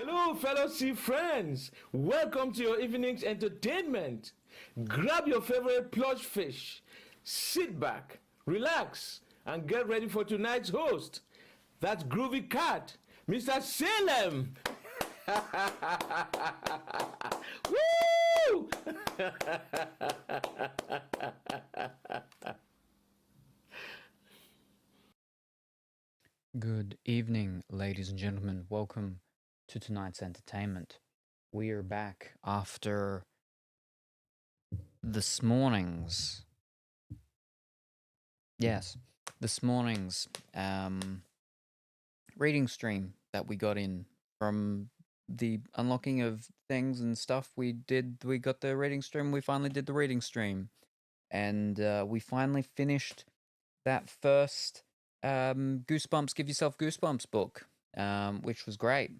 Hello, fellow sea friends. Welcome to your evening's entertainment. Grab your favorite plush fish, sit back, relax, and get ready for tonight's host. That's Groovy Cat, Mr. Salem. Woo! Good evening, ladies and gentlemen. Welcome to tonight's entertainment. We are back after this morning's, this morning's reading stream that we got in from the unlocking of things and stuff. We got the reading stream. We finally did the reading stream, and we finally finished that first Goosebumps, Give Yourself Goosebumps book, which was great.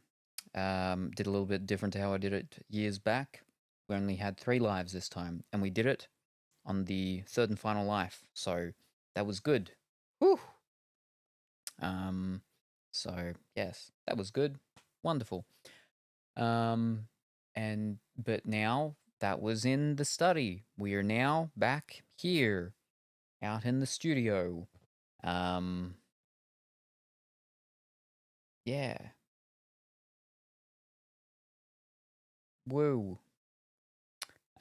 Did a little bit different to how I did it years back. We only had 3 lives this time, and we did it on the third and final life, so that was good. Whew! So yes, that was good. Wonderful. But now that was in the study. We are now back here, out in the studio. Yeah. Woo.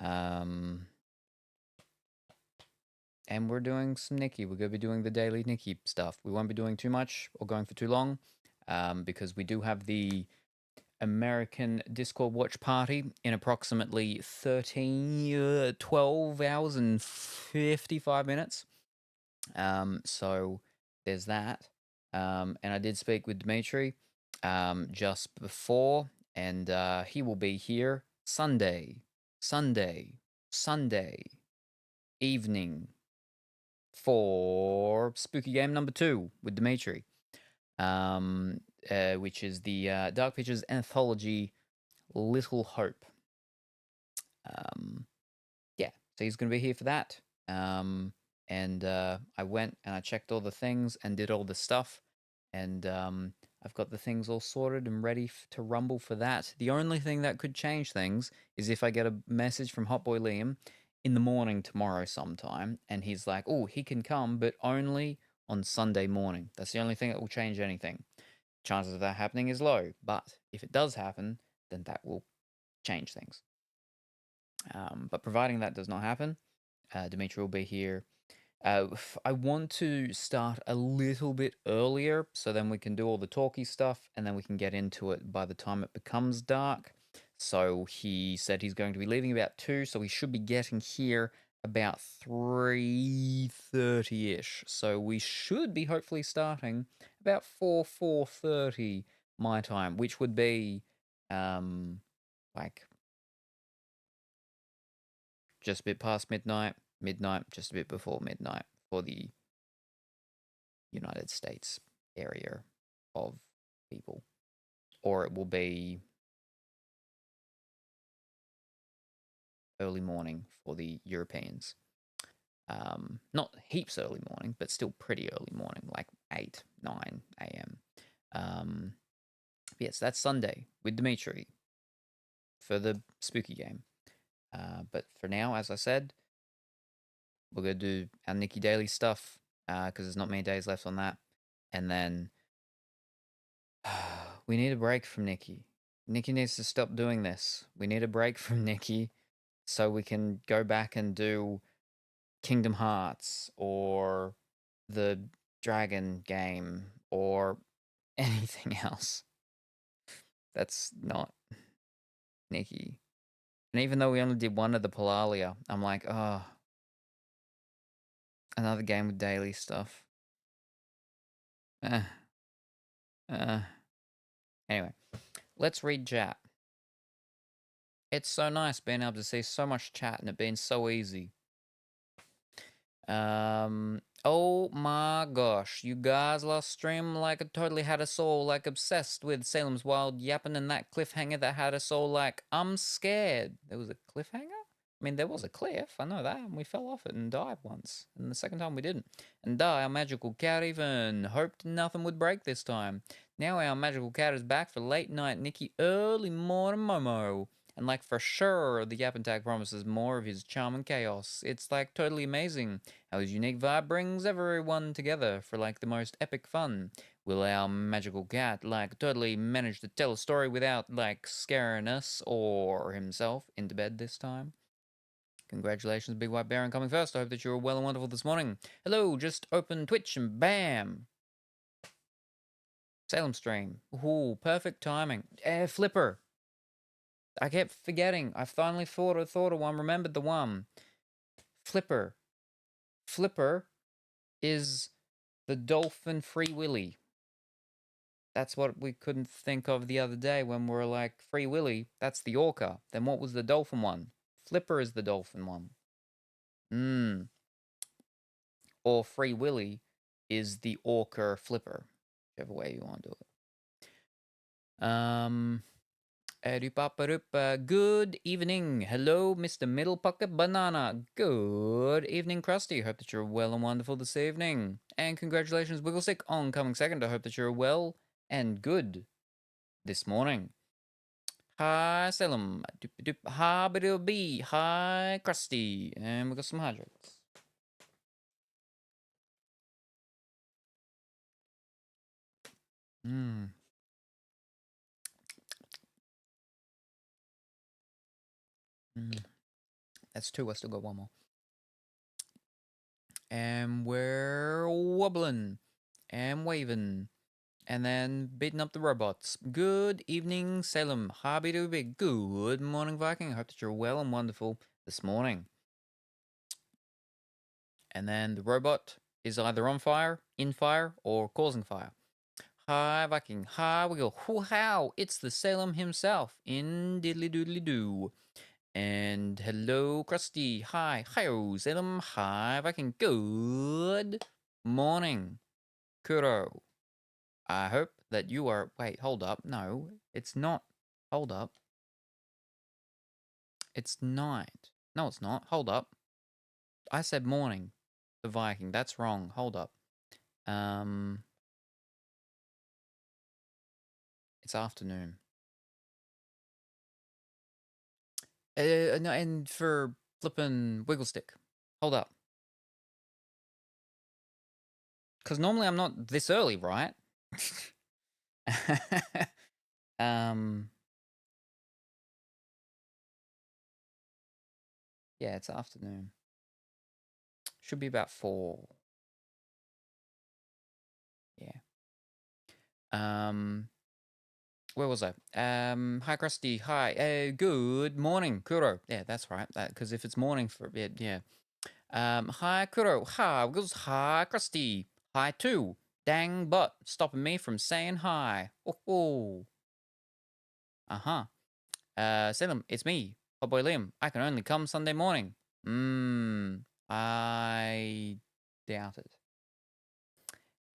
And we're doing some Nikki. We're going to be doing the daily Nikki stuff. We won't be doing too much or going for too long, because we do have the American Discord watch party in approximately 12 hours and 55 minutes. So there's that. And I did speak with Dimitri just before, and he will be here Sunday evening for Spooky Game number 2 with Dimitri, which is the Dark Pictures Anthology Little Hope. Yeah, so he's going to be here for that. And I went and I checked all the things and did all the stuff, and I've got the things all sorted and ready to rumble for that. The only thing that could change things is if I get a message from Hot Boy Liam in the morning tomorrow sometime, and he's like, oh, he can come, but only on Sunday morning. That's the only thing that will change anything. Chances of that happening is low, but if it does happen, then that will change things. But providing that does not happen, Dimitri will be here. I want to start a little bit earlier so then we can do all the talky stuff and then we can get into it by the time it becomes dark. So he said he's going to be leaving about 2, so he should be getting here about 3:30ish. So we should be hopefully starting about 4:30 my time, which would be like just a bit past midnight, just a bit before midnight for the United States area of people. Or it will be early morning for the Europeans. Not heaps early morning, but still pretty early morning, like 8, 9 a.m. Yes, that's Sunday with Dimitri for the spooky game. But for now, as I said, we're going to do our Nikki Daily stuff, because there's not many days left on that. And then we need a break from Nikki. Nikki needs to stop doing this. We need a break from Nikki so we can go back and do Kingdom Hearts or the Dragon game or anything else. That's not Nikki. And even though we only did one of the Palia, I'm like, oh, another game with daily stuff. Anyway, let's read chat. It's so nice being able to see so much chat and it being so easy. Oh my gosh, you guys last stream like I totally had a soul, like obsessed with Salem's wild yapping and that cliffhanger that had us all like, I'm scared. There was a cliffhanger? I mean, there was a cliff, I know that, and we fell off it and died once, and the second time we didn't. And our magical cat even hoped nothing would break this time. Now our magical cat is back for late night Nikki, early morning Momo. And like for sure, the Yap and Tag promises more of his charm and chaos. It's like totally amazing how his unique vibe brings everyone together for like the most epic fun. Will our magical cat like totally manage to tell a story without like scaring us or himself into bed this time? Congratulations, Big White Baron, coming first. I hope that you're well and wonderful this morning. Hello, just open Twitch and bam! Salem stream. Ooh, perfect timing. Flipper. I kept forgetting. I finally thought of one, remembered the one. Flipper. Flipper is the dolphin Free Willy. That's what we couldn't think of the other day when we were like, Free Willy, that's the orca. Then what was the dolphin one? Flipper is the dolphin one. Or Free Willy is the orca flipper. Whichever way you want to do it. Good evening. Hello, Mr. Middle Pocket Banana. Good evening, Krusty. Hope that you're well and wonderful this evening. And congratulations, Wigglestick, on coming second. I hope that you're well and good this morning. Hi, Salem. Hi, B. Hi, Krusty. And we got some hydrates. That's two. I still got one more. And we're wobbling and waving and then beating up the robots. Good evening, Salem. Hobby dooby. Good morning, Viking. I hope that you're well and wonderful this morning. And then the robot is either on fire, in fire, or causing fire. Hi, Viking. Hi, we go. How? It's the Salem himself in diddly doodly doo. And hello, Krusty. Hi. Hi, Salem. Hi, Viking. Good morning, Kuro. I hope that you are... Wait, hold up. No, it's not. Hold up. It's night. No, it's not. Hold up. I said morning. The Viking. That's wrong. Hold up. It's afternoon. No, and for flipping Wigglestick. Hold up. Because normally I'm not this early, right? Yeah, it's afternoon. Should be about 4. Yeah. Where was I? Hi, Krusty. Hi. Good morning, Kuro. Yeah, that's right. Because if it's morning for it, yeah. Hi, Kuro. Hi, Wiggles. Hi, Krusty. Hi, too. Dang butt, stopping me from saying hi. Oh. Uh-huh. Salem, it's me, Hotboy Liam. I can only come Sunday morning. I doubt it.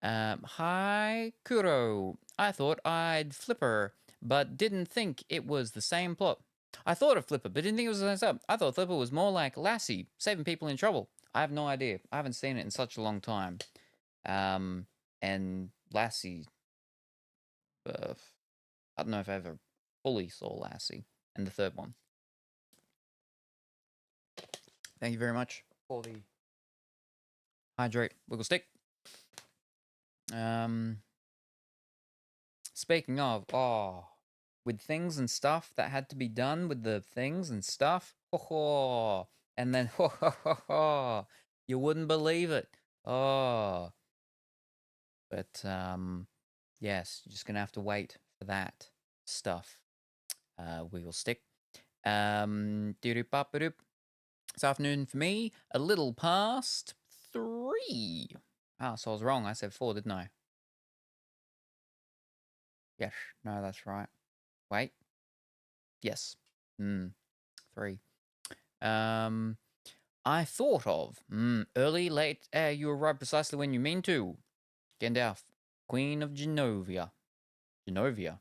Hi, Kuro. I thought I'd Flipper, but didn't think it was the same plot. I thought of Flipper, but didn't think it was the same. I thought Flipper was more like Lassie, saving people in trouble. I have no idea. I haven't seen it in such a long time. And Lassie, I don't know if I ever fully saw Lassie. And the third one. Thank you very much for the hydrate wiggle stick. Speaking of, with things and stuff that had to be done with the things and stuff, and then you wouldn't believe it. But yes, you're just gonna have to wait for that stuff. Wiggle stick. Doop. This afternoon for me, a little past 3. So I was wrong. I said 4, didn't I? Yes. No, that's right. Wait. Yes. 3. I thought of early, late. You arrived precisely when you mean to. Gandalf, Queen of Genovia. Genovia.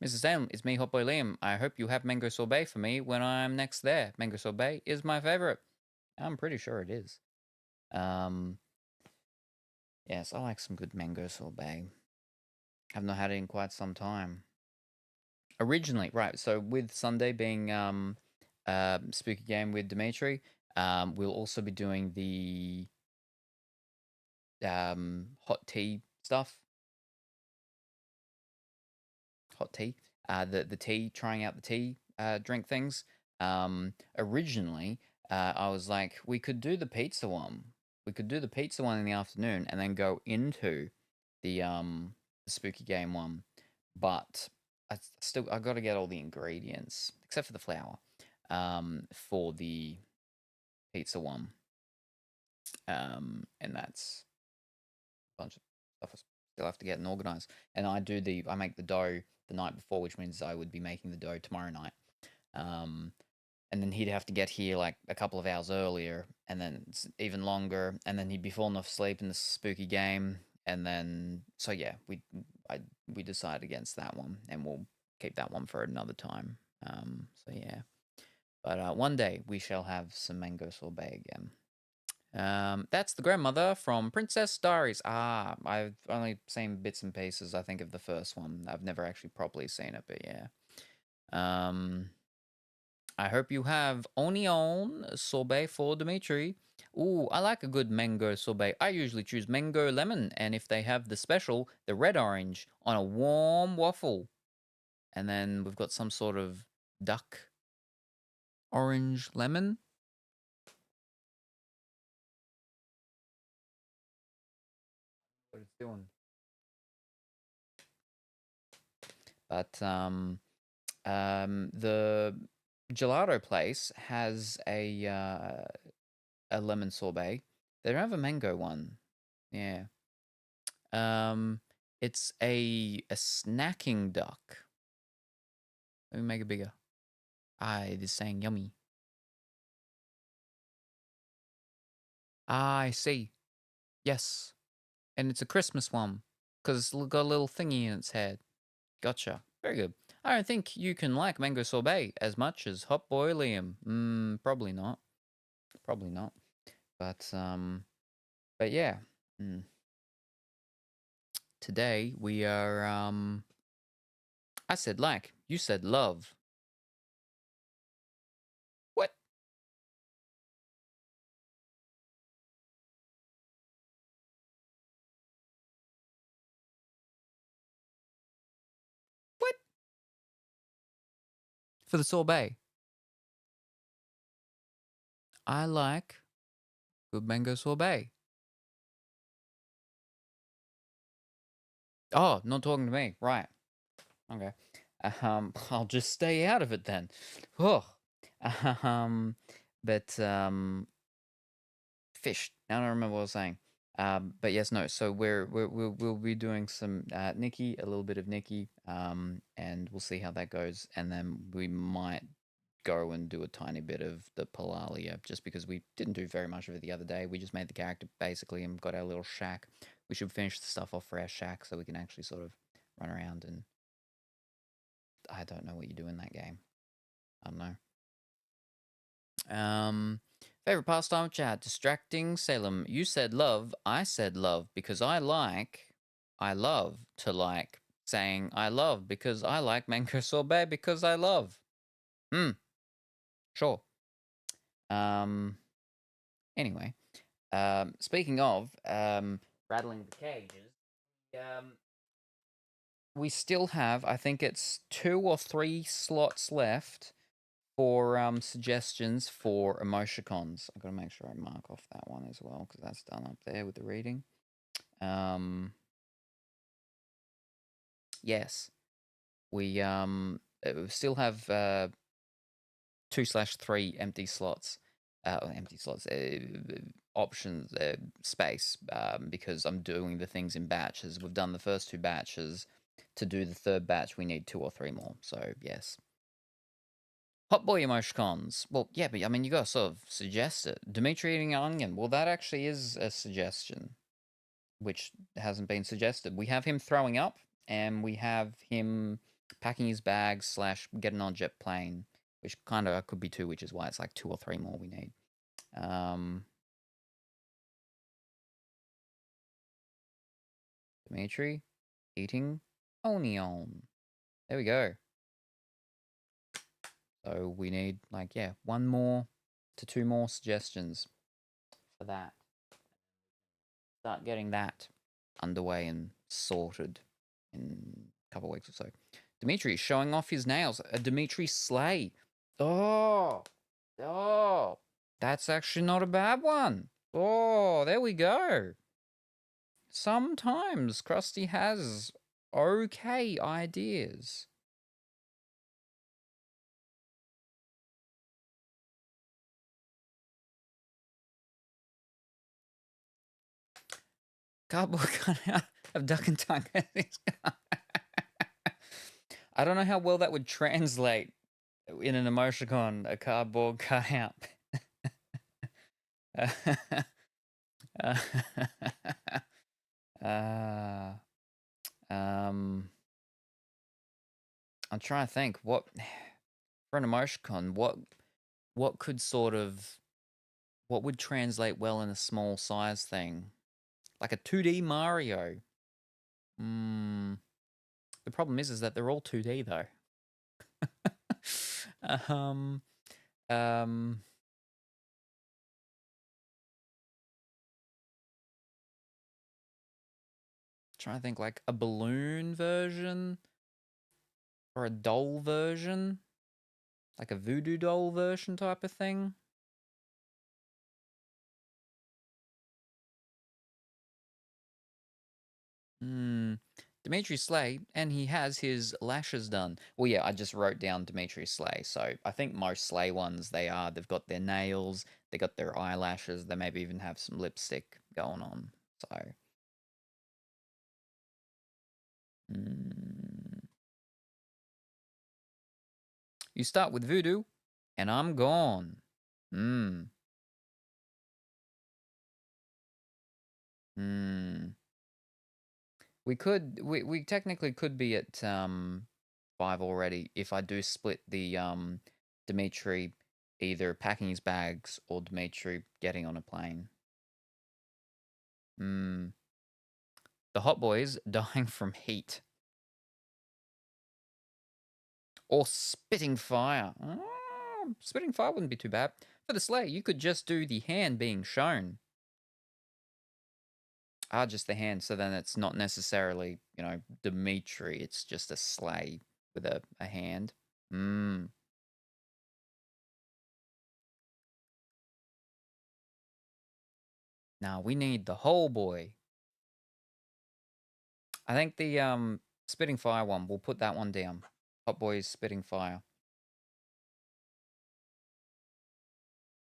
Mrs. Salem, it's me, Hot Boy Liam. I hope you have mango sorbet for me when I'm next there. Mango sorbet is my favorite. I'm pretty sure it is. Yes, I like some good mango sorbet. I've not had it in quite some time. Originally, right, so with Sunday being spooky game with Dimitri, we'll also be doing the hot tea stuff. Hot tea. The tea, trying out the tea drink things. Originally, I was like, we could do the pizza one. We could do the pizza one in the afternoon and then go into the spooky game one. But I got to get all the ingredients except for the flour for the pizza one. And that's a bunch of stuff I still have to get and organize. And I make the dough the night before, which means I would be making the dough tomorrow night. And then he'd have to get here like a couple of hours earlier, and then it's even longer, and then he'd be falling off asleep in the spooky game, and then so yeah, we decided against that one, and we'll keep that one for another time. So yeah, but one day we shall have some mango sorbet again. That's the grandmother from Princess Diaries. Ah, I've only seen bits and pieces, I think, of the first one. I've never actually properly seen it, but yeah. I hope you have onion sorbet for Dimitri. Ooh, I like a good mango sorbet. I usually choose mango lemon, and if they have the special, the red orange on a warm waffle. And then we've got some sort of duck orange lemon. What it's doing. But the gelato place has a lemon sorbet. They don't have a mango one. Yeah. It's a snacking duck. Let me make it bigger. It is saying yummy. I see. Yes. And it's a Christmas one. Because it's got a little thingy in its head. Gotcha. Very good. I don't think you can like mango sorbet as much as Hot Boy Liam. Probably not. Probably not. But yeah. Today we are, I said like, you said love. What? What? For the sorbet. I like good mango sorbet. Oh, not talking to me. Right. Okay. I'll just stay out of it then. Oh. But fish. I don't remember what I was saying. But yes, no. So we'll be doing some Nikki, a little bit of Nikki, and we'll see how that goes, and then we might go and do a tiny bit of the Palia, just because we didn't do very much of it the other day. We just made the character basically and got our little shack. We should finish the stuff off for our shack so we can actually sort of run around and I don't know what you do in that game. I don't know. Favorite pastime chat, distracting Salem. You said love, I said love because I love to like saying I love because I like mango sorbet because I love. Sure. Anyway, speaking of rattling the cages, we still have, I think it's 2 or 3 slots left for suggestions for emoticons. I've got to make sure I mark off that one as well because that's done up there with the reading. Yes, we still have 2/3 empty slots. Options, space, because I'm doing the things in batches. We've done the first 2 batches. To do the 3rd batch, we need 2 or 3 more. So, yes. Hot boy emoticons. Well, yeah, but I mean, you gotta sort of suggest it. Dimitri eating an onion. Well, that actually is a suggestion, which hasn't been suggested. We have him throwing up, and we have him packing his bags / getting on jet plane, which kind of could be 2, which is why it's like 2 or 3 more we need. Dimitri, eating onion. There we go. So we need, like, yeah, 1 more to 2 more suggestions for that. Start getting that underway and sorted in a couple of weeks or so. Dimitri is showing off his nails. A Dimitri sleigh. Oh, that's actually not a bad one. Oh, there we go. Sometimes Krusty has okay ideas. Cardboard cutout of Duck and Tongue. I don't know how well that would translate in an emoticon, a cardboard cutout. I'm trying to think what for an emoticon, what could sort of what would translate well in a small size thing, like a 2D Mario. The problem is that they're all 2D though. Trying to think like a balloon version or a doll version, like a voodoo doll version type of thing. Dimitri Slay, and he has his lashes done. Well, yeah, I just wrote down Dimitri Slay, so I think most Slay ones, they've got their nails, they got their eyelashes, they maybe even have some lipstick going on, so. You start with voodoo, and I'm gone. We technically could be at 5 already if I do split the Dimitri either packing his bags or Dimitri getting on a plane. The hot boys dying from heat. Or spitting fire. Spitting fire wouldn't be too bad. For the sleigh, you could just do the hand being shown. Just the hand, so then it's not necessarily, Dimitri, it's just a sleigh with a hand. Now we need the whole boy. I think the spitting fire one, we'll put that one down. Hot boys spitting fire.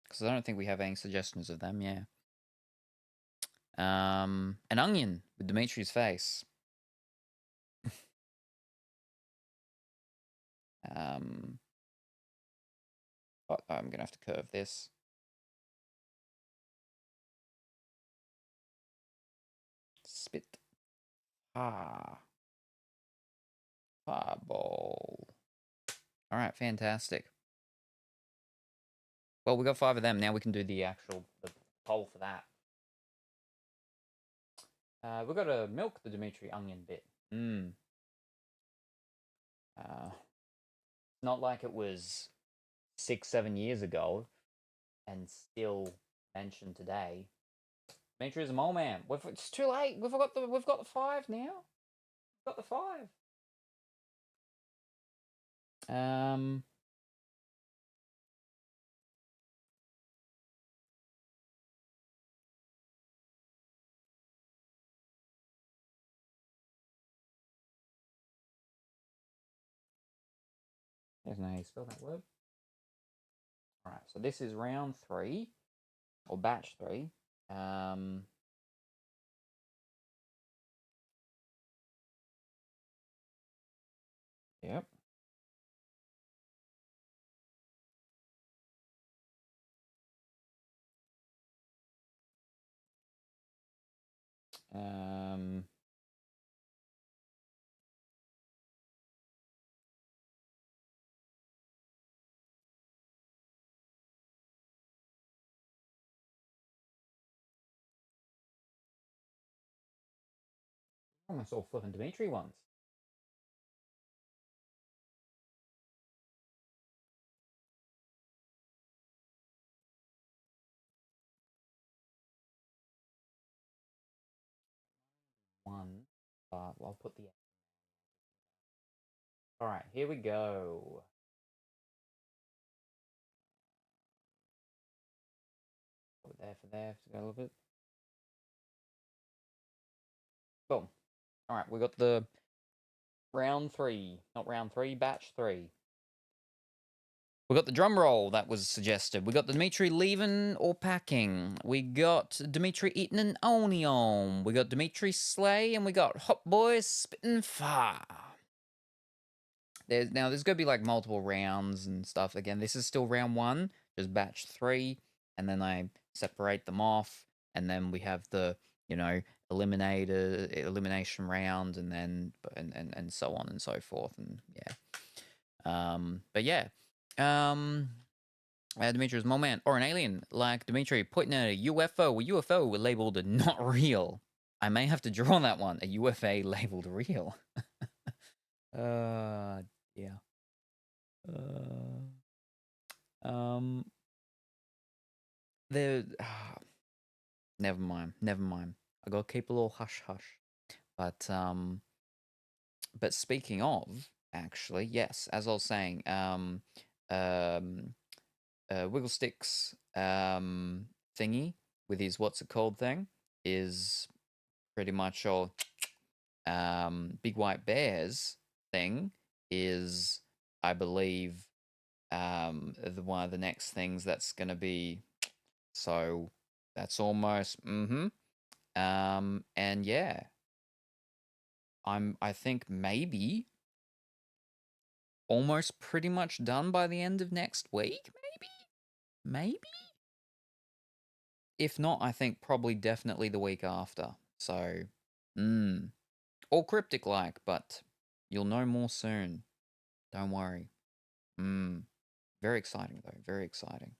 Because I don't think we have any suggestions of them, yeah. An onion with Dimitri's face. I'm gonna have to curve this. Spit. Fireball. All right, fantastic. Well, we got 5 of them. Now we can do the poll for that. We've got to milk the Dimitri onion bit. Not like it was 6-7 years ago and still mentioned today. Dimitri is a mole man. It's too late. We've got the 5 now. We've got the 5. There's no how you spell that word. All right, so this is round 3 or batch 3. Yep. almost all flipping Dimitri ones. One, but I'll put the. All right, here we go. Put it there to go a little bit. Boom. All right, we got the round 3, not round 3, batch 3. We got the drum roll that was suggested. We got Dimitri leaving or packing. We got Dimitri eating an onion. We got Dimitri slay, and we got Hot Boys spitting fire. There's going to be like multiple rounds and stuff. Again, this is still round 1, just batch 3, and then I separate them off, and then we have the elimination round, and then and so on and so forth, and yeah. But yeah. Dimitri is Momo or an alien like Dimitri pointing at a UFO. A UFO labeled not real. I may have to draw that one. A UFA labeled real. Yeah. There. Never mind. I gotta keep a little hush hush. But speaking of, actually, yes, as I was saying, Wiggle Sticks thingy with his what's it called thing is pretty much all. Big White Bear's thing is, I believe, one of the next things that's gonna be. So that's almost and yeah, I think maybe almost pretty much done by the end of next week, maybe. If not, I think probably definitely the week after. So, all cryptic like, but you'll know more soon. Don't worry. Very exciting though. Very exciting.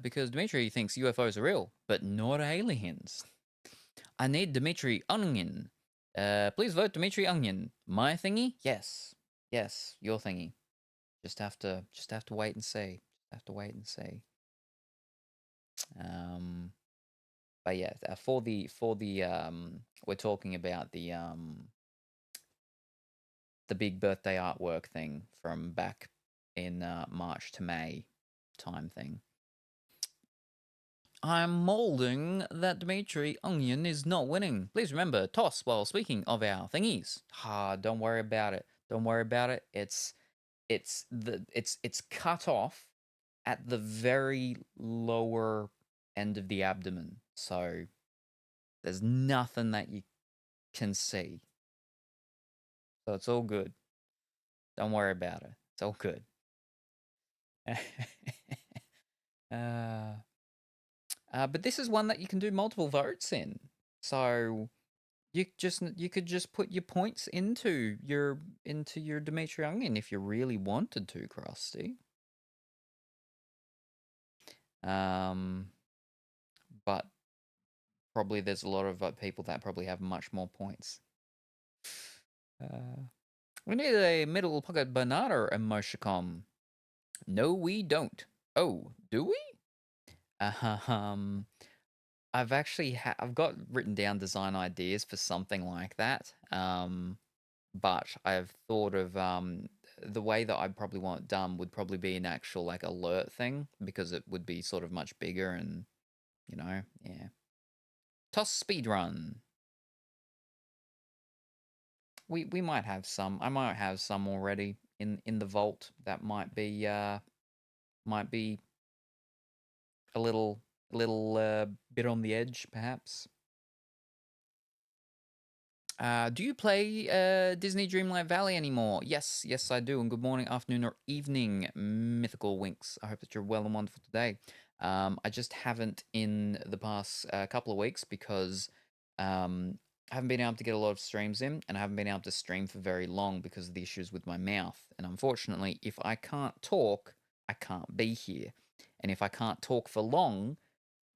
Because Dimitri thinks UFOs are real, but not aliens. I need Dimitri Onion. Please vote Dimitri Onion. My thingy? Yes, your thingy. Just have to wait and see. But yeah, for the we're talking about the big birthday artwork thing from back in March to May time thing. I'm molding that Dimitri Onion is not winning. Please remember, toss while speaking of our thingies. Don't worry about it. It's cut off at the very lower end of the abdomen. So there's nothing that you can see. So it's all good. Don't worry about it. It's all good. But this is one that you can do multiple votes in. So you could just put your points into your Dimitri Onion if you really wanted to, Krusty. But probably there's a lot of people that probably have much more points. We need a middle pocket banana emoticon. No, we don't. Oh, do we? I've actually I've got written down design ideas for something like that. But I've thought of the way that I probably want it done would probably be an actual like alert thing, because it would be sort of much bigger and yeah. Toss speed run. We might have some. I might have some already in the vault that might be a little bit on the edge, perhaps. Do you play Disney Dreamlight Valley anymore? Yes, I do. And good morning, afternoon, or evening, Mythical Winks. I hope that you're well and wonderful today. I just haven't in the past couple of weeks because I haven't been able to get a lot of streams in, and I haven't been able to stream for very long because of the issues with my mouth. And unfortunately, if I can't talk, I can't be here. And if I can't talk for long,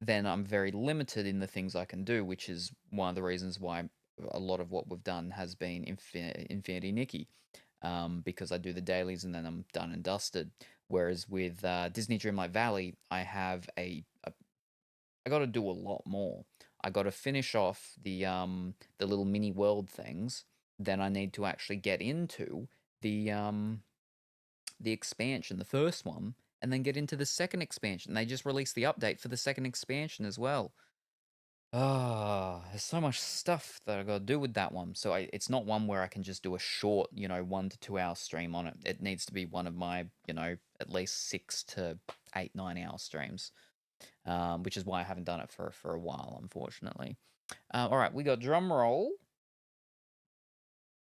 then I'm very limited in the things I can do, which is one of the reasons why a lot of what we've done has been Infinity Nikki, because I do the dailies and then I'm done and dusted. Whereas with Disney Dreamlight Valley, I got to do a lot more. I got to finish off the little mini world things. Then I need to actually get into the expansion, the first one, and then get into the second expansion. They just released the update for the second expansion as well. Ah, there's so much stuff that I got to do with that one. So it's not one where I can just do a short, 1 to 2 hour stream on it. It needs to be one of my, at least 6 to 8, 9 hour streams. Which is why I haven't done it for a while, unfortunately. All right, we got drum roll.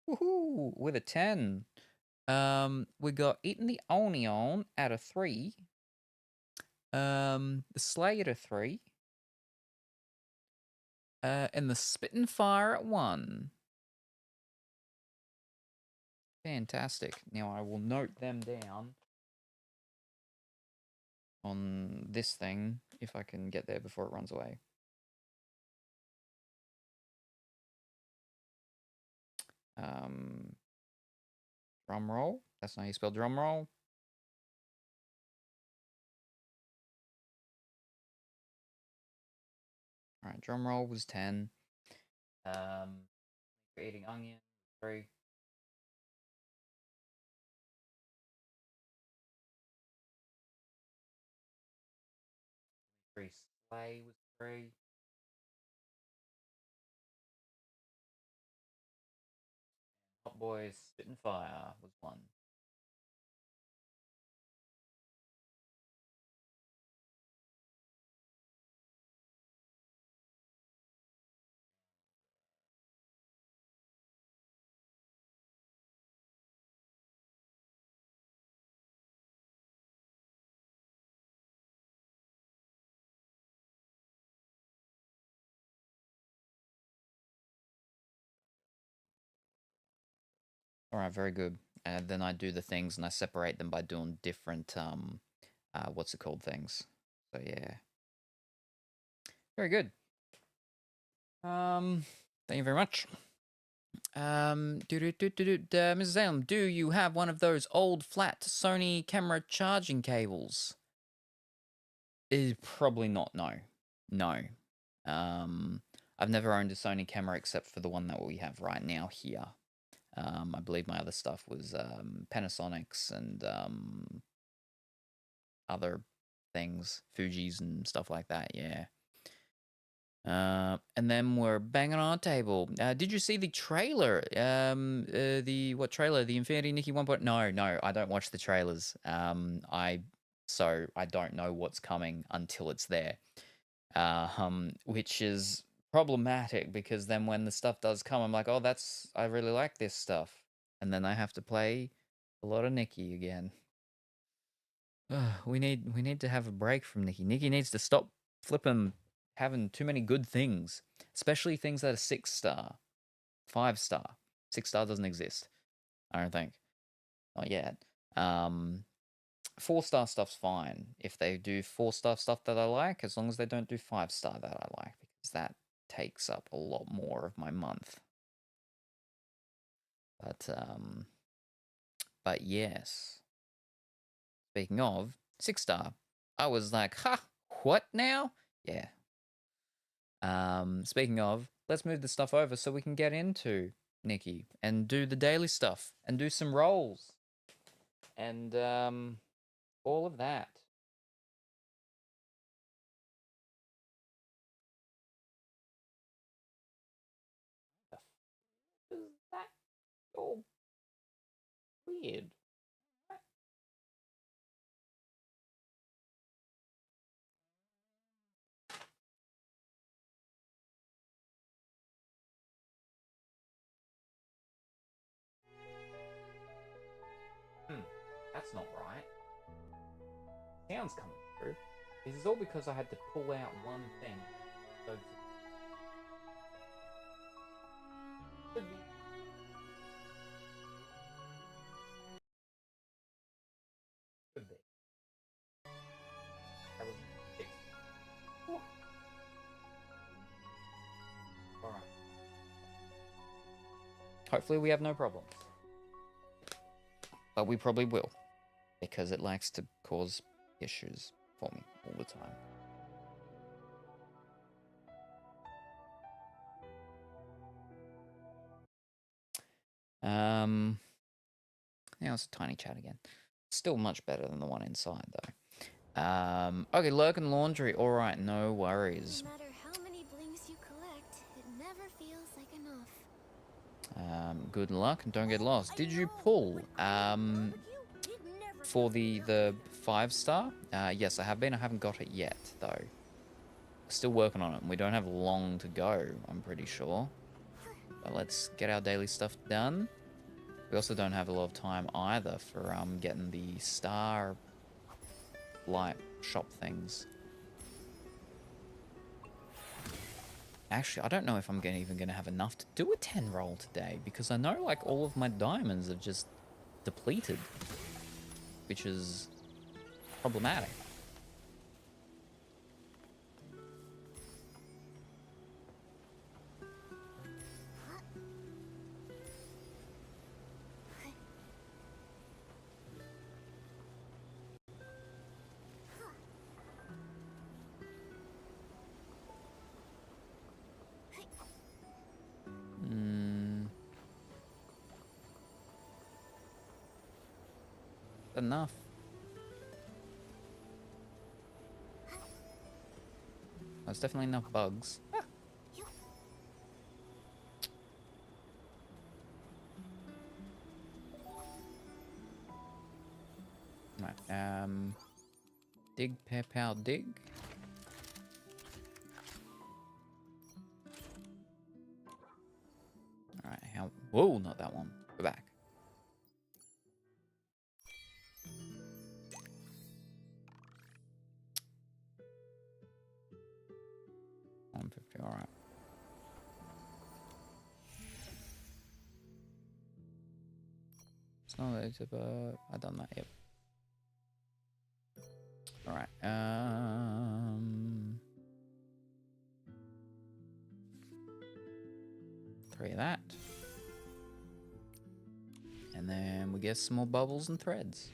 Woohoo! With a 10. We got Eating the Onion at a 3. The Slay at a 3. And the Spittin' Fire at 1. Fantastic. Now I will note them down on this thing if I can get there before it runs away. Drum roll. That's not how you spell drum roll. All right, drum roll was 10. Eating onion, 3. Slay was 3. Hot Boys Spittin' Fire was 1. All right, very good. And then I do the things and I separate them by doing different what's it called things. So yeah. Very good. Thank you very much. Mrs. Salem, do you have one of those old flat Sony camera charging cables? Probably not, no. No. I've never owned a Sony camera except for the one that we have right now here. I believe my other stuff was Panasonics and other things, Fuji's and stuff like that, yeah. And then we're banging on our table. Did you see the trailer? What trailer? The Infinity Nikki 1. No, I don't watch the trailers. So I don't know what's coming until it's there. Which is problematic because then when the stuff does come, I'm like, oh, I really like this stuff. And then I have to play a lot of Nikki again. We need to have a break from Nikki. Nikki needs to stop flipping having too many good things, especially things that are 6-star, 5-star. 6-star doesn't exist, I don't think, not yet. 4-star stuff's fine if they do 4-star stuff that I like, as long as they don't do 5-star that I like, because that takes up a lot more of my month. But yes. Speaking of 6-star, I was like, ha, what now? Yeah. Speaking of, let's move the stuff over so we can get into Nikki and do the daily stuff and do some rolls and all of that. Is that all weird? That's not right. Sounds coming through. This is all because I had to pull out one thing. So could be. Could be. Hopefully we have no problem. But we probably will. Because it likes to cause issues for me all the time. Yeah, it's a tiny chat again. Still much better than the one inside, though. Okay, Lurkin Laundry. All right, no worries. No matter how many blinks you collect, it never feels like enough. Good luck and don't get lost. Did you pull for the 5-star? Yes, I have been. I haven't got it yet, though. Still working on it. We don't have long to go, I'm pretty sure. But let's get our daily stuff done. We also don't have a lot of time either for getting the star light shop things. Actually, I don't know if I'm even going to have enough to do a 10 roll today, because I know like all of my diamonds have just depleted, which is problematic. Enough. There's definitely enough bugs. Right, dig, pow, dig. Alright, how... Whoa, not that one. Go back. 150, alright. It's not that, but I've done that, yep. Alright, three of that. And then we get some more bubbles and threads.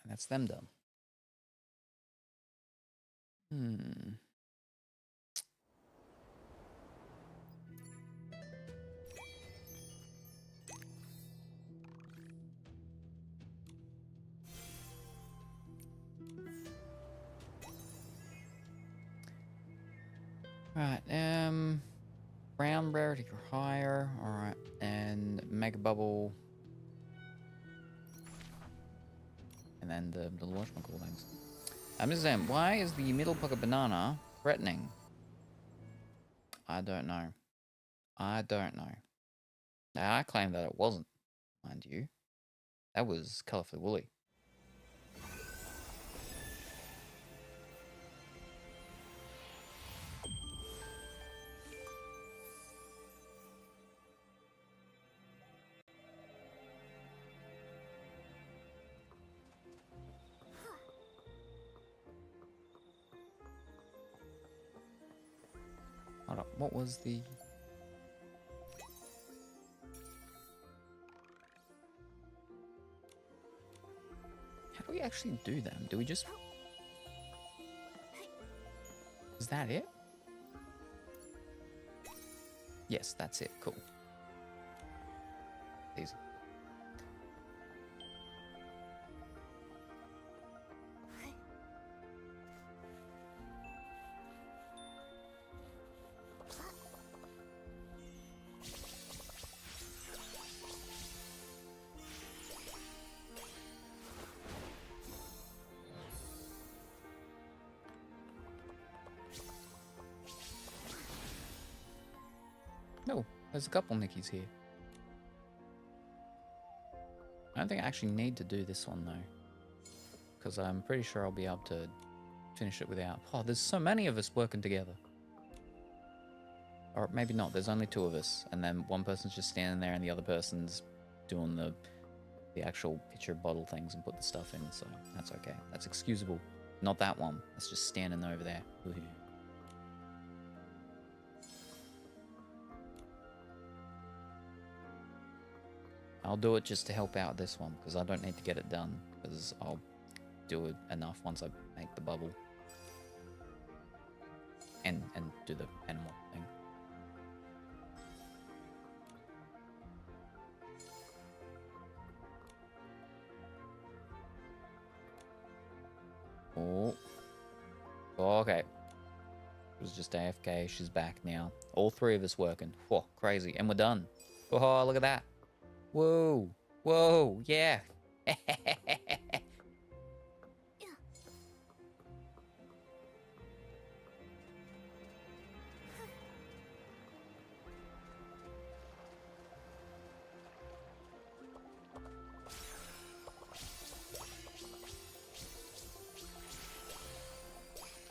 And that's them done. Right, round rarity or higher, alright, and mega bubble. And then the whatchamacallit things. Mrs. M, why is the middle pocket banana threatening? I don't know. I don't know. I claim that it wasn't, mind you. That was colourfully woolly. Hold up, what was the... How do we actually do them? Do we just... Is that it? Yes, that's it. Cool. Easy. There's a couple Nickies here. I don't think I actually need to do this one, though. Because I'm pretty sure I'll be able to finish it without... Oh, there's so many of us working together. Or maybe not, there's only 2 of us. And then one person's just standing there and the other person's doing the actual pitcher bottle things and put the stuff in. So that's okay. That's excusable. Not that one. That's just standing over there. Ooh. I'll do it just to help out this one, because I don't need to get it done, because I'll do it enough once I make the bubble. And do the animal thing. Oh. Okay. It was just AFK. She's back now. All 3 of us working. Whoa, crazy. And we're done. Oh, look at that. Whoa. Whoa. Yeah. This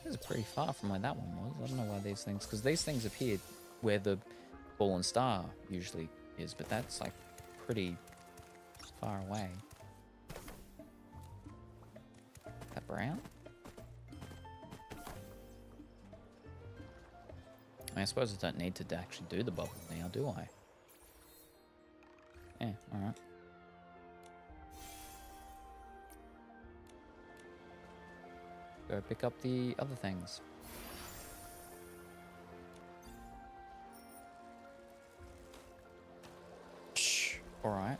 is pretty far from where that one was. I don't know why these things... Because these things appeared where the ball and star usually is, but that's like pretty far away. That brown? I suppose I don't need to actually do the bubble now, do I? Yeah, alright. Go pick up the other things. Psh, alright.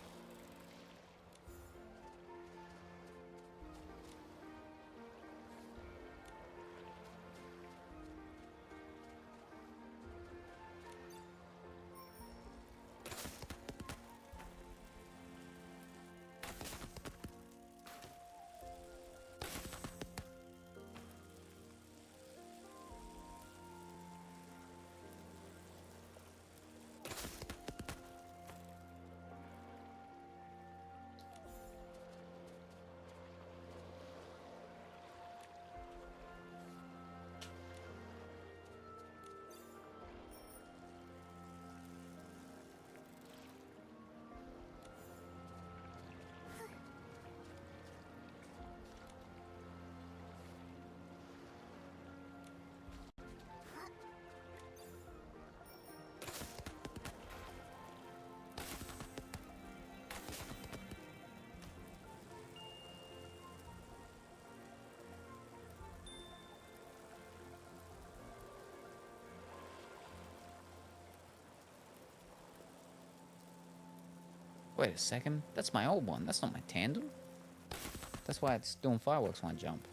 Wait a second, that's my old one. That's not my tandem. That's why it's doing fireworks when I jump.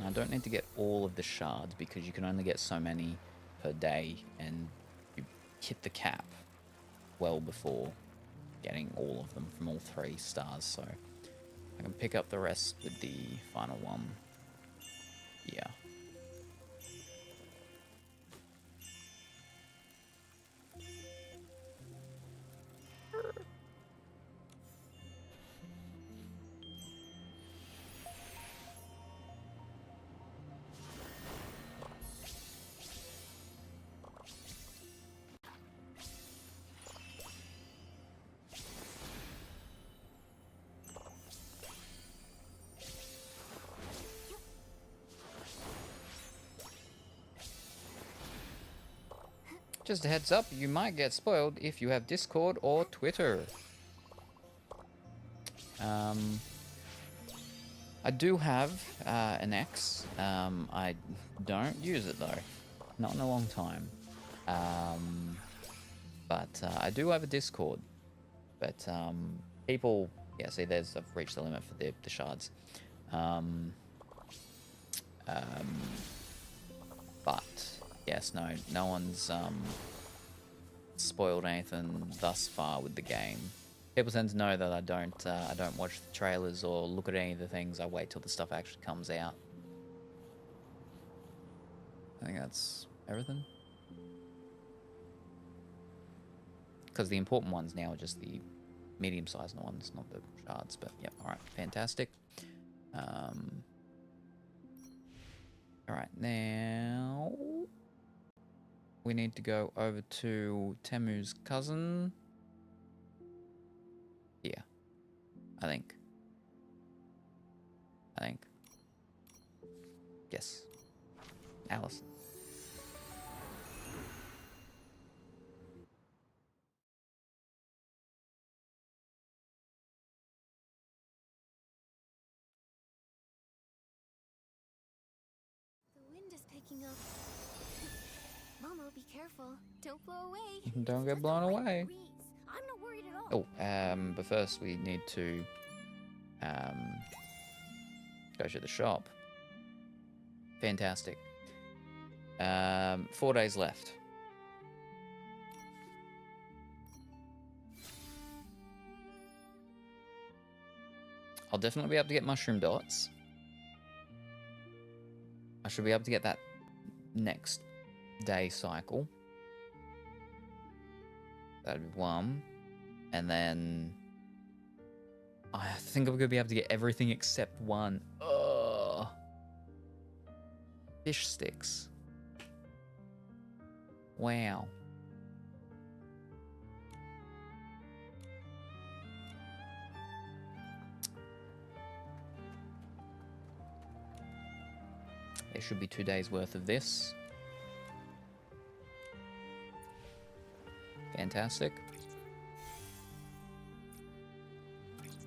I don't need to get all of the shards because you can only get so many per day, and you hit the cap well before getting all of them from all 3 stars, so I can pick up the rest with the final one. Yeah. Just a heads up, you might get spoiled if you have Discord or Twitter. I do have an X. I don't use it though. Not in a long time. But I do have a Discord. But people Yeah, see, I've reached the limit for the shards. But yes, no one's spoiled anything thus far with the game. People tend to know that I don't watch the trailers or look at any of the things. I wait till the stuff actually comes out. I think that's everything. Because the important ones now are just the medium-sized ones, not the shards. But yep, all right, fantastic. All right, now we need to go over to Temu's cousin. Yeah, I think. Yes, Alice. The wind is picking up. Momo, be careful. Don't blow away. Don't get Just a blown light away. breeze. I'm not worried at all. Oh, but first we need to go to the shop. Fantastic. 4 days left. I'll definitely be able to get mushroom dots. I should be able to get that next day cycle. That'd be one. And then I think I'm going to be able to get everything except one. Ugh. Fish sticks. Wow. There should be 2 days worth of this. Fantastic.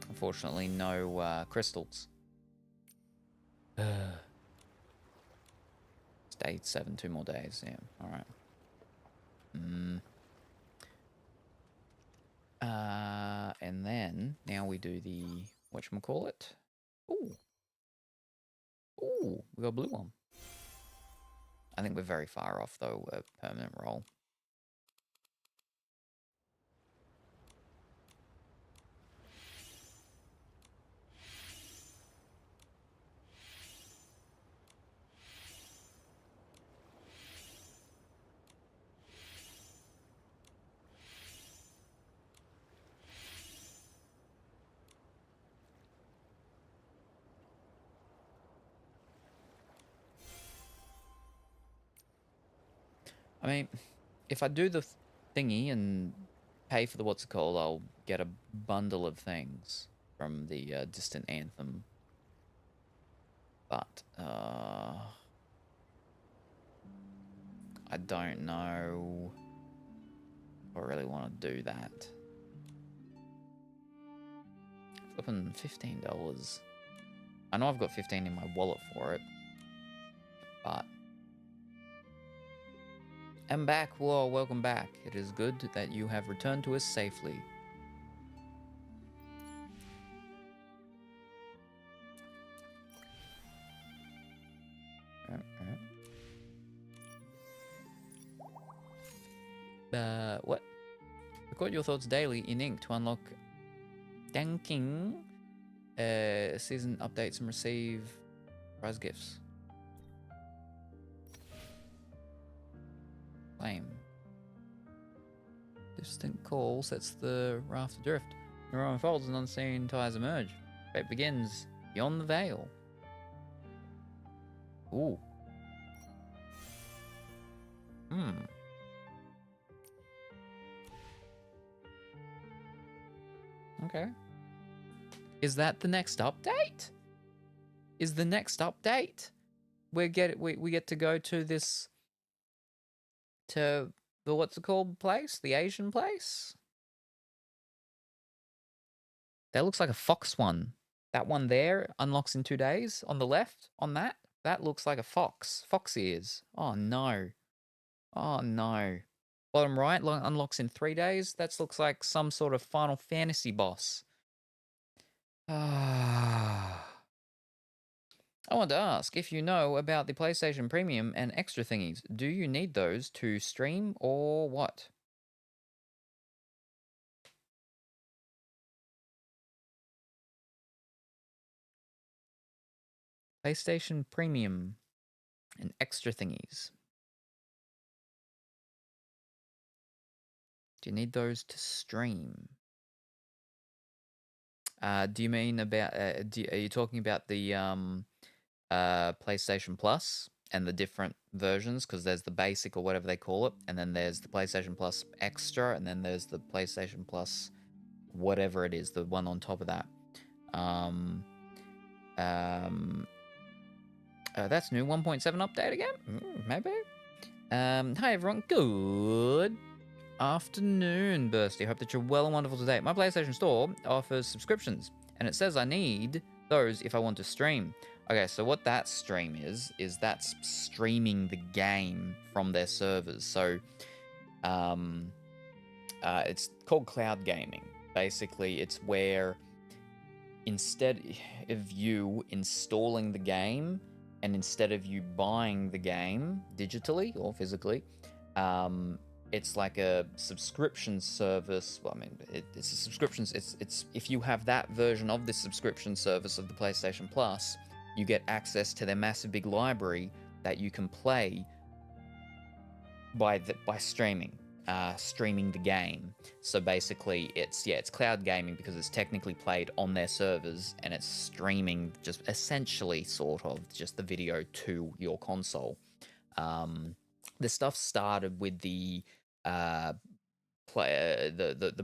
Unfortunately, no crystals. It's day 7, 2 more days. Yeah, alright. And then, now we do the, whatchamacallit? Ooh. Ooh, we got a blue one. I think we're very far off, though, a permanent roll. I mean, if I do the thingy and pay for the what's it called, I'll get a bundle of things from the Distant Anthem. But, I don't know if I really want to do that. Flipping $15. I know I've got 15 in my wallet for it, but... I'm back. Whoa, welcome back. It is good that you have returned to us safely. What? Record your thoughts daily in ink to unlock Danking season updates and receive prize gifts. Flame. Distant call sets the raft adrift. Your arm unfolds and unseen ties emerge. Fate begins beyond the veil. Ooh. Okay. Is that the next update? Is the next update? We get to go to this, to the what's it called place? The Asian place? That looks like a fox one. That one there unlocks in 2 days on the left, on that. That looks like a fox. Fox ears. Oh no. Oh no. Bottom right unlocks in 3 days. That looks like some sort of Final Fantasy boss. I want to ask if you know about the PlayStation Premium and extra thingies. Do you need those to stream or what? PlayStation Premium and extra thingies. Do you need those to stream? Do you mean about? Are you talking about the PlayStation Plus and the different versions? Because there's the basic or whatever they call it, and then there's the PlayStation Plus Extra, and then there's the PlayStation Plus whatever it is, the one on top of that. That's new 1.7 update again. Maybe. Hi everyone. Good afternoon, Bursty. Hope that you're well and wonderful today. My PlayStation Store offers subscriptions, and it says I need those if I want to stream. Okay, so what that stream is that's streaming the game from their servers. So, it's called cloud gaming. Basically, it's where instead of you installing the game and instead of you buying the game digitally or physically, it's like a subscription service. Well, I mean, it's a subscription. It's if you have that version of this subscription service of the PlayStation Plus, you get access to their massive big library that you can play by streaming the game. So basically, it's cloud gaming because it's technically played on their servers and it's streaming just essentially sort of just the video to your console. The stuff started with the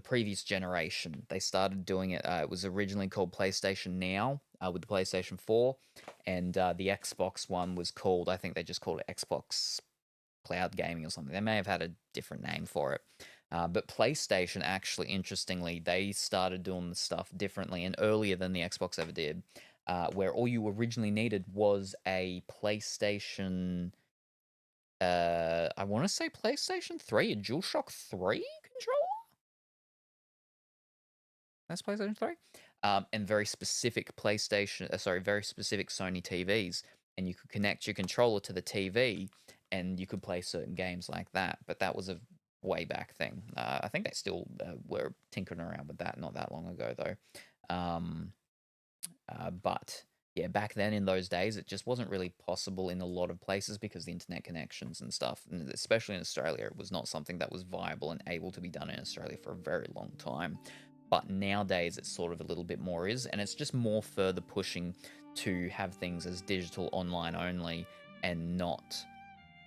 previous generation. They started doing it. It was originally called PlayStation Now with the PlayStation 4, and the Xbox one was called, I think they just called it Xbox Cloud Gaming or something. They may have had a different name for it. But PlayStation, actually, interestingly, they started doing the stuff differently and earlier than the Xbox ever did, where all you originally needed was a PlayStation... I want to say PlayStation 3, a DualShock 3 controller? That's PlayStation 3? And very specific very specific Sony TVs. And you could connect your controller to the TV and you could play certain games like that. But that was a way back thing. I think they still were tinkering around with that not that long ago, though. But yeah, back then in those days, it just wasn't really possible in a lot of places because the internet connections and stuff, and especially in Australia, it was not something that was viable and able to be done in Australia for a very long time. But nowadays, it's sort of a little bit more is, and it's just more further pushing to have things as digital online only and not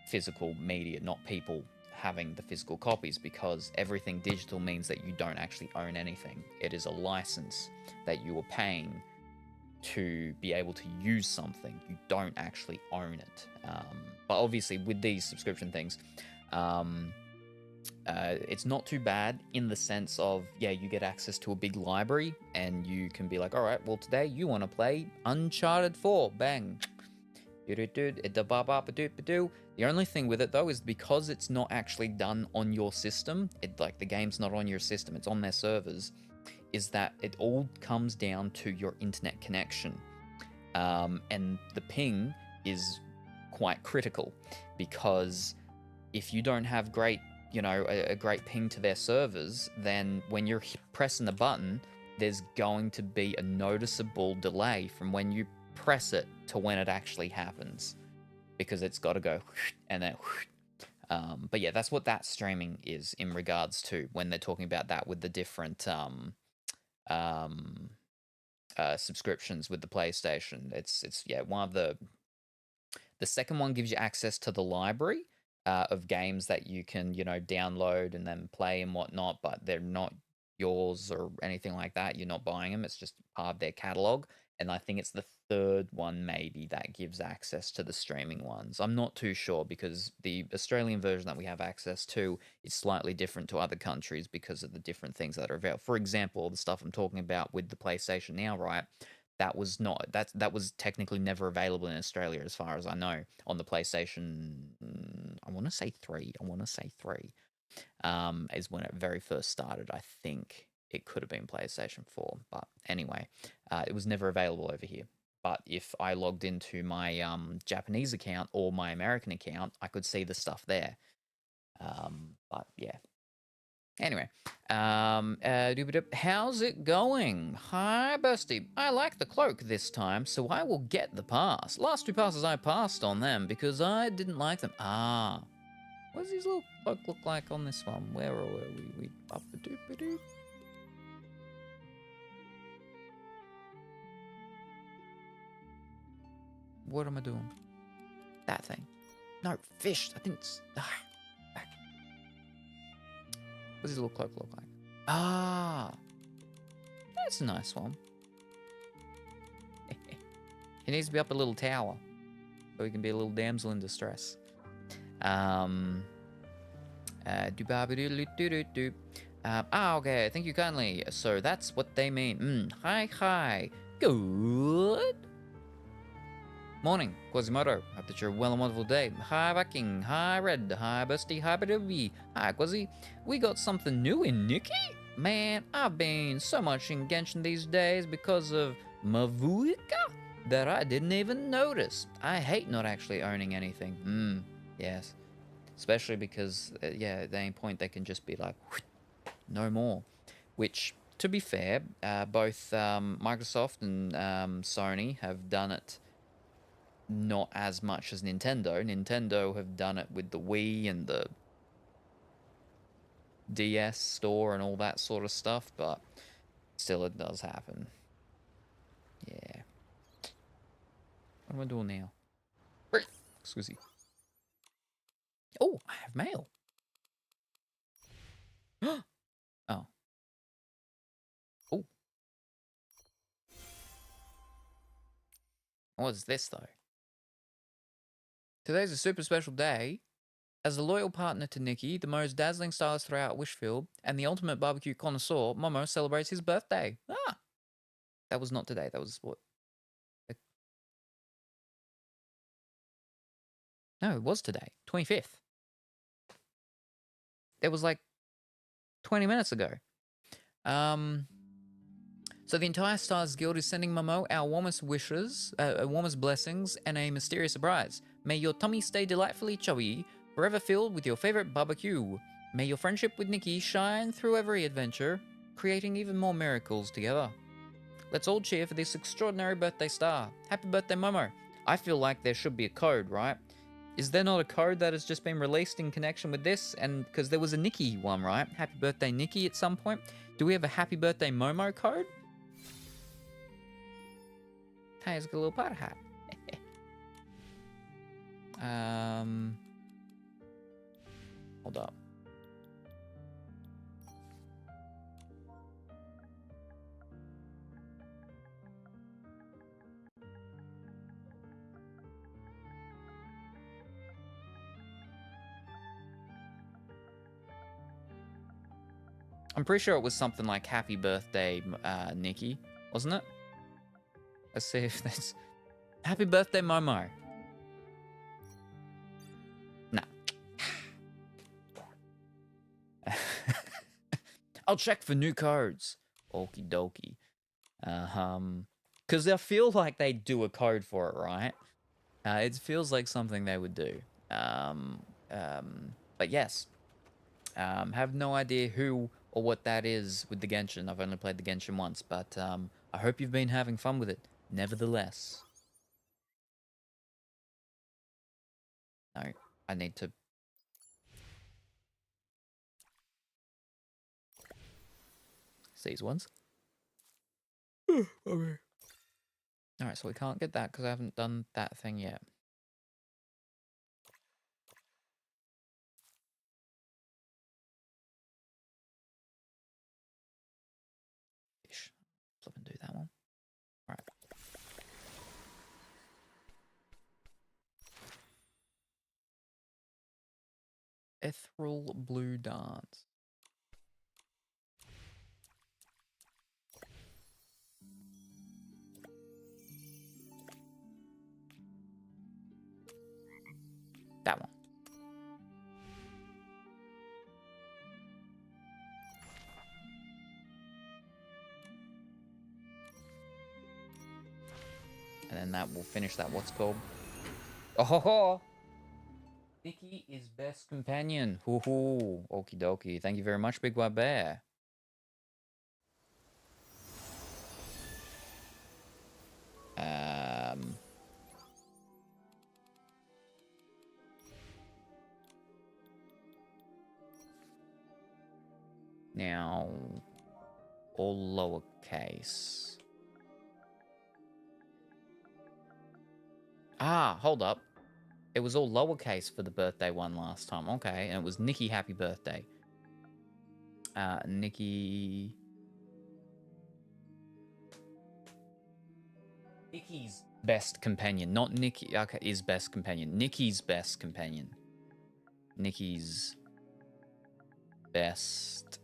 physical media, not people having the physical copies, because everything digital means that you don't actually own anything. It is a license that you are paying to be able to use something. You don't actually own it. But obviously with these subscription things, it's not too bad in the sense of, yeah, you get access to a big library and you can be like, all right, well, today you want to play Uncharted 4. Bang. The only thing with it, though, is because it's not actually done on your system, the game's not on your system, it's on their servers, is that it all comes down to your internet connection. And the ping is quite critical, because if you don't have a great ping to their servers, then when you're pressing the button, there's going to be a noticeable delay from when you press it to when it actually happens, because it's got to go and then but yeah, that's what that streaming is in regards to when they're talking about that with the different subscriptions with the PlayStation. It's one of the second one gives you access to the library of games that you can download and then play and whatnot, but they're not yours or anything like that. You're not buying them. It's just part of their catalog. And I think it's the third one maybe that gives access to the streaming ones. I'm not too sure, because the Australian version that we have access to is slightly different to other countries because of the different things that are available. For example, the stuff I'm talking about with the PlayStation Now, right? That was technically never available in Australia, as far as I know, on the PlayStation. I want to say 3. Is when it very first started, I think. it could have been PlayStation 4. But anyway, it was never available over here. But if I logged into my Japanese account or my American account, I could see the stuff there. But yeah. Anyway, how's it going? Hi, Busty. I like the cloak this time, so I will get the pass. Last 2 passes I passed on them because I didn't like them. Ah. What does his little cloak look like on this one? Where are we? Up-a-doop-a-doop. What am I doing? That thing. No, fish. I didn't... Back. What does his little cloak look like? Ah. That's a nice one. He needs to be up a little tower. So he can be a little damsel in distress. Okay, thank you kindly. So that's what they mean. Hi. Good morning, Quasimodo. Hope that you're well and wonderful day. Hi, Viking. Hi, Red. Hi, Busty. Hi, Badoobie. Hi, Quasi. We got something new in Nikki? Man, I've been so much in Genshin these days because of Mavuika that I didn't even notice. I hate not actually owning anything. Yes. Especially because, at any point they can just be like, no more. Which, to be fair, both Microsoft and Sony have done it not as much as Nintendo. Nintendo have done it with the Wii and the DS store and all that sort of stuff, but still it does happen. Yeah. What am I doing now? Excuse me. Oh, I have mail. Oh. Oh. What is this, though? Today's a super special day. As a loyal partner to Nikki, the most dazzling stylist throughout Wishfield, and the ultimate barbecue connoisseur, Momo celebrates his birthday. Ah! That was not today. That was what? No, it was today. 25th. It was like 20 minutes ago. So the entire Stars Guild is sending Momo our warmest wishes, warmest blessings, and a mysterious surprise. May your tummy stay delightfully chubby, forever filled with your favorite barbecue. May your friendship with Nikki shine through every adventure, creating even more miracles together. Let's all cheer for this extraordinary birthday star. Happy birthday, Momo. I feel like there should be a code, right? Is there not a code that has just been released in connection with this? And because there was a Nikki one, right? Happy birthday, Nikki, at some point. Do we have a happy birthday Momo code? Hey, it's got a little party hat. Hold up. I'm pretty sure it was something like happy birthday, Nikki, wasn't it? Let's see if that's... Happy birthday, Momo. Nah. I'll check for new codes. Okie dokie. Because I feel like they do a code for it, right? It feels like something they would do. But yes. Have no idea who or what that is with the Genshin. I've only played the Genshin once, but I hope you've been having fun with it. Nevertheless. No, I need to... These ones. Okay. Alright, so we can't get that because I haven't done that thing yet. Flip and do that one. Alright. Ethereal Blue Dance. That one. and that will finish that. What's called? Oh ho ho! Nikki is best companion. Hoo hoo. Okie dokie. Thank you very much, Big White Bear. Now, all lowercase. Ah, hold up. It was all lowercase for the birthday one last time. Okay, and it was Nikki happy birthday. Nikki... Nikki's best companion, not Nikki. Okay, is best companion. Nikki's best companion. Nikki's best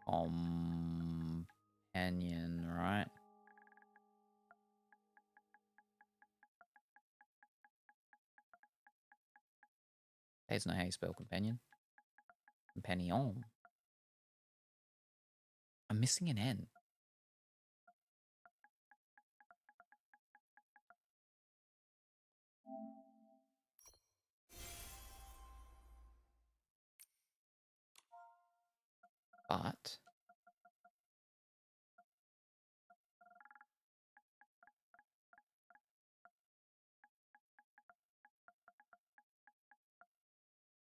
companion, right? That's not how you spell companion. Companion. I'm missing an N. But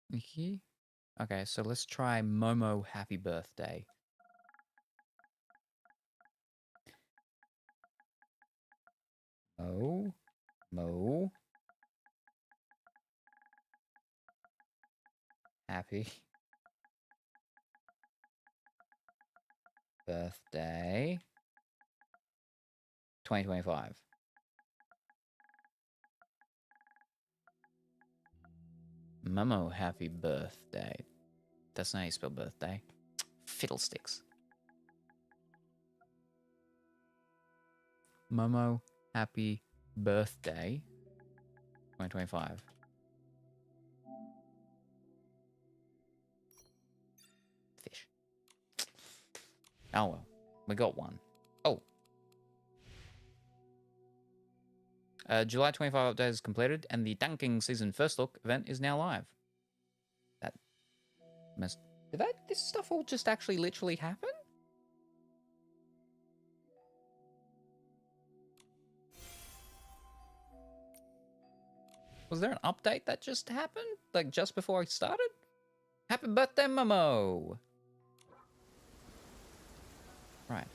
Nikki? Okay, so let's try Momo happy birthday. Mo. Happy birthday 2025. Momo happy birthday. That's not how you spell birthday. Fiddlesticks. Momo happy birthday 2025. Fish. Oh well, we got one. Oh. July 25 update is completed, and the Dunking Season First Look event is now live. That must... Did this stuff all just actually literally happen? Was there an update that just happened? Like, just before I started? Happy birthday, Momo! Right.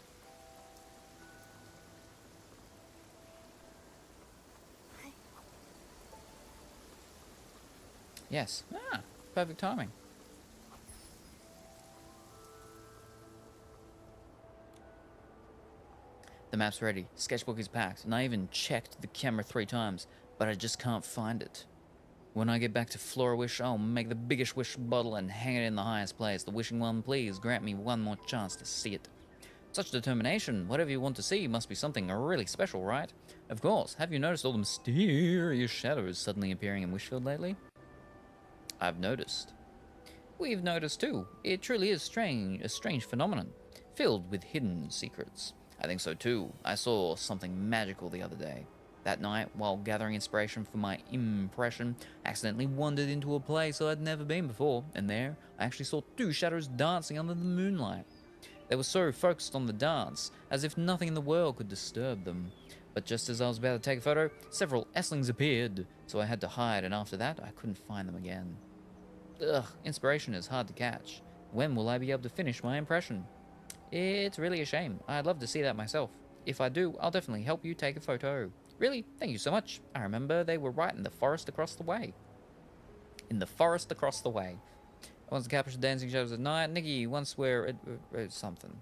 Yes. Ah, perfect timing. The map's ready. Sketchbook is packed, and I even checked the camera 3 times, but I just can't find it. When I get back to Flora-Wish, I'll make the biggest wish bottle and hang it in the highest place. The wishing one, please grant me one more chance to see it. Such determination. Whatever you want to see must be something really special, right? Of course. Have you noticed all the mysterious shadows suddenly appearing in Wishfield lately? I've noticed. We've noticed too. It truly is a strange phenomenon, filled with hidden secrets. I think so too. I saw something magical the other day. That night, while gathering inspiration for my impression, I accidentally wandered into a place I'd never been before, and there, I actually saw 2 shadows dancing under the moonlight. They were so focused on the dance, as if nothing in the world could disturb them. But just as I was about to take a photo, several Esslings appeared, so I had to hide, and after that, I couldn't find them again. Ugh, inspiration is hard to catch. When will I be able to finish my impression? It's really a shame. I'd love to see that myself. If I do, I'll definitely help you take a photo. Really? Thank you so much. I remember they were right in the forest across the way. In the forest across the way. I want to capture dancing shadows at night. Nikki, once we're... something.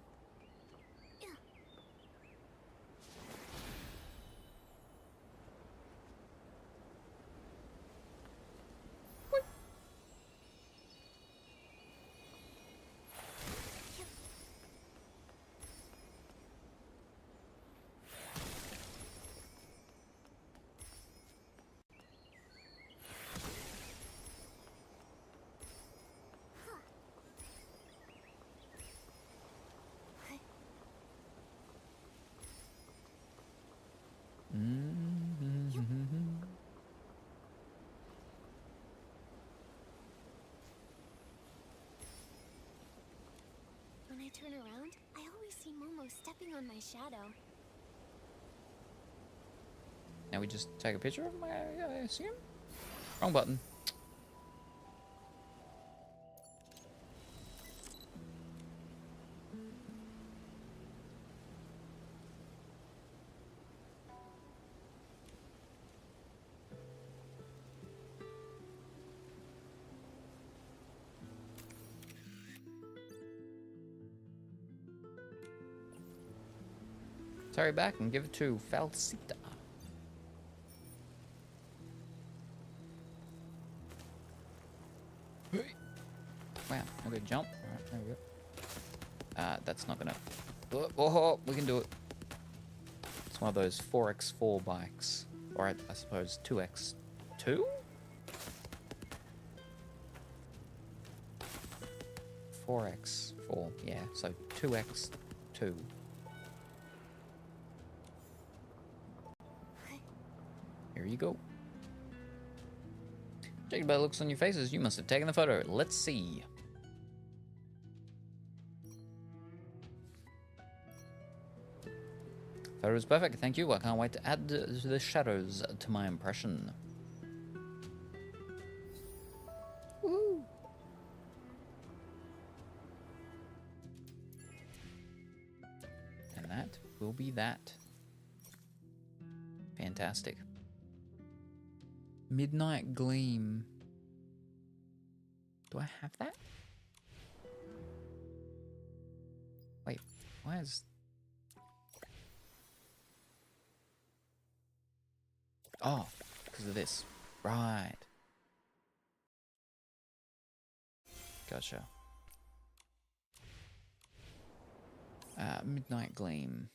on my shadow. Now we just take a picture of him, I assume? Wrong button. Hurry back and give it to Falsita. Wow, I'm gonna jump. Alright, there we go. That's not gonna... Oh, we can do it. It's one of those 4x4 bikes. Or I suppose 2x2? 4x4, yeah, so 2x2. Here you go. Judging by the looks on your faces, you must have taken the photo. Let's see. Photo is perfect, thank you. I can't wait to add the shadows to my impression. Woo! And that will be that. Fantastic. Midnight Gleam. Do I have that? Wait, why is... Oh, because of this. Right. Gotcha. Midnight Gleam.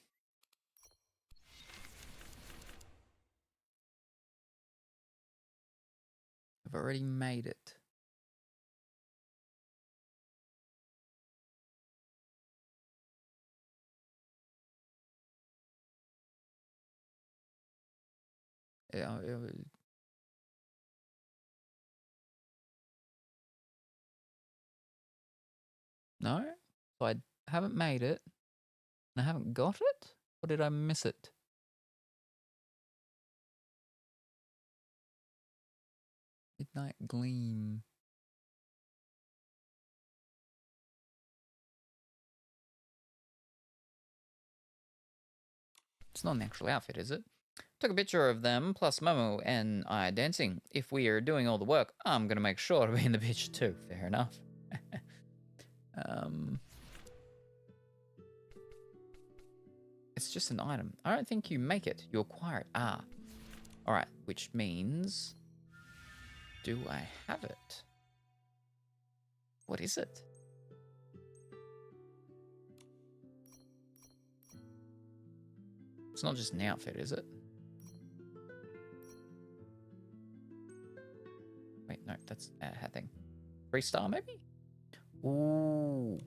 I've already made it. No? So I haven't made it, and I haven't got it? Or did I miss it? Midnight Gleam. It's not an actual outfit, is it? Took a picture of them, plus Momo and I dancing. If we are doing all the work, I'm gonna make sure to be in the picture too. Fair enough. It's just an item. I don't think you make it. You acquire it. Ah. Alright, which means... Do I have it? What is it? It's not just an outfit, is it? Wait, no, that's a hat thing. 3-star, maybe? Ooh.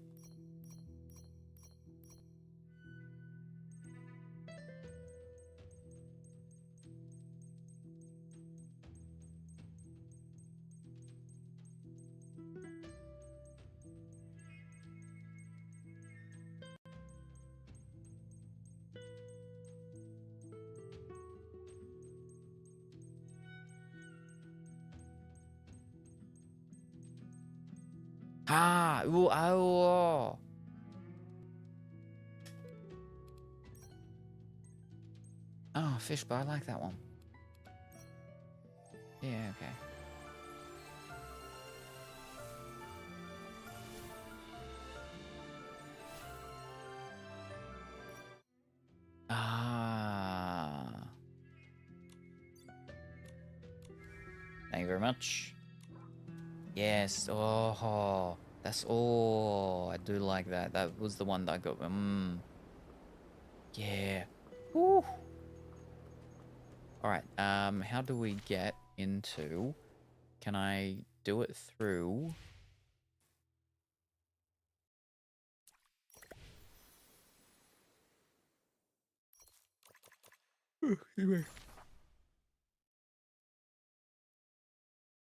Ah, ooh, oh. Oh, fish bar, I like that one. Yeah, okay. Ah. Thank you very much. Yes. Oh, that's all. I do like that. That was the one that I got. Yeah. Woo. All right. How do we get into? Can I do it through?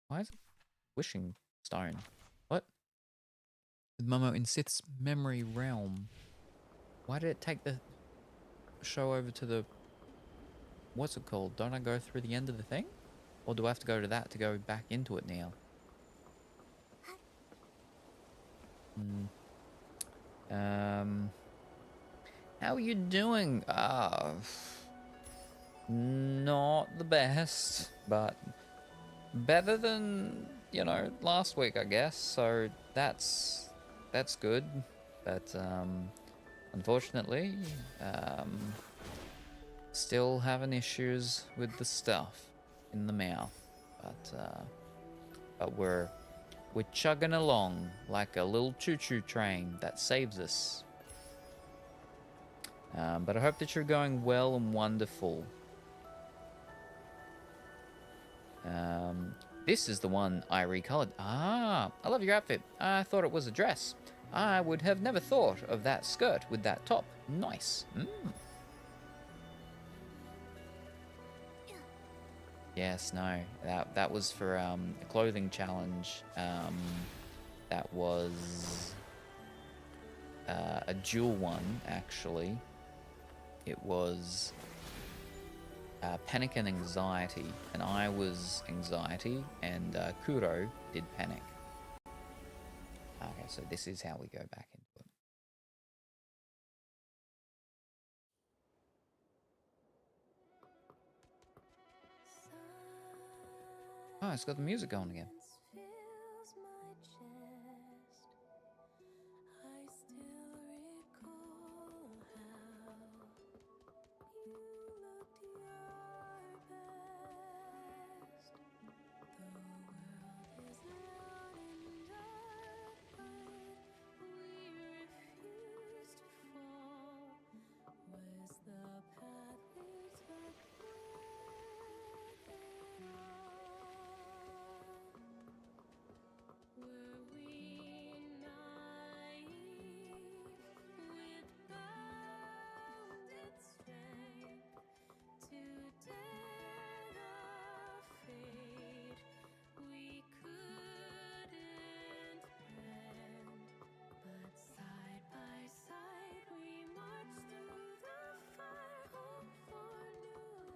Why is it wishing stone? What? With Momo in Sith's memory realm. Why did it take the show over to the... What's it called? Don't I go through the end of the thing? Or do I have to go to that to go back into it now? How are you doing? Not the best, but better than, you know, last week, I guess. So that's good. But unfortunately, still having issues with the stuff in the mouth. But we're chugging along like a little choo-choo train that saves us. But I hope that you're going well and wonderful. This is the one I recolored. Ah, I love your outfit. I thought it was a dress. I would have never thought of that skirt with that top. Nice. Yes, no. That was for a clothing challenge. That was a dual one, actually. It was Panic and Anxiety, and I was Anxiety, and Kuro did Panic. Okay, so this is how we go back into it. Oh, it's got the music going again.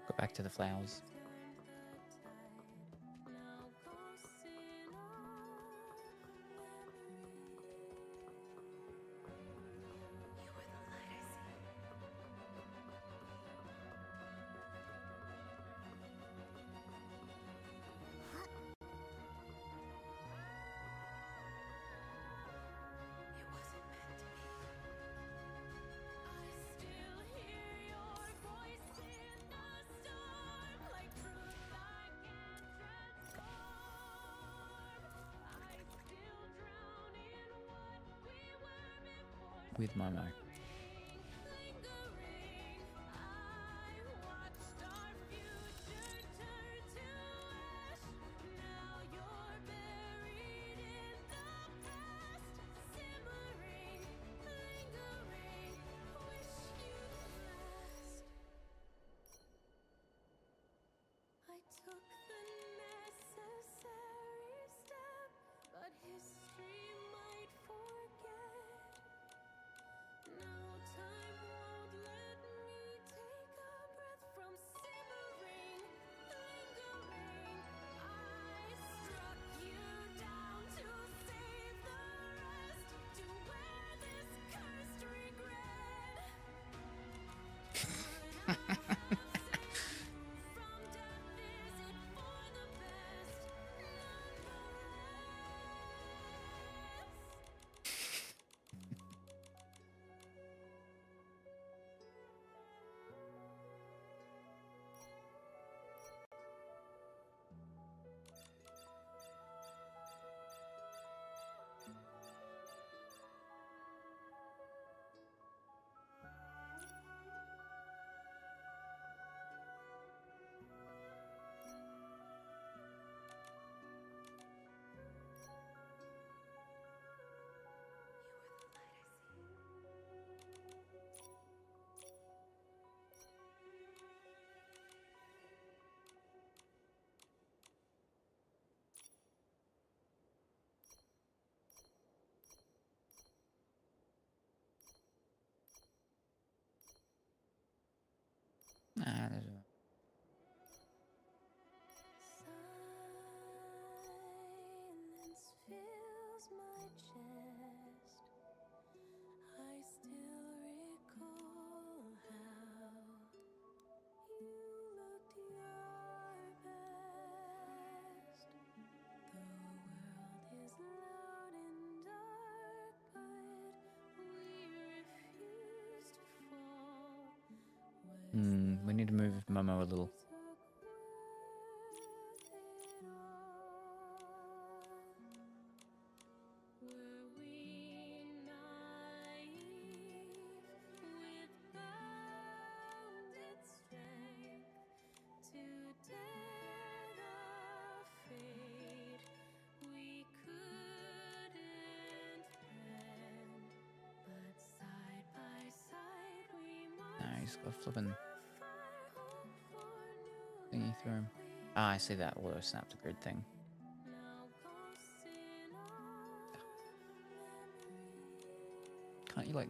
Go back to the flowers. With Momo. Nah, Silence fills my chest. I still recall how you looked your best. The world is loud and dark, but we refuse to fall. we need to move Momo a little. He's got a flippin' thingy through him. Ah, I see that auto snap to grid thing. Can't you like?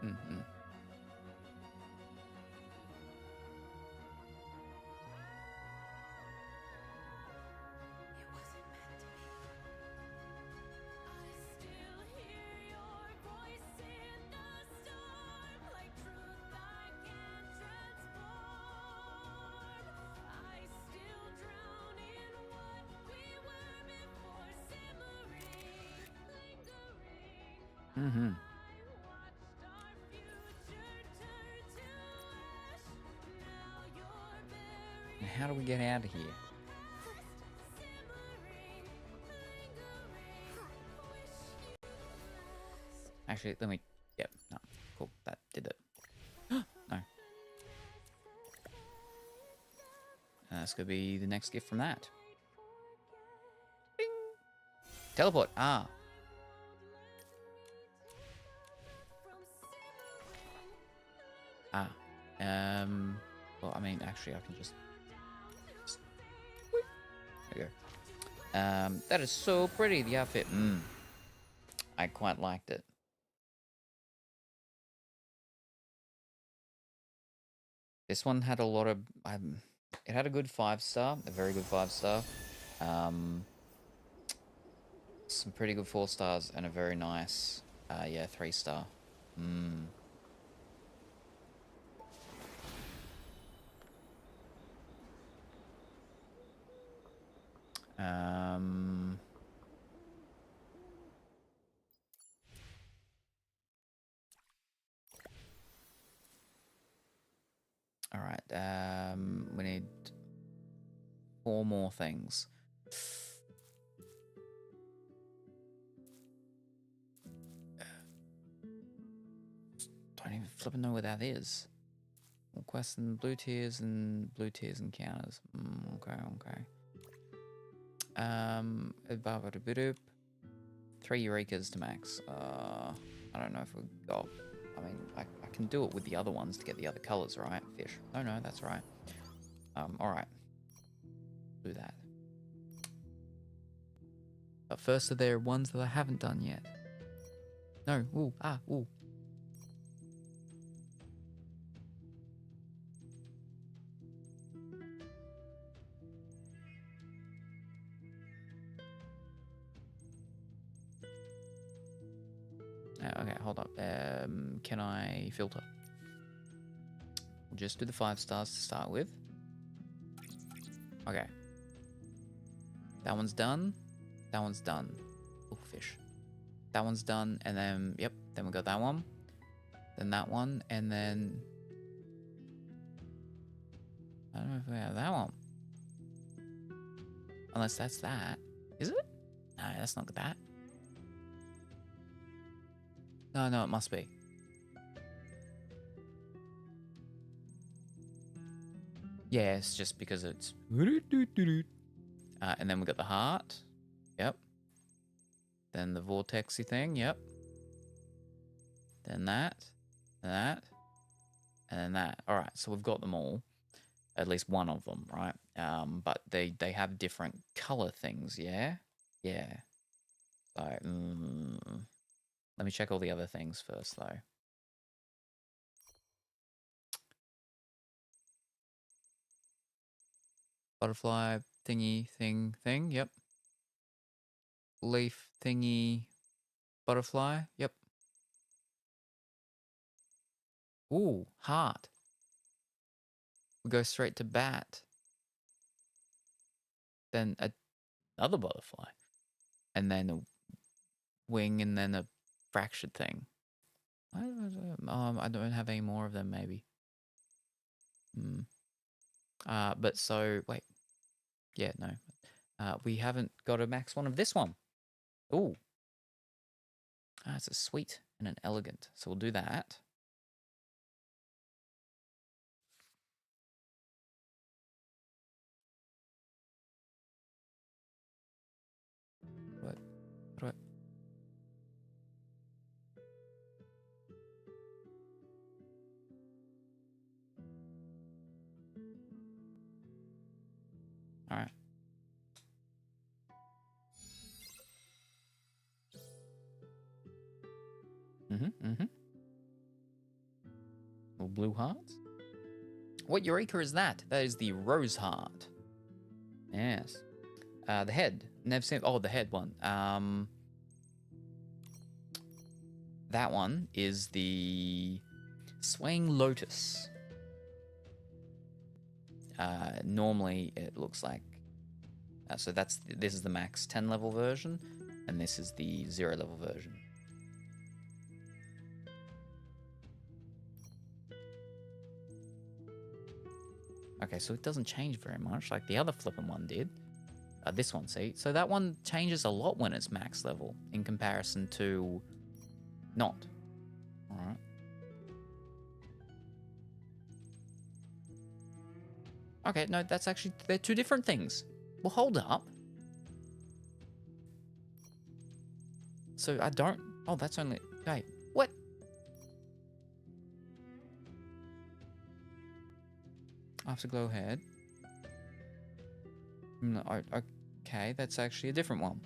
Mm-hmm. Mm-hmm. How do we get out of here? Actually, let me... Yep, no. Cool, that did it. No. That's going to be the next gift from that. Ding. Teleport. Ah. Ah. Well, I mean, actually, I can just... There you go. That is so pretty, the outfit. I quite liked it. This one had a lot of... it had a good 5-star, a very good 5-star. Some pretty good 4 stars and a very nice, 3-star. All right. We need 4 more things. Don't even flipping know where that is. More quests and blue tiers encounters. Okay. 3 Eurekas to max. I don't know if we got... I mean, I can do it with the other ones to get the other colors, right? Fish. Oh no, that's right. Alright. Do that. But first, are there ones that I haven't done yet? No. Ooh. Ooh. Okay, hold up. Can I filter? We'll just do the 5 stars to start with. Okay. That one's done. That one's done. Oh, fish. That one's done, and then, yep, then we got that one. Then that one, and then... I don't know if we have that one. Unless that's that. Is it? No, that's not that. No, it must be. Yeah, it's just because it's... and then we got the heart. Yep. Then the vortexy thing. Yep. Then that. And that. And then that. Alright, so we've got them all. At least one of them, right? But they have different color things, yeah? Yeah. So, Let me check all the other things first, though. Butterfly thingy thing. Yep. Leaf thingy butterfly. Yep. Ooh, heart. We go straight to bat. Then another butterfly. And then a wing and then a fractured thing. I don't have any more of them, maybe. But so, wait. Yeah, no. We haven't got a max one of this one. Ooh. It's a sweet and an elegant. So we'll do that. What? What? All right. Little blue hearts. What Eureka is that? That is the rose heart. Yes. The head. Never seen. Oh, the head one. That one is the swaying lotus. Normally it looks like. So this is the max 10 level version, and this is the 0 level version. Okay, so it doesn't change very much like the other flippin' one did. This one, see? So that one changes a lot when it's max level in comparison to not. Alright. Okay, no, that's actually, they're two different things. Well, hold up. So I don't, oh, that's only, okay, what? Afterglow head. No, okay, that's actually a different one.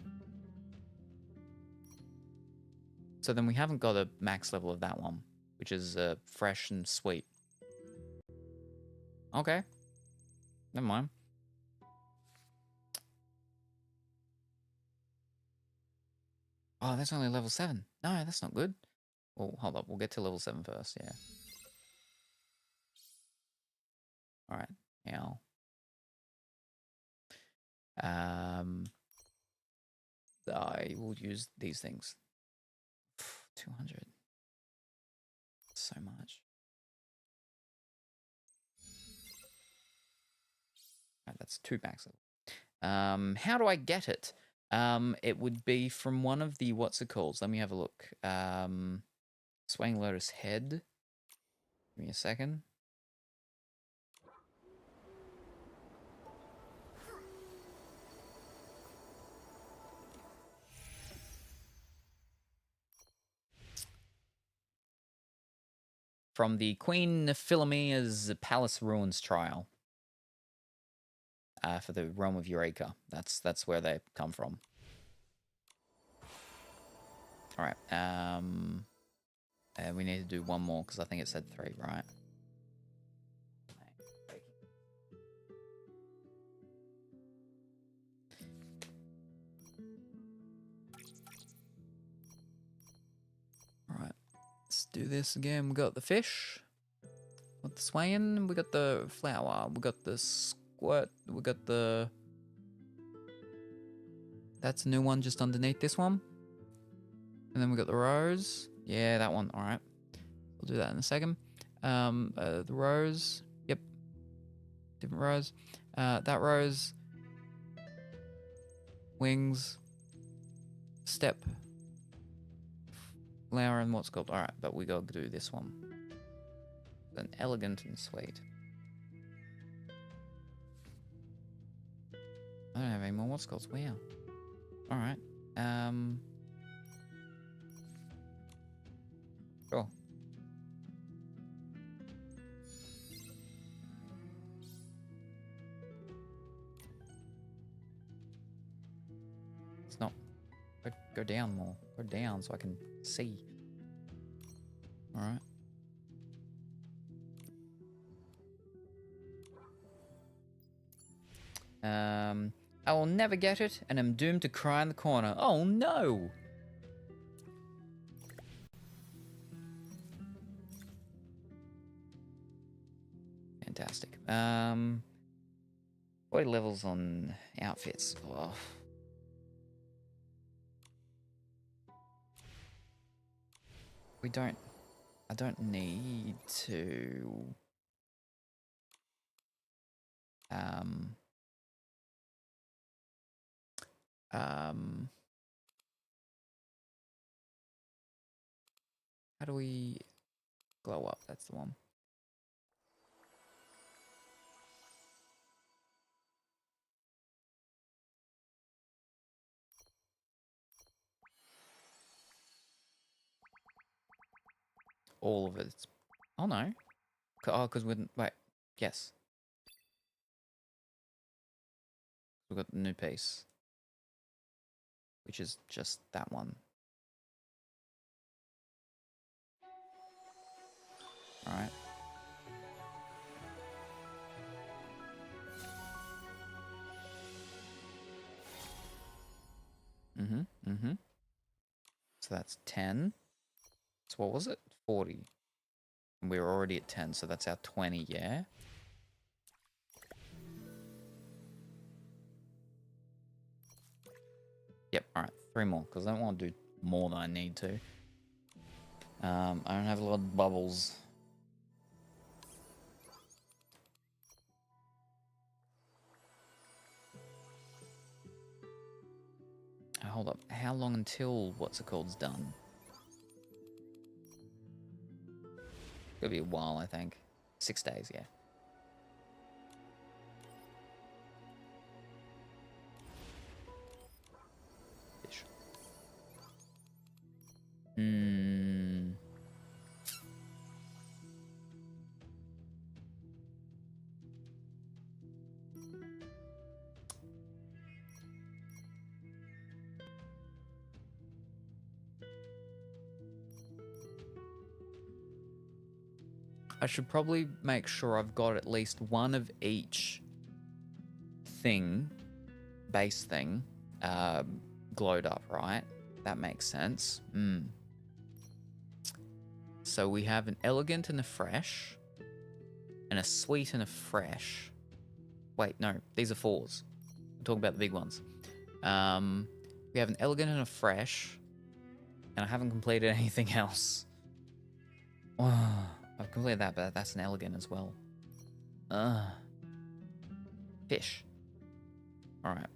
So then we haven't got a max level of that one, which is fresh and sweet. Okay. Never mind. Oh, that's only level 7. No, that's not good. Well, hold up. We'll get to level 7 first, yeah. Alright, now. I will use these things. 200. So much. Right, that's 2 max level. How do I get it? It would be from one of the, what's it called? Let me have a look. Swaying Lotus Head. Give me a second. From the Queen Philomea's Palace Ruins trial. For the realm of Eureka. That's where they come from. Alright, we need to do one more, because I think it said 3, right? Alright, let's do this again. We got the fish. We got the swaying. We got the flower. We got the squirt. We got the... That's a new one just underneath this one. And then we got the rose. Yeah, that one. Alright. We'll do that in a second. The rose. Yep. Different rose. That rose. Wings. Step. Flower and what's called. Alright, but we gotta do this one. An elegant and sweet. I don't have any more what's called. Wow. Alright. Sure. It's not. Go down more. Go down so I can C. Alright. I will never get it, and am doomed to cry in the corner. Oh no! Fantastic. What are levels on outfits? Oh. I don't need to, how do we glow up? That's the one. All of it. Oh no. Oh, because we wait. Yes. We've got the new piece, which is just that one. All right. So that's 10. So what was it? 40. And we were already at 10, so that's our 20, yeah? Yep, alright. 3 more, because I don't want to do more than I need to. I don't have a lot of bubbles. Hold up. How long until what's it called's done? It'll be a while, I think. 6 days, yeah. Fish. I should probably make sure I've got at least one of each thing, base thing, glowed up, right? That makes sense. So we have an elegant and a fresh, and a sweet and a fresh. Wait, no, these are 4s. We're talking about the big ones. We have an elegant and a fresh, and I haven't completed anything else. I've completed that, but that's an elegant as well. Fish. Alright,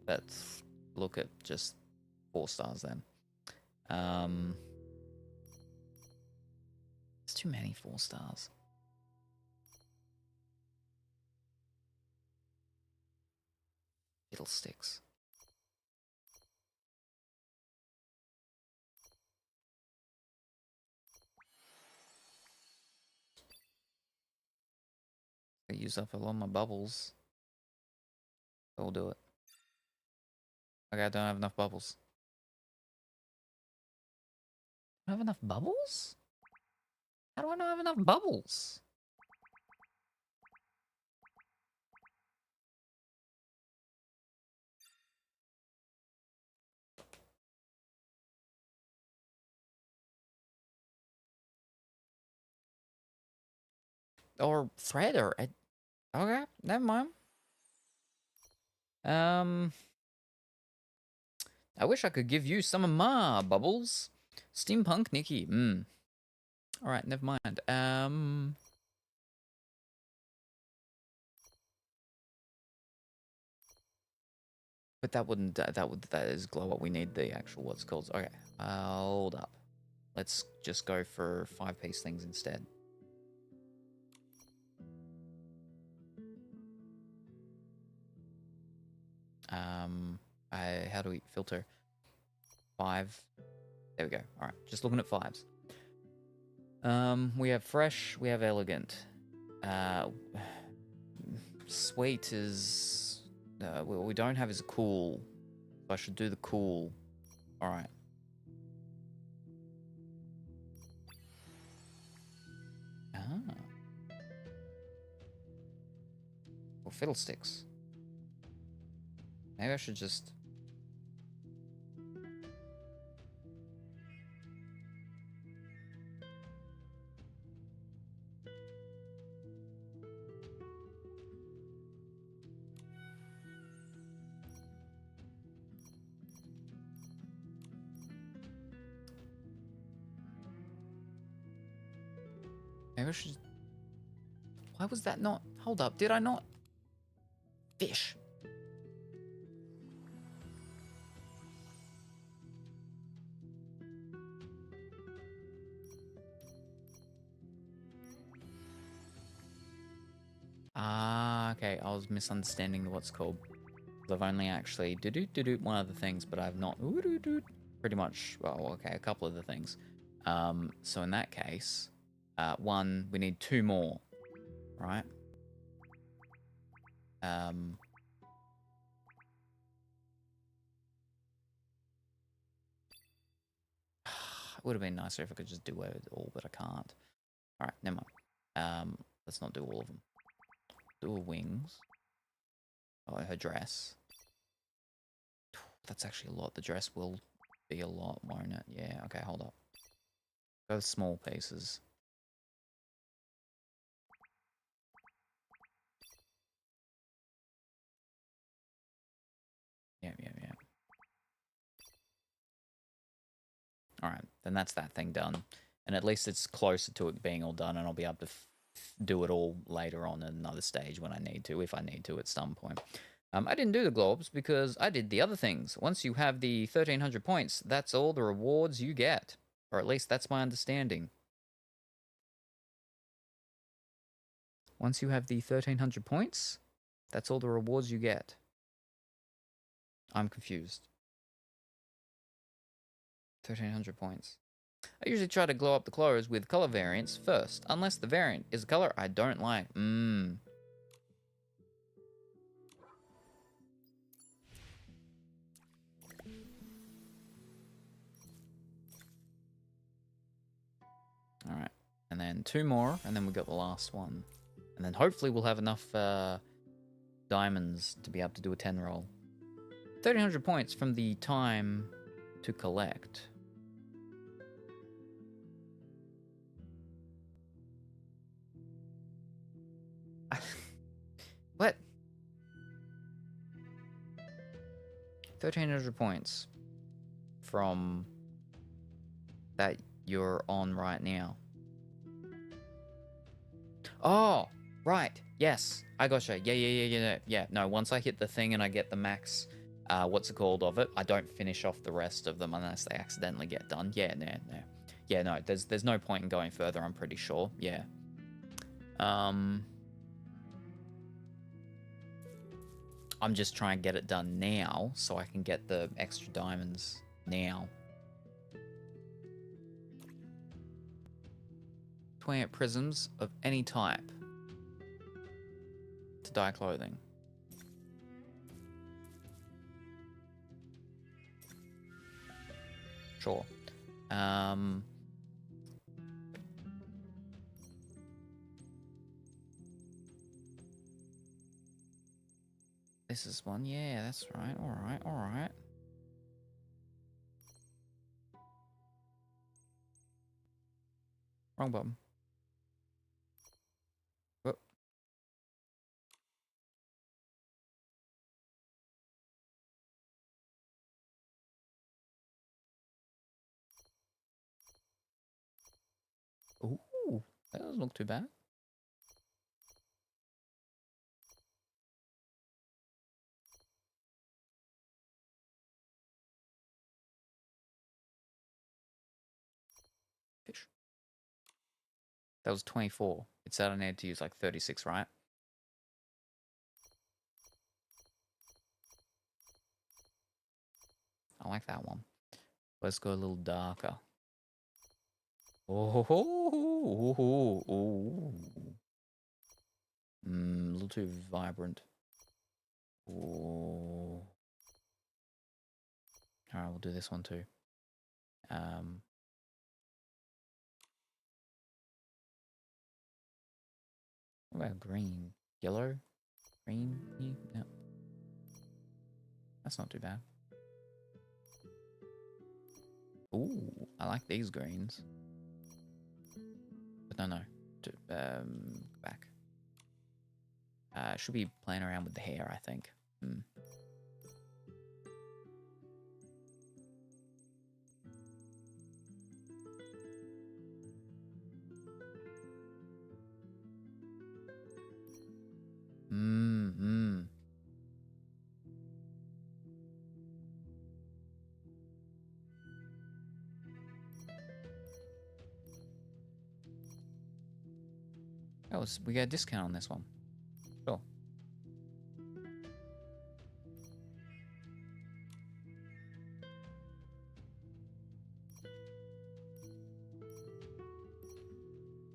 let's look at just 4 stars then. It's too many 4 stars. Fiddlesticks. I use up a lot of my bubbles. We'll do it. Okay, I don't have enough bubbles. I don't have enough bubbles? How do I not have enough bubbles? Or thread or... Okay, never mind. I wish I could give you some of my bubbles. Steampunk Nikki. Alright, never mind. But that wouldn't, that is glow up. We need the actual, what's it called. Okay, hold up. Let's just go for 5-piece things instead. How do we filter? 5. There we go. Alright, just looking at 5s. We have fresh, we have elegant. Sweet is... what we don't have is a cool. So I should do the cool. Alright. Ah. Or fiddlesticks. Maybe I should just... Maybe I should... Why was that not... Hold up, did I not? Fish. Ah, okay. I was misunderstanding what's called. I've only actually one of the things, but I've not pretty much. Well, okay, a couple of the things. So in that case, one, we need two more, right? It would have been nicer if I could just do it all, but I can't. All right, never mind. Let's not do all of them. Do her wings. Oh, her dress. That's actually a lot. The dress will be a lot, won't it? Yeah, okay, hold up. Go with small pieces. Yeah. Alright, then that's that thing done. And at least it's closer to it being all done, and I'll be able to do it all later on at another stage when I need to, if I need to at some point. I didn't do the globes because I did the other things. Once you have the 1300 points, that's all the rewards you get. Or at least that's my understanding. Once you have the 1300 points, that's all the rewards you get. I'm confused. 1300 points. I usually try to glow up the clothes with color variants first, unless the variant is a color I don't like. Alright, and then two more, and then we got the last one. And then hopefully we'll have enough diamonds to be able to do a 10 roll. 1300 points from the time to collect. What? 1300 points from that you're on right now. Oh, right. Yes, I gotcha. Yeah. No, once I hit the thing and I get the max, what's it called of it, I don't finish off the rest of them unless they accidentally get done. Yeah, no. Yeah, no, there's no point in going further, I'm pretty sure. Yeah. I'm just trying to get it done now so I can get the extra diamonds now. 28 prisms of any type to dye clothing. Sure. This is one. Yeah, that's right. All right. Wrong button. Whoop. Ooh, that doesn't look too bad. Fish. That was 24. It said I needed to use like 36, right? I like that one. Let's go a little darker. Oh, a little too vibrant. Oh. All right, we'll do this one too. What about green? Yellow? Green? No. That's not too bad. Ooh, I like these greens. But no. Back. Should be playing around with the hair, I think. Oh, we got a discount on this one. Sure.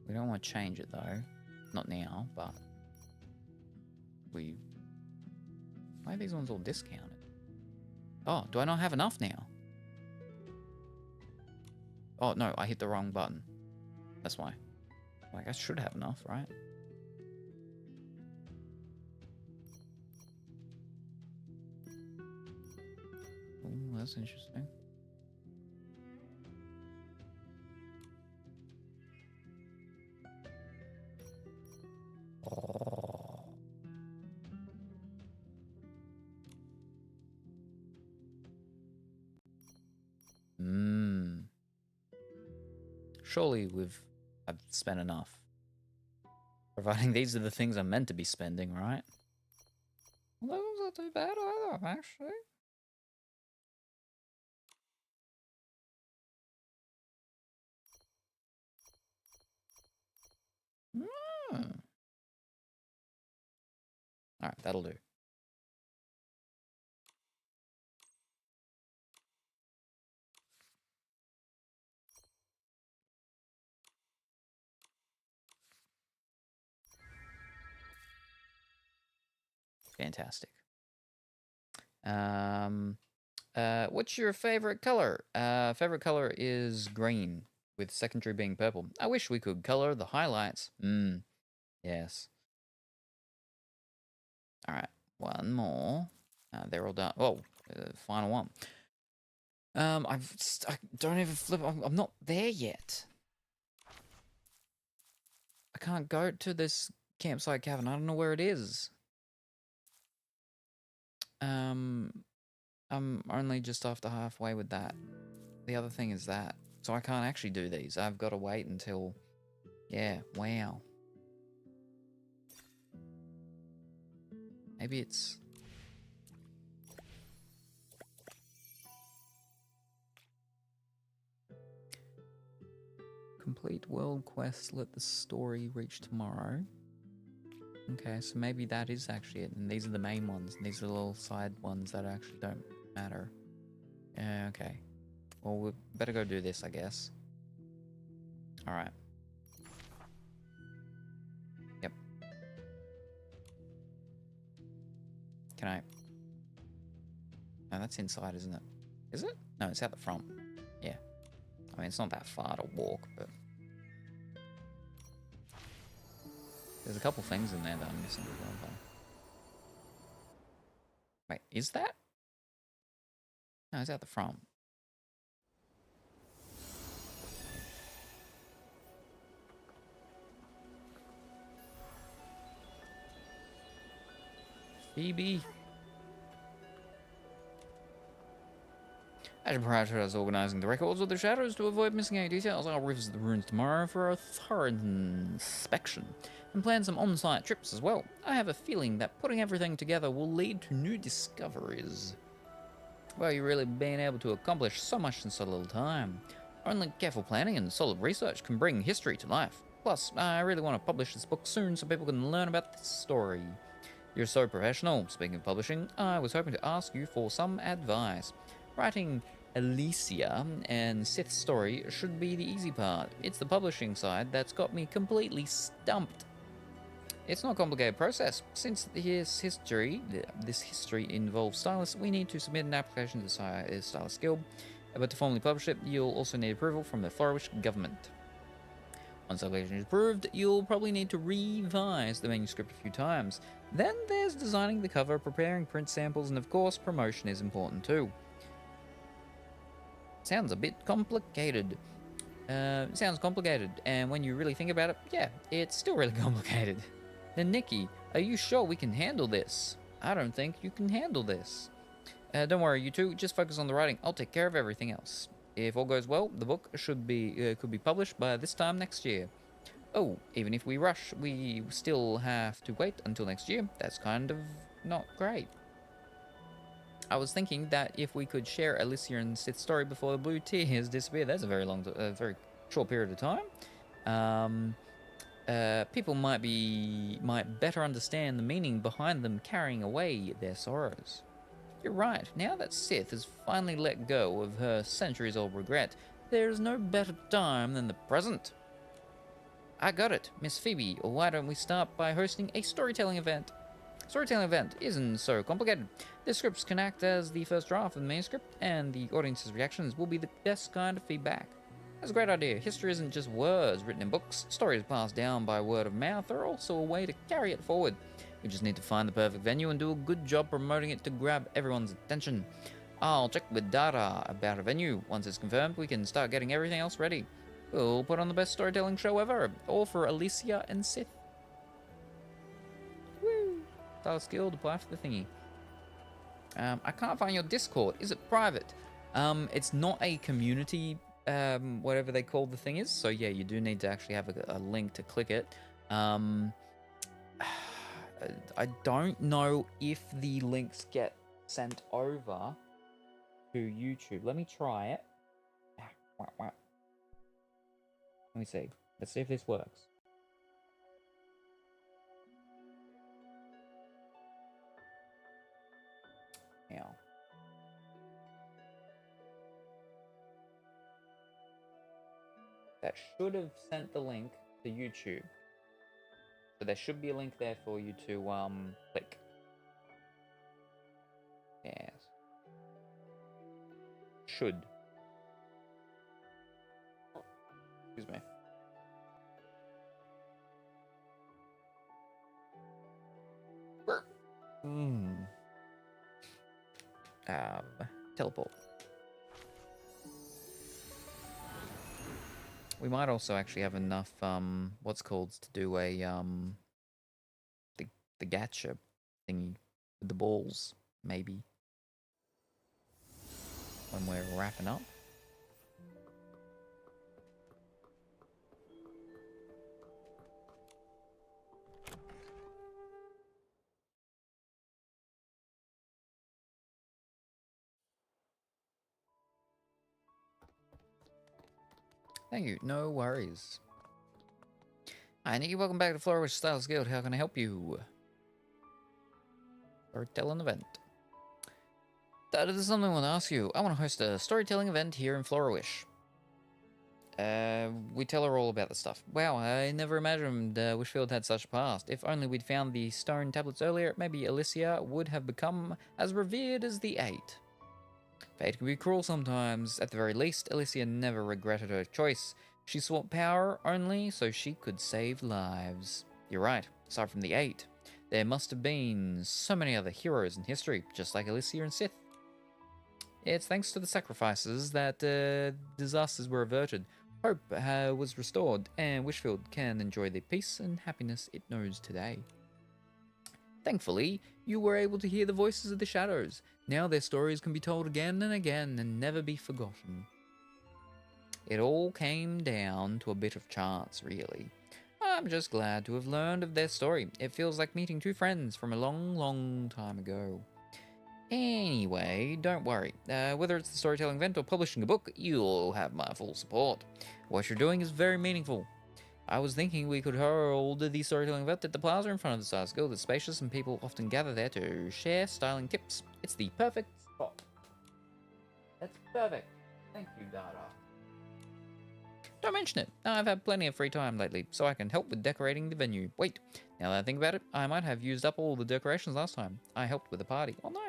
We don't want to change it though. Not now, but why are these ones all discounted? Oh, do I not have enough now? Oh, no, I hit the wrong button. That's why. Like, I should have enough, right? Ooh, that's interesting. Oh. Surely I've spent enough. Providing these are the things I'm meant to be spending, right? Well, those not too bad either, actually. Alright, that'll do. Fantastic. What's your favorite color? Favorite color is green, with secondary being purple. I wish we could color the highlights. Yes. Alright, one more. They're all done. Oh, final one. I don't even flip. I'm not there yet. I can't go to this campsite cabin. I don't know where it is. I'm only just after halfway with that. The other thing is that. So I can't actually do these. I've got to wait until... Yeah, wow. Maybe it's... Complete world quest, let the story reach tomorrow. Okay, so maybe that is actually it, and these are the main ones, and these are the little side ones that actually don't matter. Yeah, okay. Well, we better go do this, I guess. Alright. Yep. Can I... No, that's inside, isn't it? Is it? No, it's out the front. Yeah. I mean, it's not that far to walk, but... There's a couple things in there that I'm missing as well, though. Wait, is that? No, it's out the front. Phoebe. I should prioritize organizing the records of the shadows to avoid missing any details. I'll revisit the ruins tomorrow for a thorough inspection and plan some on-site trips as well. I have a feeling that putting everything together will lead to new discoveries. Well, you've really been able to accomplish so much in so little time. Only careful planning and solid research can bring history to life. Plus, I really want to publish this book soon so people can learn about this story. You're so professional. Speaking of publishing, I was hoping to ask you for some advice. Writing Alicia and Sith's story should be the easy part. It's the publishing side that's got me completely stumped. It's not a complicated process. Since this history involves stylists, we need to submit an application to the Stylist Guild. But to formally publish it, you'll also need approval from the Flourish government. Once that collection is approved, you'll probably need to revise the manuscript a few times. Then there's designing the cover, preparing print samples, and of course, promotion is important too. Sounds a bit complicated. Sounds complicated, and when you really think about it, yeah, it's still really complicated. Then Nikki, are you sure we can handle this? I don't think you can handle this. Don't worry, you two, just focus on the writing. I'll take care of everything else. If all goes well, the book could be published by this time next year. Oh, even if we rush, we still have to wait until next year. That's kind of not great. I was thinking that if we could share Alicia and Sith's story before the blue tears disappear, that's a very very short period of time. People might better understand the meaning behind them carrying away their sorrows. You're right. Now that Sith has finally let go of her centuries-old regret, there is no better time than the present. I got it, Miss Phoebe. Or why don't we start by hosting a storytelling event? Storytelling event isn't so complicated. The scripts can act as the first draft of the manuscript, and the audience's reactions will be the best kind of feedback. That's a great idea. History isn't just words written in books. Stories passed down by word of mouth are also a way to carry it forward. We just need to find the perfect venue and do a good job promoting it to grab everyone's attention. I'll check with Data about a venue. Once it's confirmed, we can start getting everything else ready. We'll put on the best storytelling show ever, all for Alicia and Sith. Woo! Style skill to apply for the thingy. I can't find your Discord. Is it private? It's not a community, whatever they call the thing is. So yeah, you do need to actually have a link to click it. I don't know if the links get sent over to YouTube. Let me try it. Let me see. Let's see if this works. Now. That should have sent the link to YouTube. So there should be a link there for you to click. Yes. Should. Excuse me. Teleport. We might also actually have enough what's called to do a the gacha thingy with the balls, maybe. When we're wrapping up. Thank you, no worries. Hi Nikki, welcome back to Flourish Styles Guild. How can I help you? Storytelling event. That is something I want to ask you. I want to host a storytelling event here in Flourish. We tell her all about the stuff. Wow, I never imagined Wishfield had such a past. If only we'd found the stone tablets earlier, maybe Alicia would have become as revered as the Eight. Fate can be cruel sometimes. At the very least, Alicia never regretted her choice. She sought power only so she could save lives. You're right, aside from the Eight, there must have been so many other heroes in history, just like Alicia and Sith. It's thanks to the sacrifices that disasters were averted, hope was restored, and Wishfield can enjoy the peace and happiness it knows today. Thankfully, you were able to hear the voices of the shadows. Now their stories can be told again and again and never be forgotten. It all came down to a bit of chance, really. I'm just glad to have learned of their story. It feels like meeting two friends from a long, long time ago. Anyway, don't worry. Whether it's the storytelling event or publishing a book, you'll have my full support. What you're doing is very meaningful. I was thinking we could hold the storytelling event at the plaza in front of the Stars Guild. It's spacious and people often gather there to share styling tips. It's the perfect spot. That's perfect. Thank you, Dada. Don't mention it. I've had plenty of free time lately, so I can help with decorating the venue. Wait, now that I think about it, I might have used up all the decorations last time. I helped with the party. Oh no.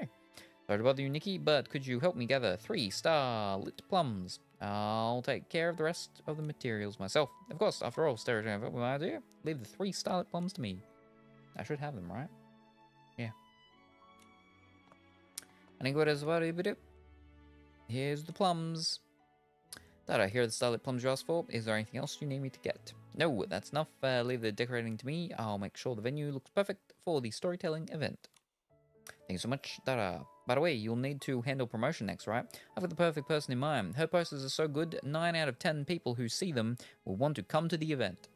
Sorry to bother you, Nikki, but could you help me gather 3 star-lit plums? I'll take care of the rest of the materials myself. Of course, after all, stereotype with my idea. Leave the 3 starlit plums to me. I should have them, right? Yeah. Here's the plums. Did I hear the starlit plums you asked for? Is there anything else you need me to get? No, that's enough. Leave the decorating to me. I'll make sure the venue looks perfect for the storytelling event. Thanks so much, Dara. By the way, you'll need to handle promotion next, right? I've got the perfect person in mind. Her posters are so good, 9 out of 10 people who see them will want to come to the event.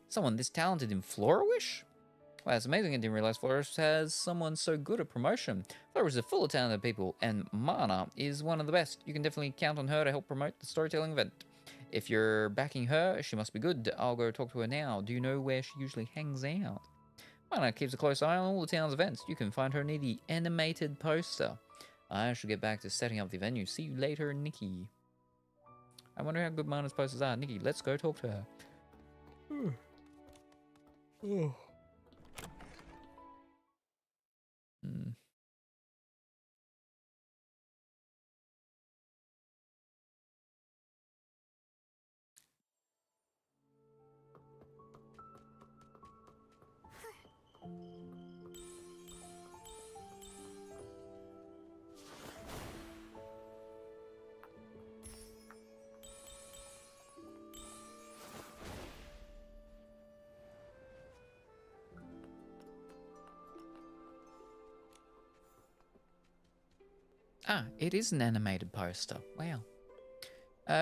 Someone this talented in Florawish? Wow, it's amazing I didn't realize Flourish has someone so good at promotion. Flourish is full of talented people, and Mana is one of the best. You can definitely count on her to help promote the storytelling event. If you're backing her, she must be good. I'll go talk to her now. Do you know where she usually hangs out? Mana keeps a close eye on all the town's events. You can find her near the animated poster. I should get back to setting up the venue. See you later, Nikki. I wonder how good Mana's posters are. Nikki, let's go talk to her. Hmm. Ah, it is an animated poster. Wow.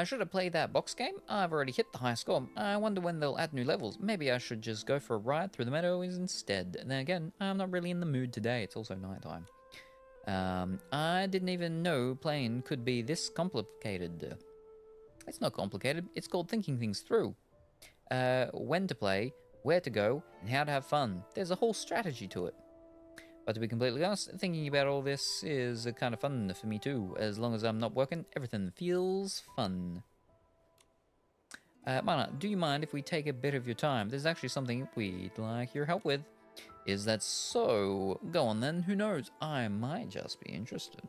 Should I play that box game? I've already hit the high score. I wonder when they'll add new levels. Maybe I should just go for a ride through the meadows instead. And then again, I'm not really in the mood today. It's also nighttime. I didn't even know playing could be this complicated. It's not complicated. It's called thinking things through. When to play, where to go, and how to have fun. There's a whole strategy to it. But to be completely honest, thinking about all this is kind of fun for me too. As long as I'm not working, everything feels fun. Mana, do you mind if we take a bit of your time? There's actually something we'd like your help with. Is that so? Go on then, who knows? I might just be interested.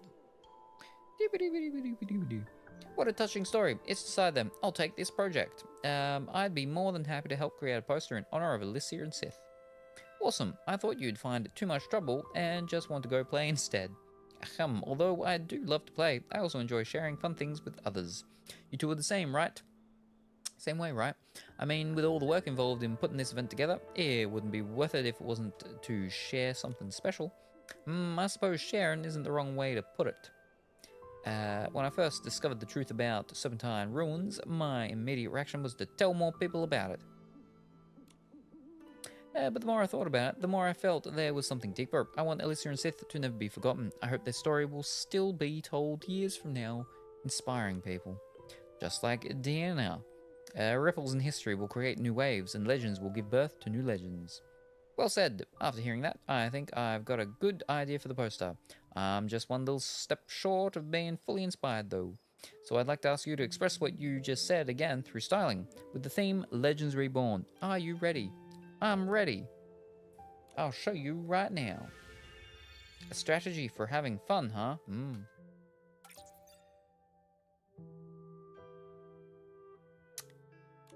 What a touching story. It's decided then. I'll take this project. I'd be more than happy to help create a poster in honor of Alicia and Sith. Awesome. I thought you'd find it too much trouble and just want to go play instead. Although I do love to play, I also enjoy sharing fun things with others. You two are the same, right? Same way, right? I mean, with all the work involved in putting this event together, it wouldn't be worth it if it wasn't to share something special. I suppose sharing isn't the wrong way to put it. When I first discovered the truth about Serpentine ruins, my immediate reaction was to tell more people about it. But the more I thought about it, the more I felt there was something deeper. I want Alicia and Sith to never be forgotten. I hope their story will still be told years from now, inspiring people. Just like Deanna. Ripples in history will create new waves, and legends will give birth to new legends. Well said. After hearing that, I think I've got a good idea for the poster. I'm just one little step short of being fully inspired, though. So I'd like to ask you to express what you just said again through styling, with the theme Legends Reborn. Are you ready? I'm ready. I'll show you right now. A strategy for having fun, huh?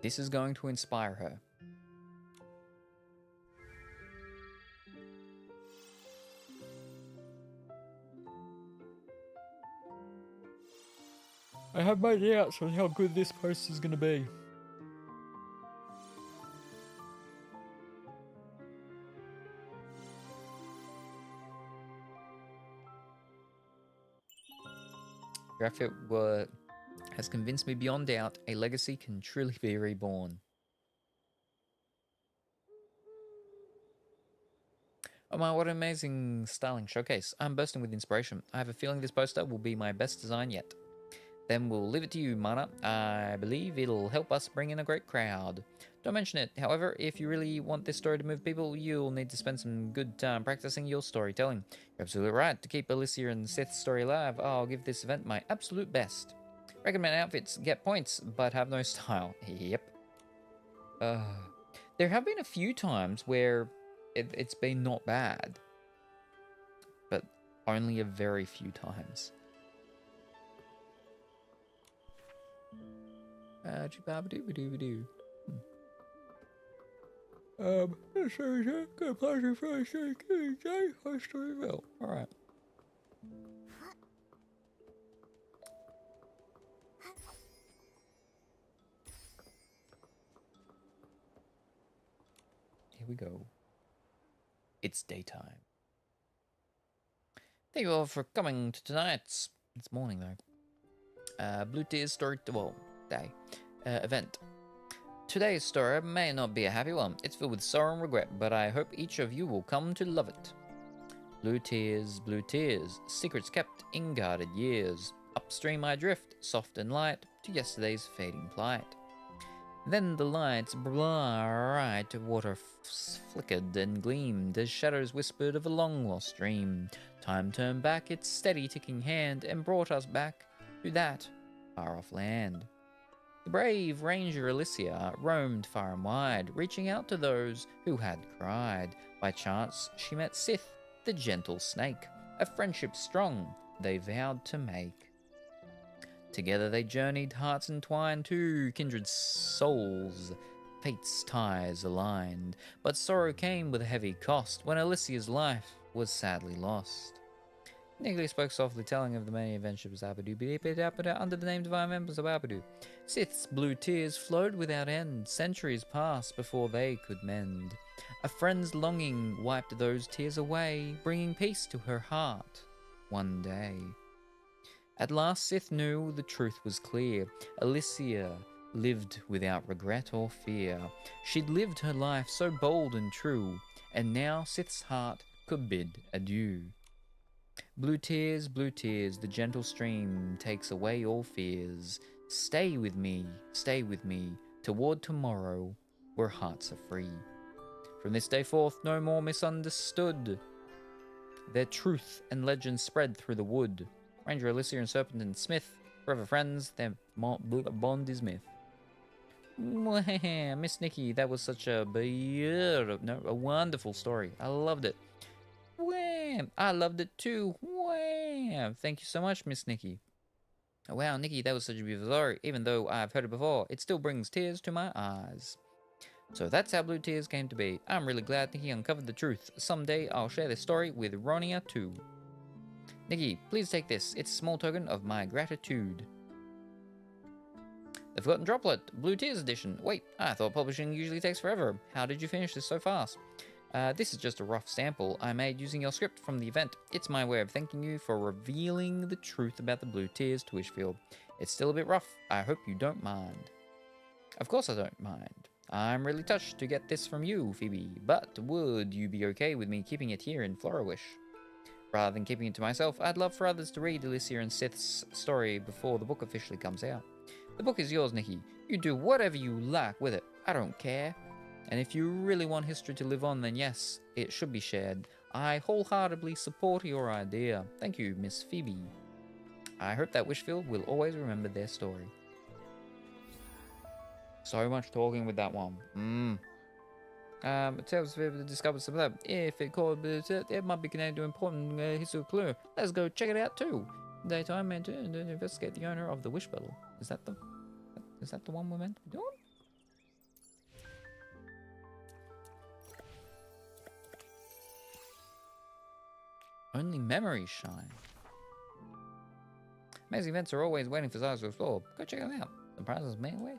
This is going to inspire her. I have my doubts on how good this post is going to be. Graphic has convinced me beyond doubt a legacy can truly be reborn. Oh my, what an amazing styling showcase. I'm bursting with inspiration. I have a feeling this poster will be my best design yet. Then we'll leave it to you, Mana. I believe it'll help us bring in a great crowd. Don't mention it. However, if you really want this story to move people, you'll need to spend some good time practicing your storytelling. You're absolutely right. To keep Alicia and Seth's story alive, I'll give this event my absolute best. Recommend outfits, get points, but have no style. Yep. There have been a few times where it's been not bad. But only a very few times. Chibabadoo. This is a good pleasure for us to Storyville. Alright. Here we go. It's daytime. Thank you all for coming to tonight's. It's morning though. Blue Tears Story. Well, day. Event. Today's story may not be a happy one. It's filled with sorrow and regret, but I hope each of you will come to love it. Blue tears, secrets kept in guarded years. Upstream I drift, soft and light, to yesterday's fading plight. Then the lights bright, water flickered and gleamed as shadows whispered of a long-lost dream. Time turned back its steady ticking hand and brought us back to that far-off land. The brave ranger Alicia roamed far and wide, reaching out to those who had cried. By chance she met Sith, the gentle snake, a friendship strong they vowed to make. Together they journeyed, hearts entwined, two kindred souls, fate's ties aligned. But sorrow came with a heavy cost when Alicia's life was sadly lost. Nikki spoke softly, telling of the many adventures under the name Divine Members of Abadu. Sith's blue tears flowed without end. Centuries passed before they could mend. A friend's longing wiped those tears away, bringing peace to her heart one day. At last Sith knew the truth was clear. Alicia lived without regret or fear. She'd lived her life so bold and true, and now Sith's heart could bid adieu. Blue tears, the gentle stream takes away all fears. Stay with me, toward tomorrow, where hearts are free. From this day forth, no more misunderstood. Their truth and legend spread through the wood. Ranger Alicia and Serpent and Smith, forever friends, their bond is myth. Miss Nikki, that was such a a wonderful story. I loved it. Wham! I loved it too. Wham! Thank you so much, Miss Nikki. Oh, wow, Nikki, that was such a beautiful story. Even though I've heard it before, it still brings tears to my eyes. So that's how Blue Tears came to be. I'm really glad Nikki uncovered the truth. Someday I'll share this story with Ronia too. Nikki, please take this. It's a small token of my gratitude. The Forgotten Droplet, Blue Tears edition. Wait, I thought publishing usually takes forever. How did you finish this so fast? This is just a rough sample I made using your script from the event. It's my way of thanking you for revealing the truth about the Blue Tears to Wishfield. It's still a bit rough. I hope you don't mind. Of course I don't mind. I'm really touched to get this from you, Phoebe, but would you be okay with me keeping it here in Florawish? Rather than keeping it to myself, I'd love for others to read Alicia and Sith's story before the book officially comes out. The book is yours, Nikki. You do whatever you like with it. I don't care. And if you really want history to live on, then yes, it should be shared. I wholeheartedly support your idea. Thank you, Miss Phoebe. I hope that Wishfield will always remember their story. So much talking with that one. It tells Phoebe to discover some of that. If it called, it might be connected to important historical clue. Let's go check it out too. Daytime and to investigate the owner of the Wish Bottle. Is that the one we're meant to be doing? Only memories shine. Amazing events are always waiting for Zaz to explore. Go check them out. The prizes may wait.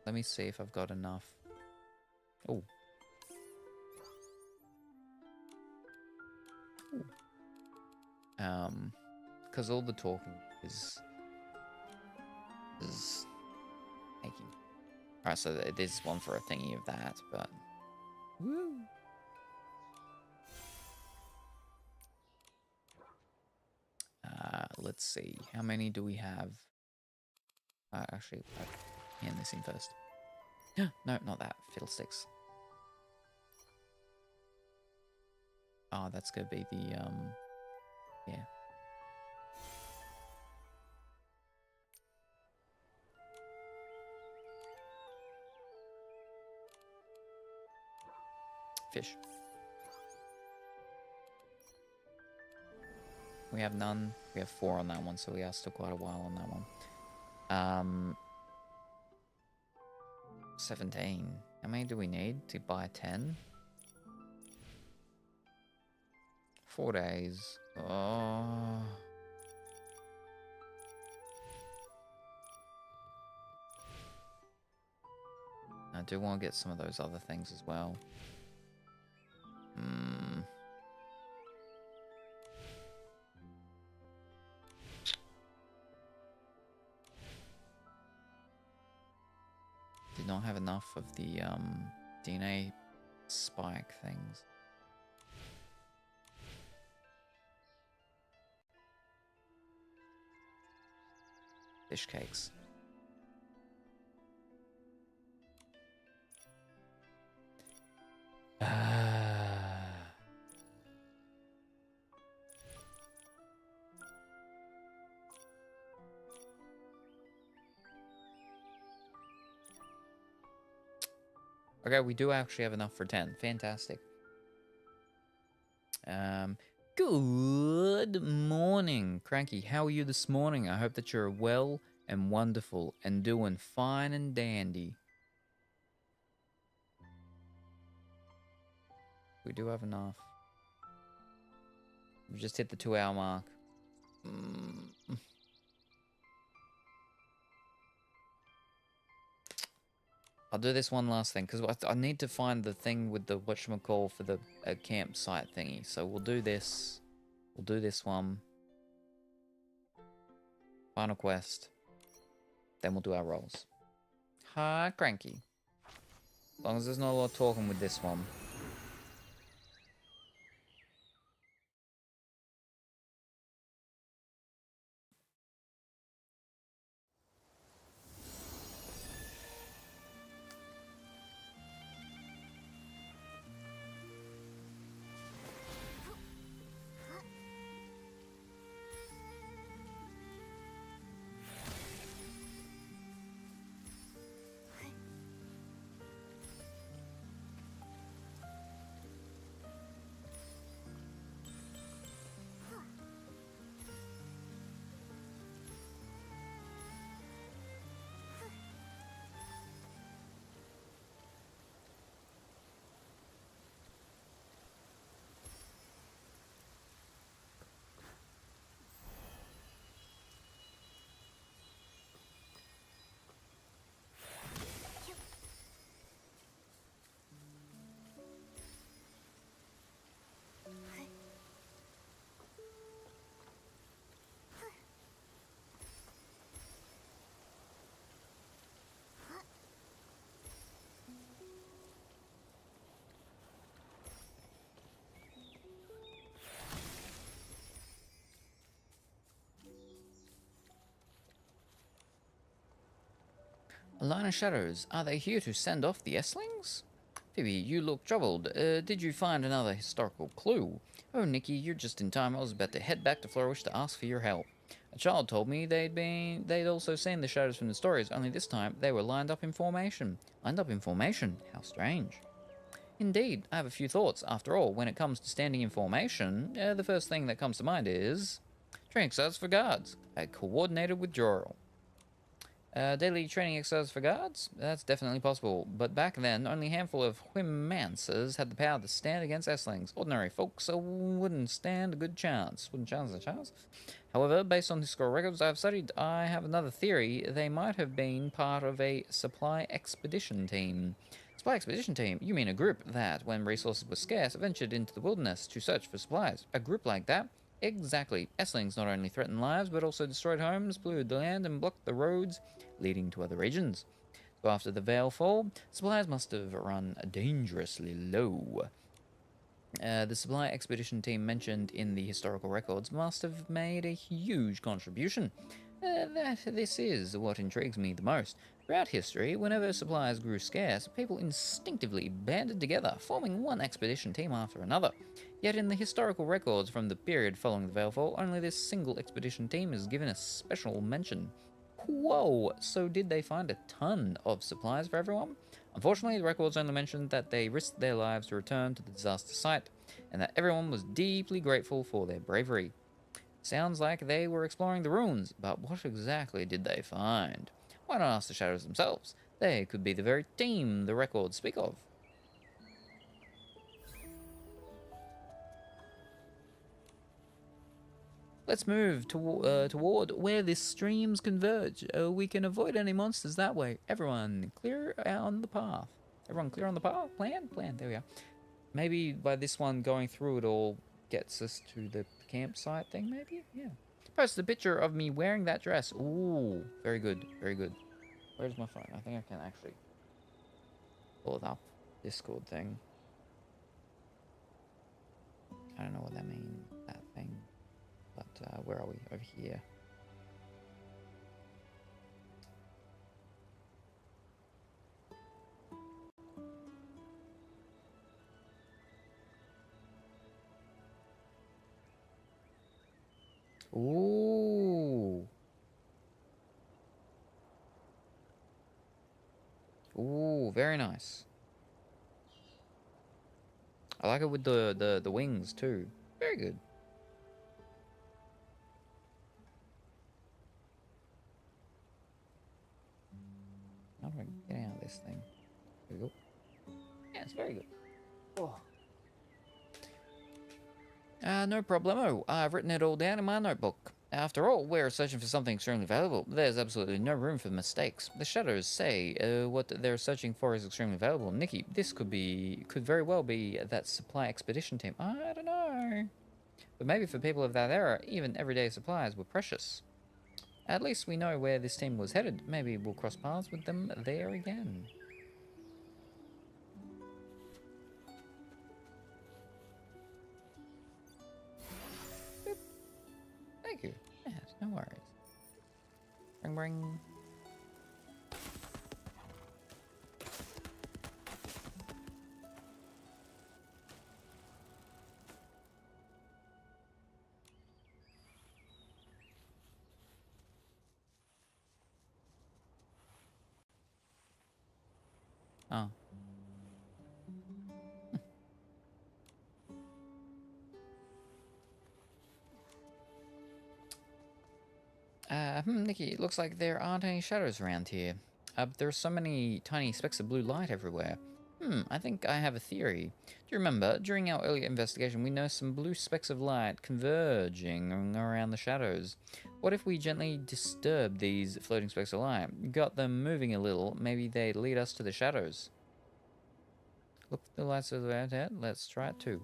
Let me see if I've got enough. Oh. Because all the talking is making. Alright, so there's one for a thingy of that, but woo. Let's see. How many do we have? Actually, I'll hand this in first. No, not that. Fiddlesticks. Oh, that's gonna be the yeah. Fish. We have none. We have 4 on that one, so we are still quite a while on that one. 17. How many do we need to buy 10? 4 days. Oh. I do want to get some of those other things as well. Did not have enough of the DNA spike things. Fish cakes. Okay, we do actually have enough for 10. Fantastic. Good morning, Cranky. How are you this morning? I hope that you're well and wonderful and doing fine and dandy. We do have enough. We just hit the 2-hour mark. I'll do this one last thing, because I need to find the thing with the whatchamacall for the campsite thingy. So we'll do this. We'll do this one. Final quest. Then we'll do our rolls. Hi, Cranky. As long as there's not a lot of talking with this one. A line of shadows. Are they here to send off the Esslings? Phoebe, you look troubled. Did you find another historical clue? Oh, Nikki, you're just in time. I was about to head back to Flourish to ask for your help. A child told me they'd also seen the shadows from the stories, only this time they were lined up in formation. Lined up in formation? How strange. Indeed, I have a few thoughts. After all, when it comes to standing in formation, the first thing that comes to mind is training exercises for guards. A coordinated withdrawal. Daily training exercise for guards? That's definitely possible, but back then, only a handful of whimmancers had the power to stand against Esslings. Ordinary folks wouldn't stand a good chance. Wouldn't chance a chance? However, based on historical records I've studied, I have another theory. They might have been part of a supply expedition team. Supply expedition team? You mean a group that, when resources were scarce, ventured into the wilderness to search for supplies? A group like that? Exactly. Esslings not only threatened lives, but also destroyed homes, polluted the land, and blocked the roads leading to other regions. So after the Veil Fall, supplies must have run dangerously low. The supply expedition team mentioned in the historical records must have made a huge contribution. This is what intrigues me the most. Throughout history, whenever supplies grew scarce, people instinctively banded together, forming one expedition team after another. Yet in the historical records from the period following the Veilfall, only this single expedition team is given a special mention. Whoa, so did they find a ton of supplies for everyone? Unfortunately, the records only mentioned that they risked their lives to return to the disaster site, and that everyone was deeply grateful for their bravery. Sounds like they were exploring the ruins, but what exactly did they find? Why not ask the shadows themselves? They could be the very team the records speak of. Let's move toward where the streams converge. We can avoid any monsters that way. Everyone, clear on the path. Everyone clear on the path? Plan. There we are. Maybe by this one going through it all gets us to the campsite thing, maybe? Yeah. Post a picture of me wearing that dress. Ooh, very good. Where's my phone? I think I can actually pull it up. Discord thing. I don't know what that means, that thing. But where are we? Over here. Ooh. Ooh, very nice. I like it with the wings too. Very good. How do I get out of this thing? There we go. Yeah, it's very good. Oh. No problemo. I've written it all down in my notebook. After all, we're searching for something extremely valuable. There's absolutely no room for mistakes. The shadows say what they're searching for is extremely valuable. Nikki, this could very well be that supply expedition team. I don't know. But maybe for people of that era, even everyday supplies were precious. At least we know where this team was headed. Maybe we'll cross paths with them there again. Boop. Thank you. Yes, no worries. Bring. Oh. Nikki, it looks like there aren't any shadows around here. But there are so many tiny specks of blue light everywhere. I think I have a theory. Do you remember, during our earlier investigation, we noticed some blue specks of light converging around the shadows? What if we gently disturb these floating specks of light? Got them moving a little, maybe they'd lead us to the shadows. Look for the lights of the outlet. Let's try it too.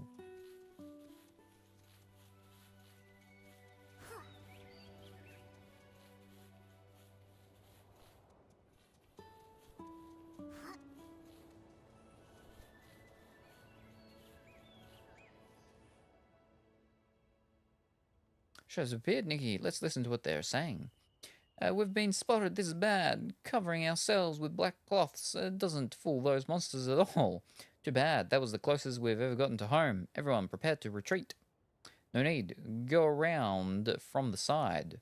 Shadows appeared, Nikki. Let's listen to what they're saying. We've been spotted. This is bad. Covering ourselves with black cloths doesn't fool those monsters at all. Too bad. That was the closest we've ever gotten to home. Everyone prepared to retreat. No need. Go around from the side.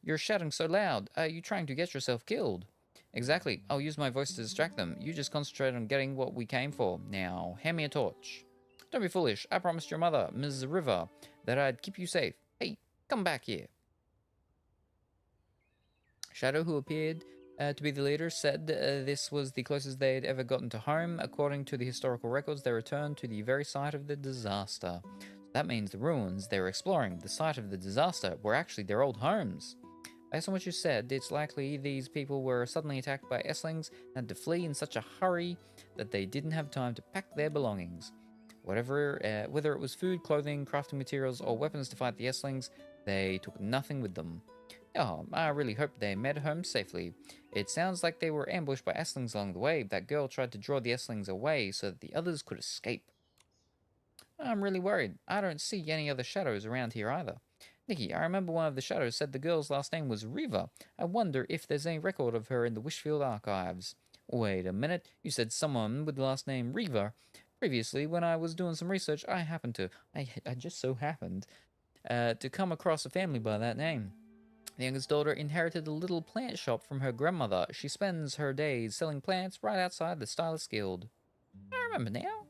You're shouting so loud. Are you trying to get yourself killed? Exactly. I'll use my voice to distract them. You just concentrate on getting what we came for. Now, hand me a torch. Don't be foolish. I promised your mother, Ms. River, that I'd keep you safe. Hey, come back here. Shadow, who appeared to be the leader, said this was the closest they had ever gotten to home. According to the historical records, they returned to the very site of the disaster. That means the ruins they were exploring, the site of the disaster, were actually their old homes. Based on what you said, it's likely these people were suddenly attacked by Esslings and had to flee in such a hurry that they didn't have time to pack their belongings. Whether it was food, clothing, crafting materials, or weapons to fight the Esslings, they took nothing with them. Oh, I really hope they made it home safely. It sounds like they were ambushed by Esslings along the way. That girl tried to draw the Esslings away so that the others could escape. I'm really worried. I don't see any other shadows around here either. Nikki, I remember one of the shadows said the girl's last name was Riva. I wonder if there's any record of her in the Wishfield archives. Wait a minute, you said someone with the last name Riva. Previously, when I was doing some research, I just so happened to come across a family by that name. The youngest daughter inherited a little plant shop from her grandmother. She spends her days selling plants right outside the Stylist Guild. I remember now.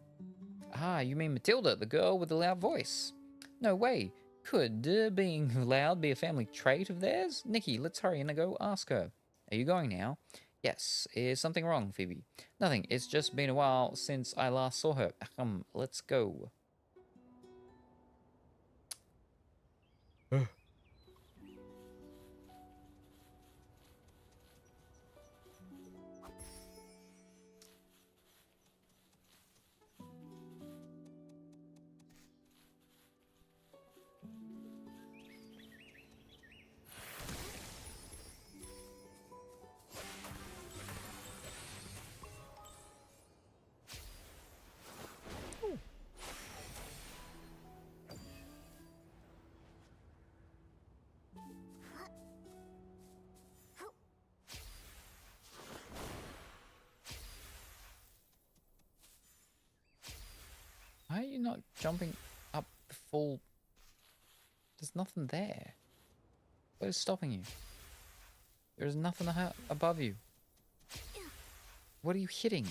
Ah, you mean Matilda, the girl with the loud voice. No way. Could being loud be a family trait of theirs? Nikki, let's hurry and go ask her. Are you going now? Yes. Is something wrong, Phoebe? Nothing. It's just been a while since I last saw her. Let's go. Why are you not jumping up the full... There's nothing there. What is stopping you? There's nothing above you. What are you hitting?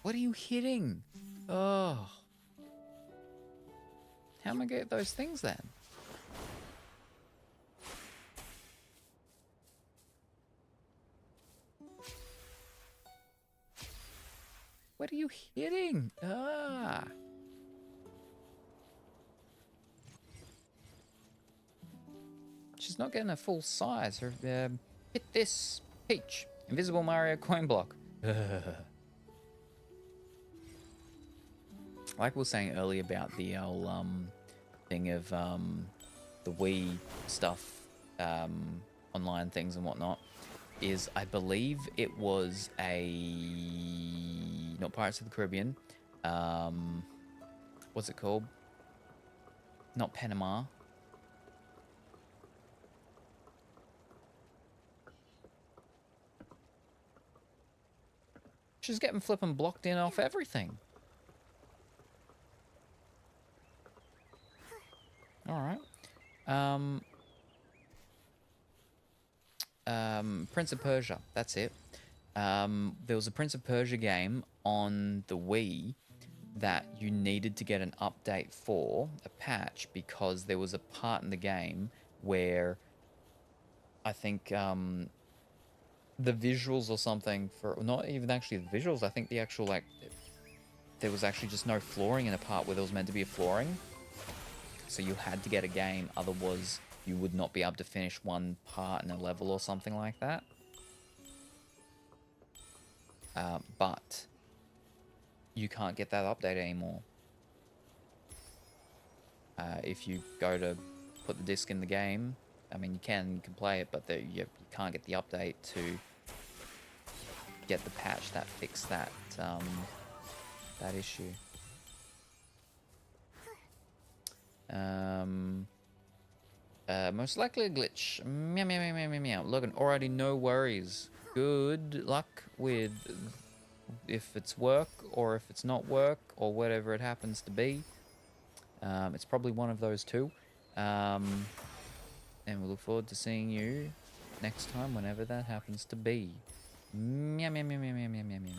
What are you hitting? Oh. How am I gonna get those things then? What are you hitting? Ah. She's not getting a full size. Her, hit this. Peach. Invisible Mario coin block. Like we were saying earlier about the old thing of the Wii stuff, online things and whatnot, is I believe it was not Pirates of the Caribbean. What's it called? Not Panama. She's getting flipping blocked in off everything. Alright. Prince of Persia, that's it. There was a Prince of Persia game on the Wii that you needed to get an update for, a patch, because there was a part in the game where I think the visuals or something, for not even actually the visuals, I think the actual, like, there was actually just no flooring in a part where there was meant to be a flooring. So you had to get a game, otherwise you would not be able to finish one part in a level or something like that. But you can't get that update anymore. If you go to put the disc in the game, I mean, you can play it, but you can't get the update to get the patch that fixed that that issue. Most likely a glitch. Meow, meow, meow, meow, meow, meow. Logan, alrighty, no worries. Good luck with if it's work or if it's not work or whatever it happens to be. It's probably one of those two. And we look forward to seeing you next time, whenever that happens to be. Meow, meow, meow, meow, meow, meow, meow, meow.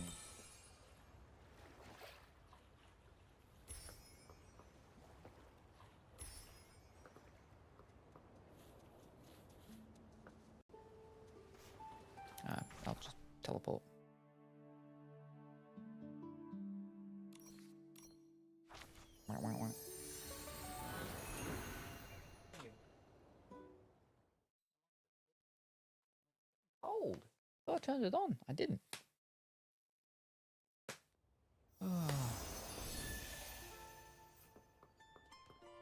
I'll just teleport. Cold. Oh, I turned it on. I didn't. Oh.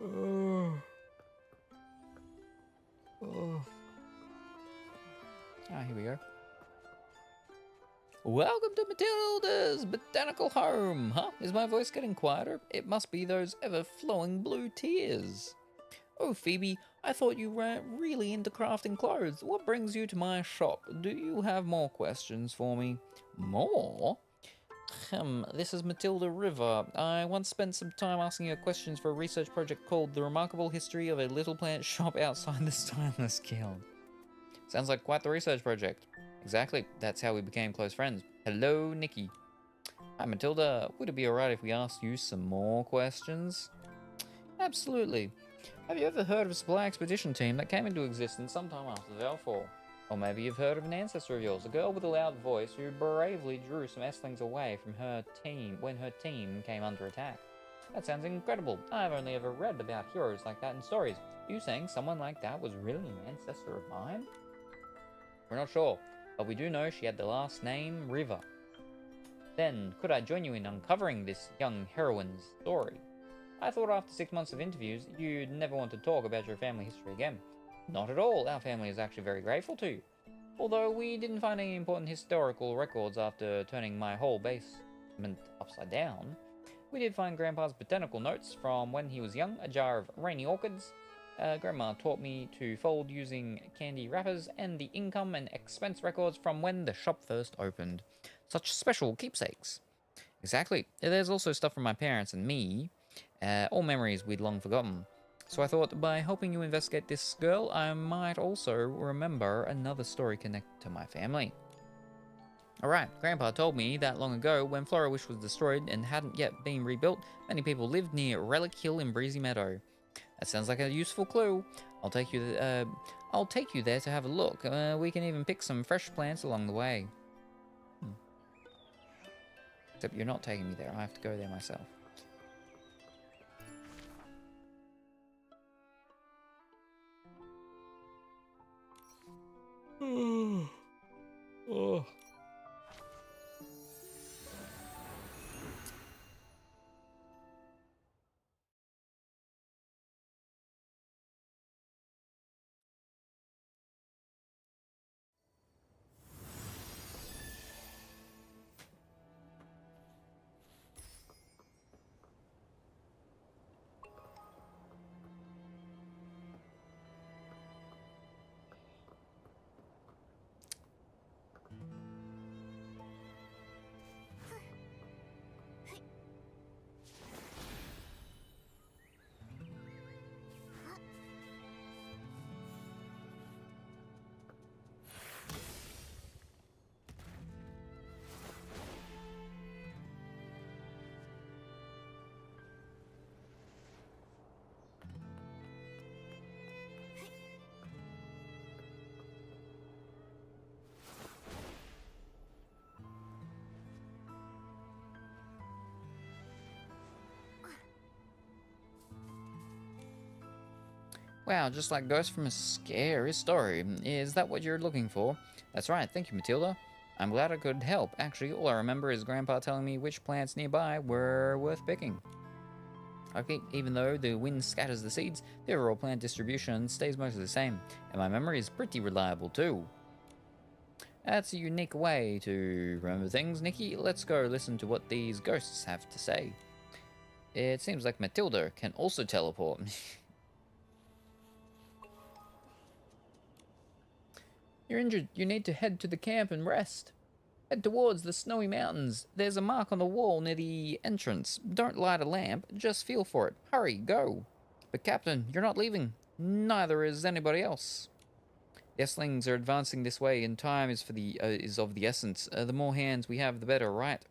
Oh. Oh. Ah, here we go. Welcome to Matilda's botanical home. Huh? Is my voice getting quieter? It must be those ever-flowing blue tears. Oh, Phoebe, I thought you were really into crafting clothes. What brings you to my shop? Do you have more questions for me? More? This is Matilda River. I once spent some time asking her questions for a research project called The Remarkable History of a Little Plant Shop Outside the Stylist Guild. Sounds like quite the research project. Exactly, that's how we became close friends. Hello, Nikki. Hi, Matilda. Would it be alright if we asked you some more questions? Absolutely. Have you ever heard of a supply expedition team that came into existence sometime after the Veilfall? Or maybe you've heard of an ancestor of yours, a girl with a loud voice who bravely drew some Estlings away from her team when her team came under attack. That sounds incredible. I've only ever read about heroes like that in stories. Are you saying someone like that was really an ancestor of mine? We're not sure, but we do know she had the last name River. Then, could I join you in uncovering this young heroine's story? I thought after 6 months of interviews, you'd never want to talk about your family history again. Not at all, our family is actually very grateful to you. Although we didn't find any important historical records after turning my whole basement upside down, we did find Grandpa's botanical notes from when he was young, a jar of rainy orchids. Grandma taught me to fold using candy wrappers, and the income and expense records from when the shop first opened. Such special keepsakes. Exactly. There's also stuff from my parents and me, all memories we'd long forgotten. So I thought by helping you investigate this girl, I might also remember another story connected to my family. Alright, Grandpa told me that long ago, when Florawish was destroyed and hadn't yet been rebuilt, many people lived near Relic Hill in Breezy Meadow. That sounds like a useful clue. I'll take you there to have a look. We can even pick some fresh plants along the way. Except you're not taking me there. I have to go there myself. Oh. Wow, just like ghosts from a scary story. Is that what you're looking for? That's right, thank you, Matilda. I'm glad I could help. Actually, all I remember is Grandpa telling me which plants nearby were worth picking. Okay, even though the wind scatters the seeds, the overall plant distribution stays mostly the same, and my memory is pretty reliable too. That's a unique way to remember things, Nikki. Let's go listen to what these ghosts have to say. It seems like Matilda can also teleport. You're injured. You need to head to the camp and rest. Head towards the snowy mountains. There's a mark on the wall near the entrance. Don't light a lamp, just feel for it. Hurry, go. But Captain, you're not leaving. Neither is anybody else. The Estlings are advancing this way, and time is of the essence. The more hands we have, the better, right?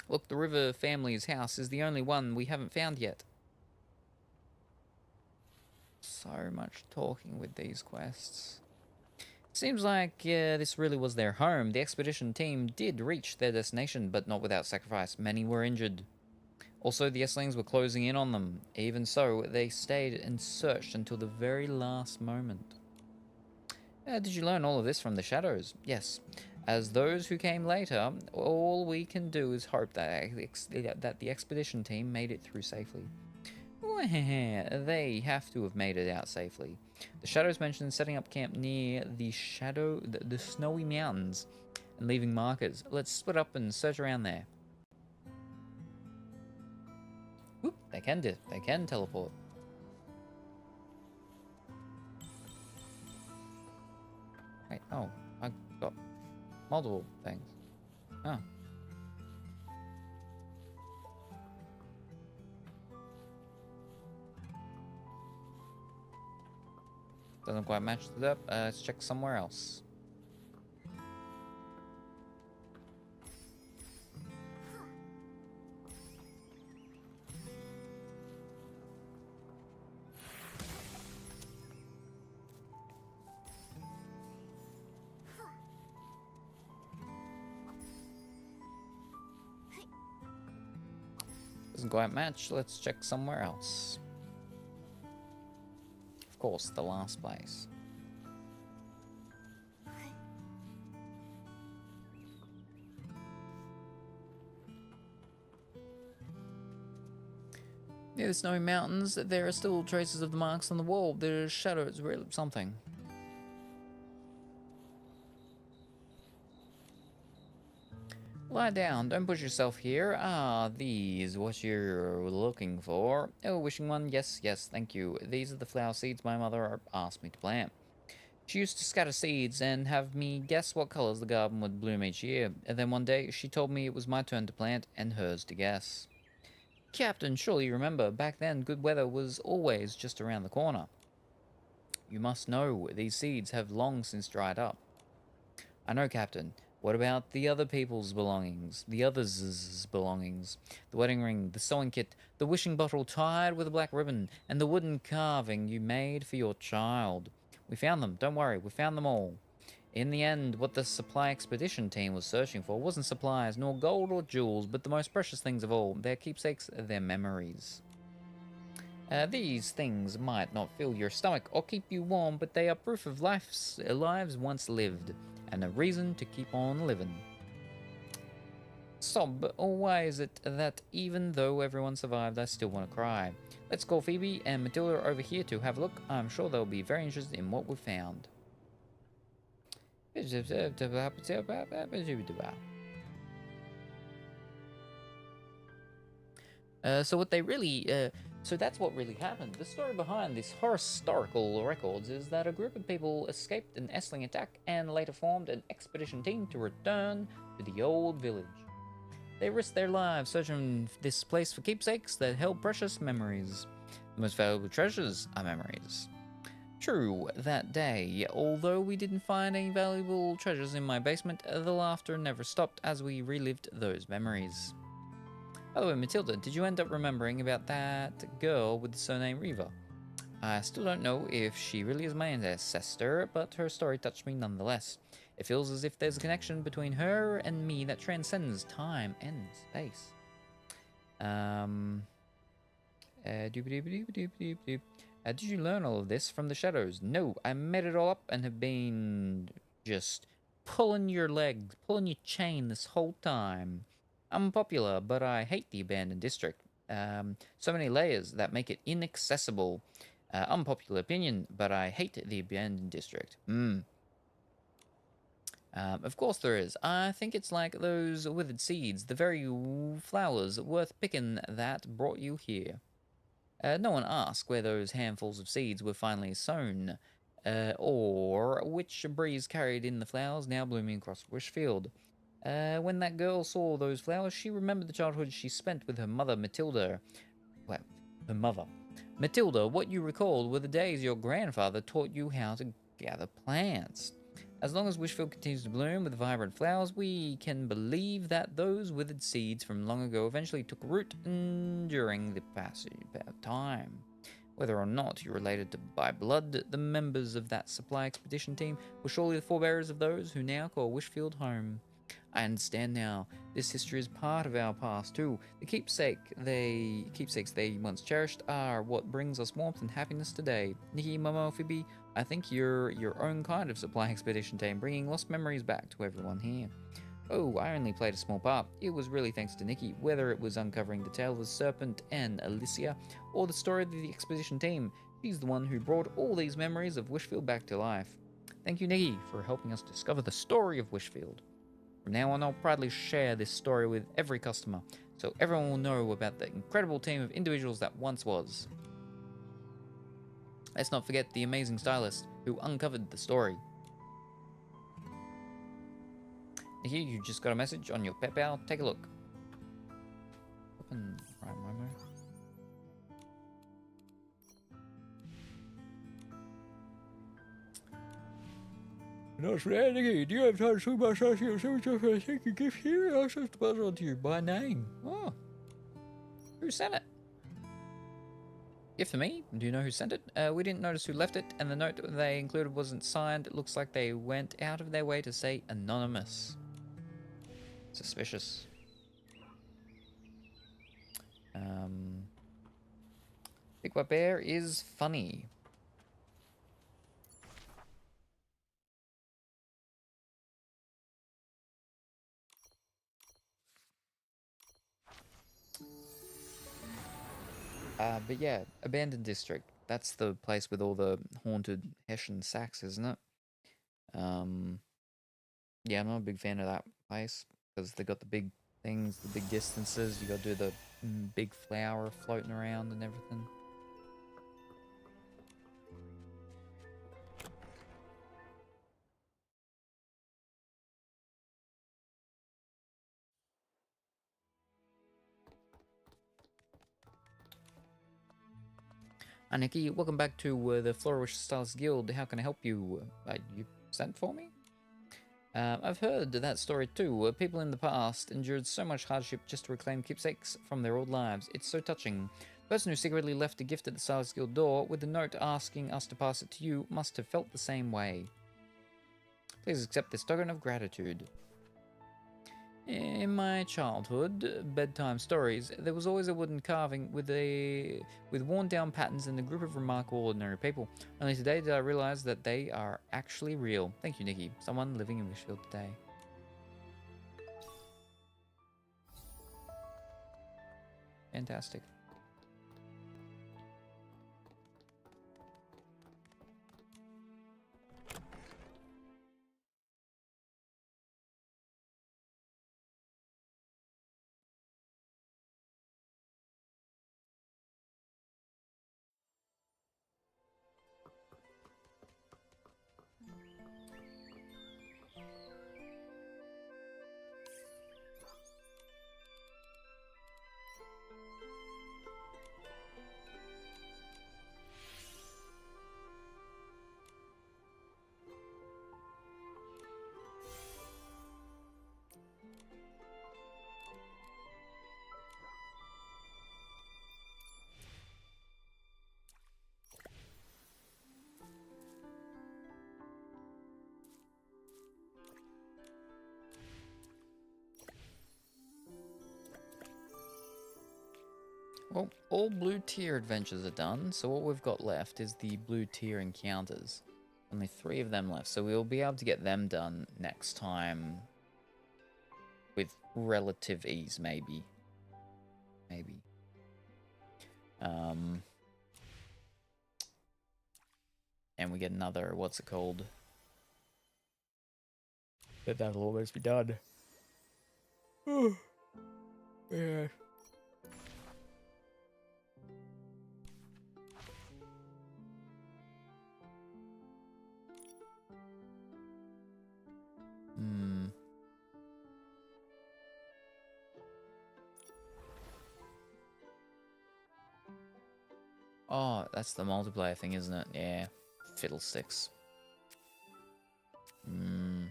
Look, the River family's house is the only one we haven't found yet. So much talking with these quests. Seems like this really was their home. The expedition team did reach their destination, but not without sacrifice. Many were injured. Also, the Estlings were closing in on them. Even so, they stayed and searched until the very last moment. Did you learn all of this from the shadows? Yes. As those who came later, all we can do is hope that the expedition team made it through safely. Well, they have to have made it out safely. The shadows mentioned setting up camp near the snowy mountains and leaving markers. Let's split up and search around there. Whoop, they can teleport. Wait, oh, I got multiple things. Oh. Doesn't quite match it up. Let's check somewhere else. Doesn't quite match. Let's check somewhere else. Of course, the last place. Near the snowy mountains, there are still traces of the marks on the wall. The shadows really something. Lie down, don't push yourself here. Ah, these, what you're looking for. Oh, wishing one, yes, yes, thank you. These are the flower seeds my mother asked me to plant. She used to scatter seeds and have me guess what colors the garden would bloom each year. And then one day, she told me it was my turn to plant and hers to guess. Captain, surely you remember, back then good weather was always just around the corner. You must know, these seeds have long since dried up. I know, Captain. What about the other people's belongings? The others' belongings? The wedding ring, the sewing kit, the wishing bottle tied with a black ribbon, and the wooden carving you made for your child. We found them, don't worry, we found them all. In the end, what the supply expedition team was searching for wasn't supplies, nor gold or jewels, but the most precious things of all, their keepsakes, their memories. These things might not fill your stomach or keep you warm, but they are proof of lives once lived, and a reason to keep on living. Sob, or why is it that even though everyone survived, I still want to cry? Let's call Phoebe and Matilda over here to have a look. I'm sure they'll be very interested in what we've found. So that's what really happened. The story behind this historical records is that a group of people escaped an Essling attack and later formed an expedition team to return to the old village. They risked their lives searching this place for keepsakes that held precious memories. The most valuable treasures are memories. True, that day, although we didn't find any valuable treasures in my basement, the laughter never stopped as we relived those memories. By the way, Matilda, did you end up remembering about that girl with the surname Riva? I still don't know if she really is my ancestor, but her story touched me nonetheless. It feels as if there's a connection between her and me that transcends time and space. Did you learn all of this from the shadows? No, I made it all up and have been just pulling your leg, pulling your chain this whole time. I'm popular, but I hate the abandoned district. So many layers that make it inaccessible. Unpopular opinion, but I hate the abandoned district. Of course there is. I think it's like those withered seeds, the very flowers worth picking that brought you here. No one asked where those handfuls of seeds were finally sown, or which breeze carried in the flowers now blooming across Wishfield. When that girl saw those flowers, she remembered the childhood she spent with her mother, Matilda. Well, her mother. Matilda, what you recalled were the days your grandfather taught you how to gather plants. As long as Wishfield continues to bloom with vibrant flowers, we can believe that those withered seeds from long ago eventually took root during the passage of time. Whether or not you're related to by blood, the members of that supply expedition team were surely the forebearers of those who now call Wishfield home. I understand now. This history is part of our past too. The keepsakes they once cherished are what brings us warmth and happiness today. Nikki, Momo, Phoebe, I think you're your own kind of supply expedition team, bringing lost memories back to everyone here. Oh, I only played a small part. It was really thanks to Nikki, whether it was uncovering the tale of the serpent and Alicia, or the story of the expedition team. She's the one who brought all these memories of Wishfield back to life. Thank you, Nikki, for helping us discover the story of Wishfield. From now on, I'll proudly share this story with every customer, so everyone will know about the incredible team of individuals that once was. Let's not forget the amazing stylist who uncovered the story. Here, you just got a message on your PayPal. Take a look. Open right, Momo. Nice round again. Do you have time to swing by Social Service for a second gift here? I was supposed to pass on to you by name. Oh. Who sent it? Gift for me? Do you know who sent it? We didn't notice who left it, and the note they included wasn't signed. It looks like they went out of their way to say anonymous. Suspicious. Big White Bear is funny. But yeah, Abandoned District. That's the place with all the haunted Hessian sacks, isn't it? Yeah, I'm not a big fan of that place because they got the big things, the big distances. You got to do the big flower floating around and everything. Hi Nikki, welcome back to the Flourish Stars Guild. How can I help you? You sent for me? I've heard that story too. People in the past endured so much hardship just to reclaim keepsakes from their old lives. It's so touching. The person who secretly left a gift at the Stars Guild door with a note asking us to pass it to you must have felt the same way. Please accept this token of gratitude. In my childhood, bedtime stories, there was always a wooden carving with worn-down patterns and a group of remarkable ordinary people. Only today did I realize that they are actually real. Thank you, Nikki. Someone living in Wishfield today. Fantastic. Well, all blue tier adventures are done, so what we've got left is the blue tier encounters. Only 3 of them left, so we'll be able to get them done next time with relative ease, maybe. Maybe. And we get another, what's it called? But that'll always be done. Yeah. Oh, that's the multiplayer thing, isn't it? Yeah. Fiddlesticks. Oh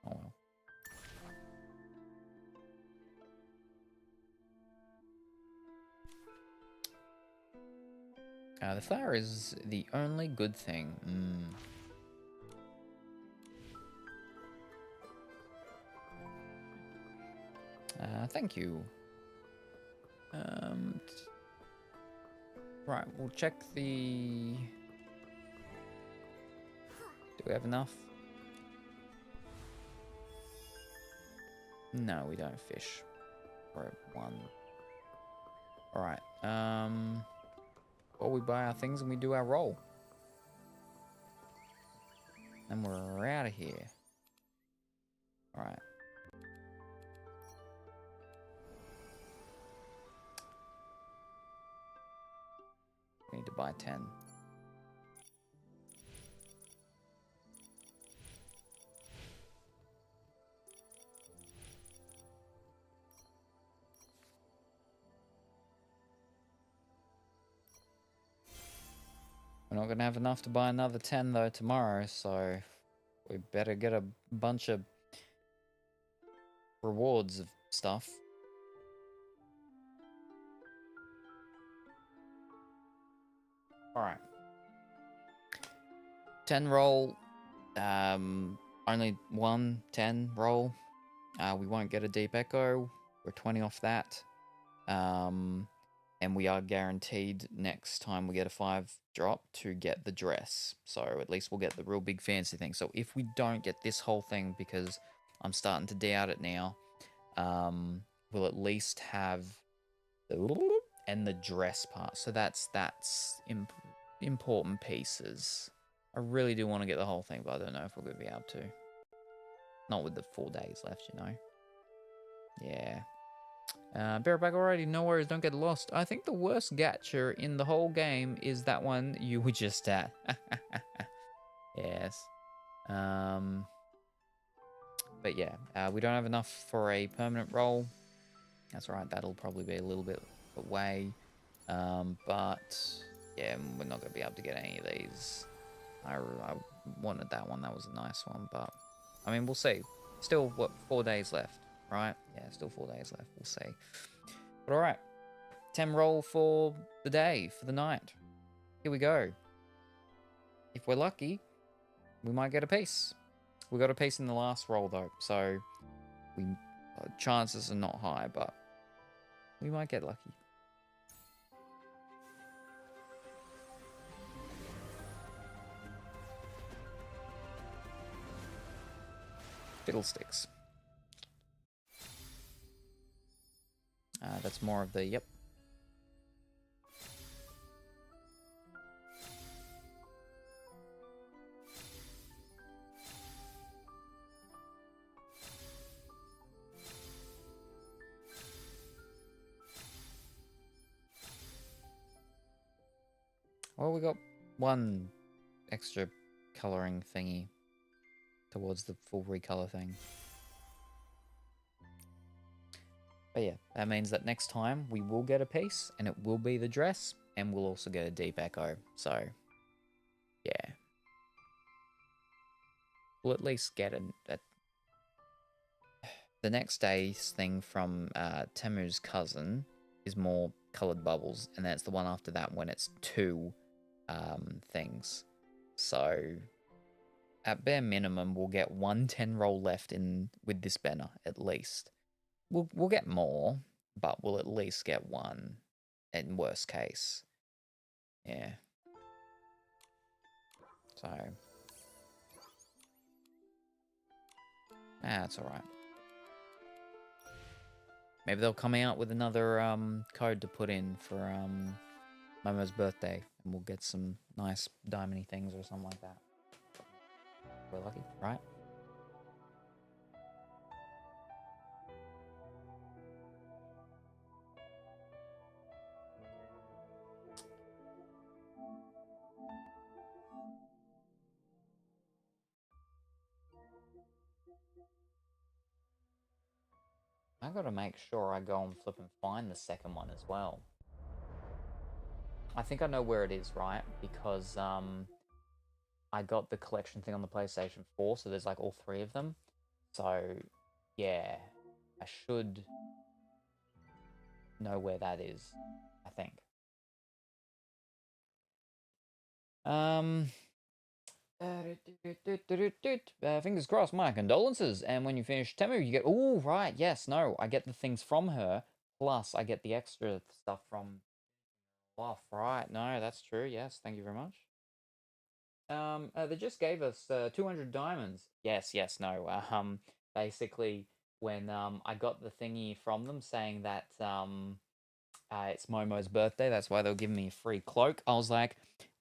well. The flower is the only good thing. Thank you. Right, we'll check the... Do we have enough? No, we don't fish. We're at 1. Alright, well, we buy our things and we do our roll. And we're out of here. Alright. We need to buy 10. We're not going to have enough to buy another 10 though tomorrow, so we better get a bunch of rewards of stuff. Alright. 10 roll. Only 10 roll. We won't get a deep echo. We're 20 off that. And we are guaranteed next time we get a 5 drop to get the dress. So at least we'll get the real big fancy thing. So if we don't get this whole thing, because I'm starting to doubt it now, we'll at least have the and the dress part. So that's important pieces. I really do want to get the whole thing, but I don't know if we're going to be able to. Not with the 4 days left, you know. Yeah. Bareback already, no worries, don't get lost. I think the worst gacha in the whole game is that one you were just at. Yes. But yeah, we don't have enough for a permanent role. That's right, that'll probably be a little bit away. But yeah, we're not going to be able to get any of these. I wanted that one, that was a nice one, but I mean, we'll see. Still, what, 4 days left, right? Yeah, still 4 days left, we'll see. But alright, 10 roll for the day, for the night. Here we go. If we're lucky, we might get a piece. We got a piece in the last roll though, so chances are not high, but we might get lucky. Fiddlesticks. That's more of the, yep. Well, we got one extra coloring thingy towards the full recolor thing. But yeah, that means that next time we will get a piece, and it will be the dress, and we'll also get a deep echo. So, yeah. We'll at least get the next day's thing from Temu's cousin is more colored bubbles, and that's the one after that when it's 2 things. So, at bare minimum, we'll get 1 10 roll left in with this banner, at least. We'll get more, but we'll at least get 1 in worst case. Yeah. So. That's alright. Maybe they'll come out with another code to put in for Momo's birthday, and we'll get some nice diamondy things or something like that. We're lucky, right? I gotta make sure I go and flip and find the second one as well. I think I know where it is, right? Because I got the collection thing on the PlayStation 4, so there's like all 3 of them. So yeah, I should know where that is, I think. Fingers crossed, my condolences. And when you finish Temu, you get, oh, right, yes, no, I get the things from her, plus I get the extra stuff from off, right? No, that's true, yes, thank you very much. They just gave us 200 diamonds. Yes, no, basically, when I got the thingy from them saying that it's Momo's birthday, that's why they were giving me a free cloak, I was like,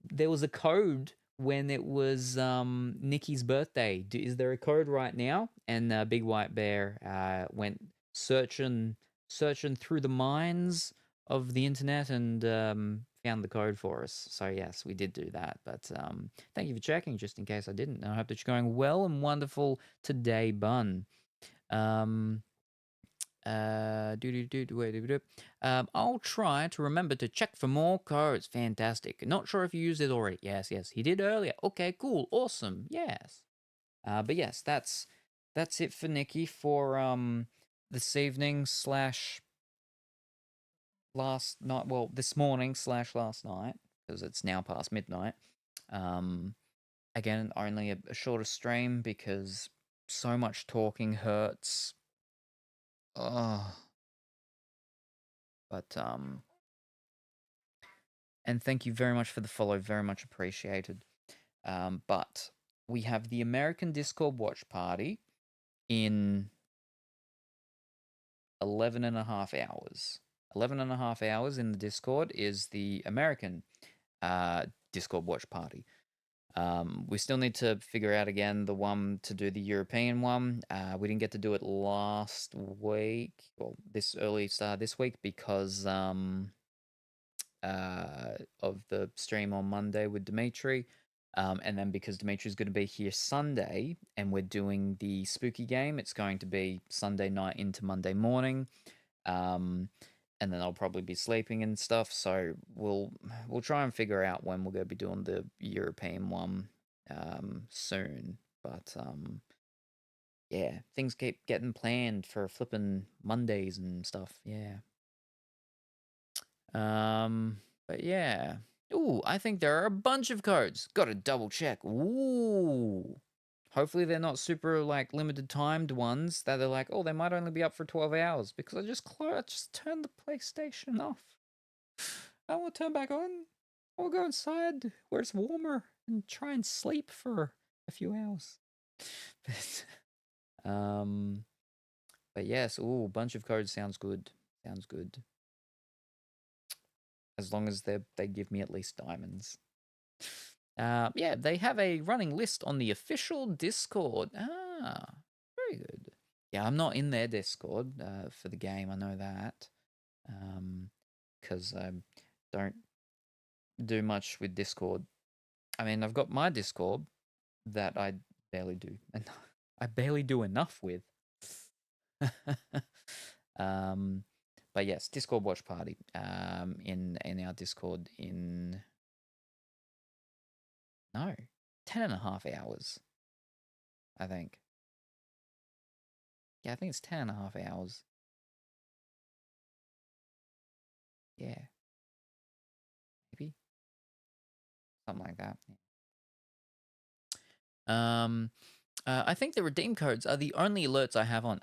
there was a code when it was Nikki's birthday. Is there a code right now? And Big White Bear went searching through the mines of the internet and found the code for us. So yes, we did do that. But thank you for checking, just in case I didn't. I hope that you're going well and wonderful today, Bun. I'll try to remember to check for more codes. Fantastic. Not sure if you used it already. Yes, he did earlier. Okay, cool, awesome. Yes. But yes, that's it for Nikki for this evening slash last night. Well, this morning slash last night, because it's now past midnight. Again, only a shorter stream because so much talking hurts. Oh. But and thank you very much for the follow, very much appreciated. But we have the American Discord watch party in 11 and a half hours. 11 and a half hours in the Discord is the American Discord watch party. We still need to figure out again the one to do the European one. We didn't get to do it last week, well, this early start this week because of the stream on Monday with Dimitri. And then because Dimitri's going to be here Sunday and we're doing the spooky game, it's going to be Sunday night into Monday morning. And then I'll probably be sleeping and stuff. So we'll try and figure out when we're going to be doing the European one soon. But yeah, things keep getting planned for flipping Mondays and stuff. Yeah. But yeah. Ooh, I think there are a bunch of codes. Gotta double check. Ooh. Hopefully they're not super, like, limited timed ones that are like, oh, they might only be up for 12 hours because I just turned the PlayStation off. I will turn back on. I'll go inside where it's warmer and try and sleep for a few hours. But yes, ooh, bunch of codes sounds good. Sounds good. As long as they give me at least diamonds. Yeah, they have a running list on the official Discord. Very good. Yeah, I'm not in their Discord for the game. I know that. Because I don't do much with Discord. I mean, I've got my Discord that I barely do. And I barely do enough with. But yes, Discord watch party in our Discord in 10 and a half hours, I think. Yeah, I think it's 10 and a half hours. Yeah. Maybe. Something like that. I think the redeem codes are the only alerts I have on.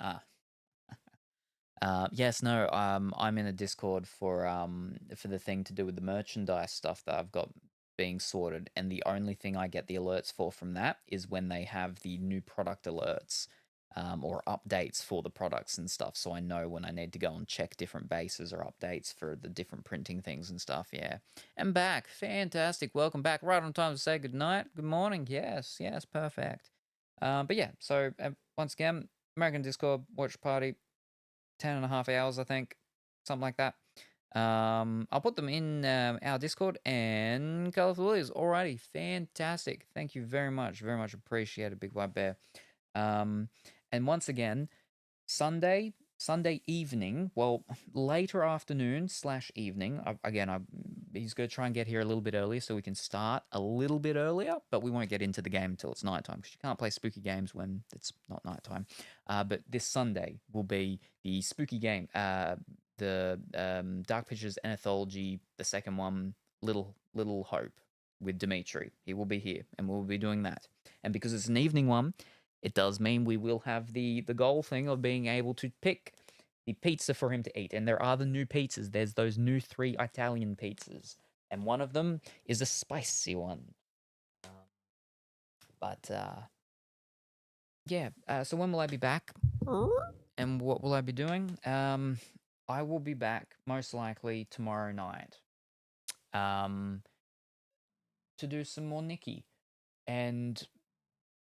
Yes, no, I'm in a Discord for the thing to do with the merchandise stuff that I've got being sorted, and the only thing I get the alerts for from that is when they have the new product alerts or updates for the products and stuff, so I know when I need to go and check different bases or updates for the different printing things and stuff, yeah. And back, fantastic, welcome back, right on time to say good night, good morning, yes, perfect. But yeah, so once again, American Discord watch party, 10 and a half hours, I think, something like that. I'll put them in our Discord and Colorful Willies. Alrighty, fantastic. Thank you very much appreciated, Big White Bear. And once again, Sunday evening, well, later afternoon / evening. He's going to try and get here a little bit earlier so we can start a little bit earlier, but we won't get into the game until it's nighttime because you can't play spooky games when it's not nighttime. But this Sunday will be the spooky game, the Dark Pictures Anthology, the second one, Little Hope with Dimitri. He will be here and we'll be doing that. And because it's an evening one, it does mean we will have the goal thing of being able to pick the pizza for him to eat. And there are the new pizzas. There's those new 3 Italian pizzas. And one of them is a spicy one. Yeah, so when will I be back? And what will I be doing? I will be back most likely tomorrow night to do some more Nikki. And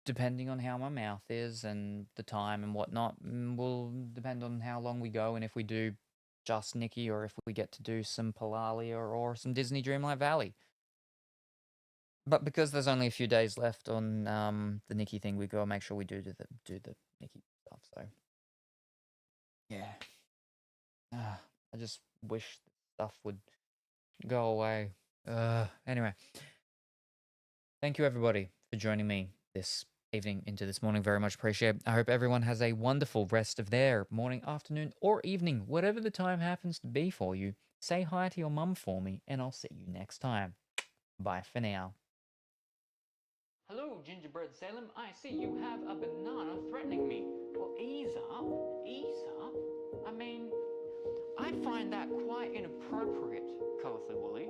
depending on how my mouth is and the time and whatnot, will depend on how long we go and if we do just Nikki or if we get to do some Palia or some Disney Dreamlight Valley. But because there's only a few days left on the Nikki thing, we gotta make sure we do the Nikki stuff. So yeah, I just wish stuff would go away. Anyway, thank you everybody for joining me this evening into this morning. Very much appreciate. I hope everyone has a wonderful rest of their morning, afternoon, or evening, whatever the time happens to be for you. Say hi to your mum for me, and I'll see you next time. Bye for now. Hello, Gingerbread Salem. I see you have a banana threatening me. Well, ease up. Ease up. I mean, I find that quite inappropriate, Colorfully Woolly.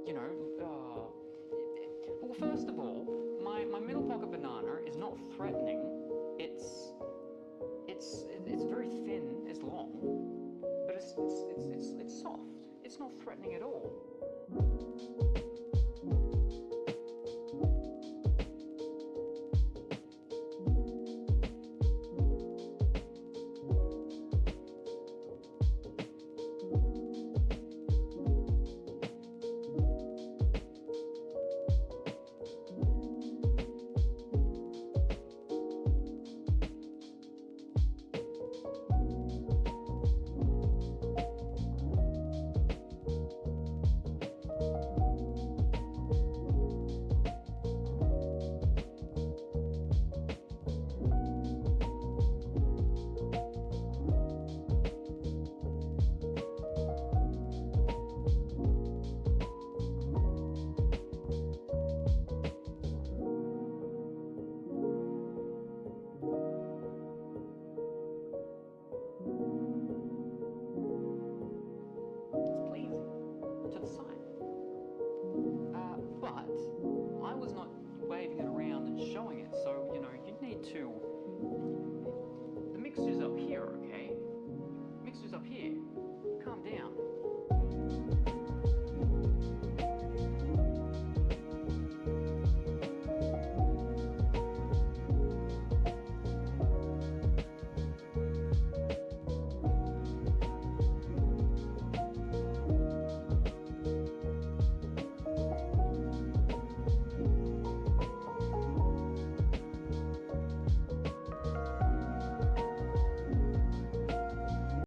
You know, well, first of all, my middle pocket banana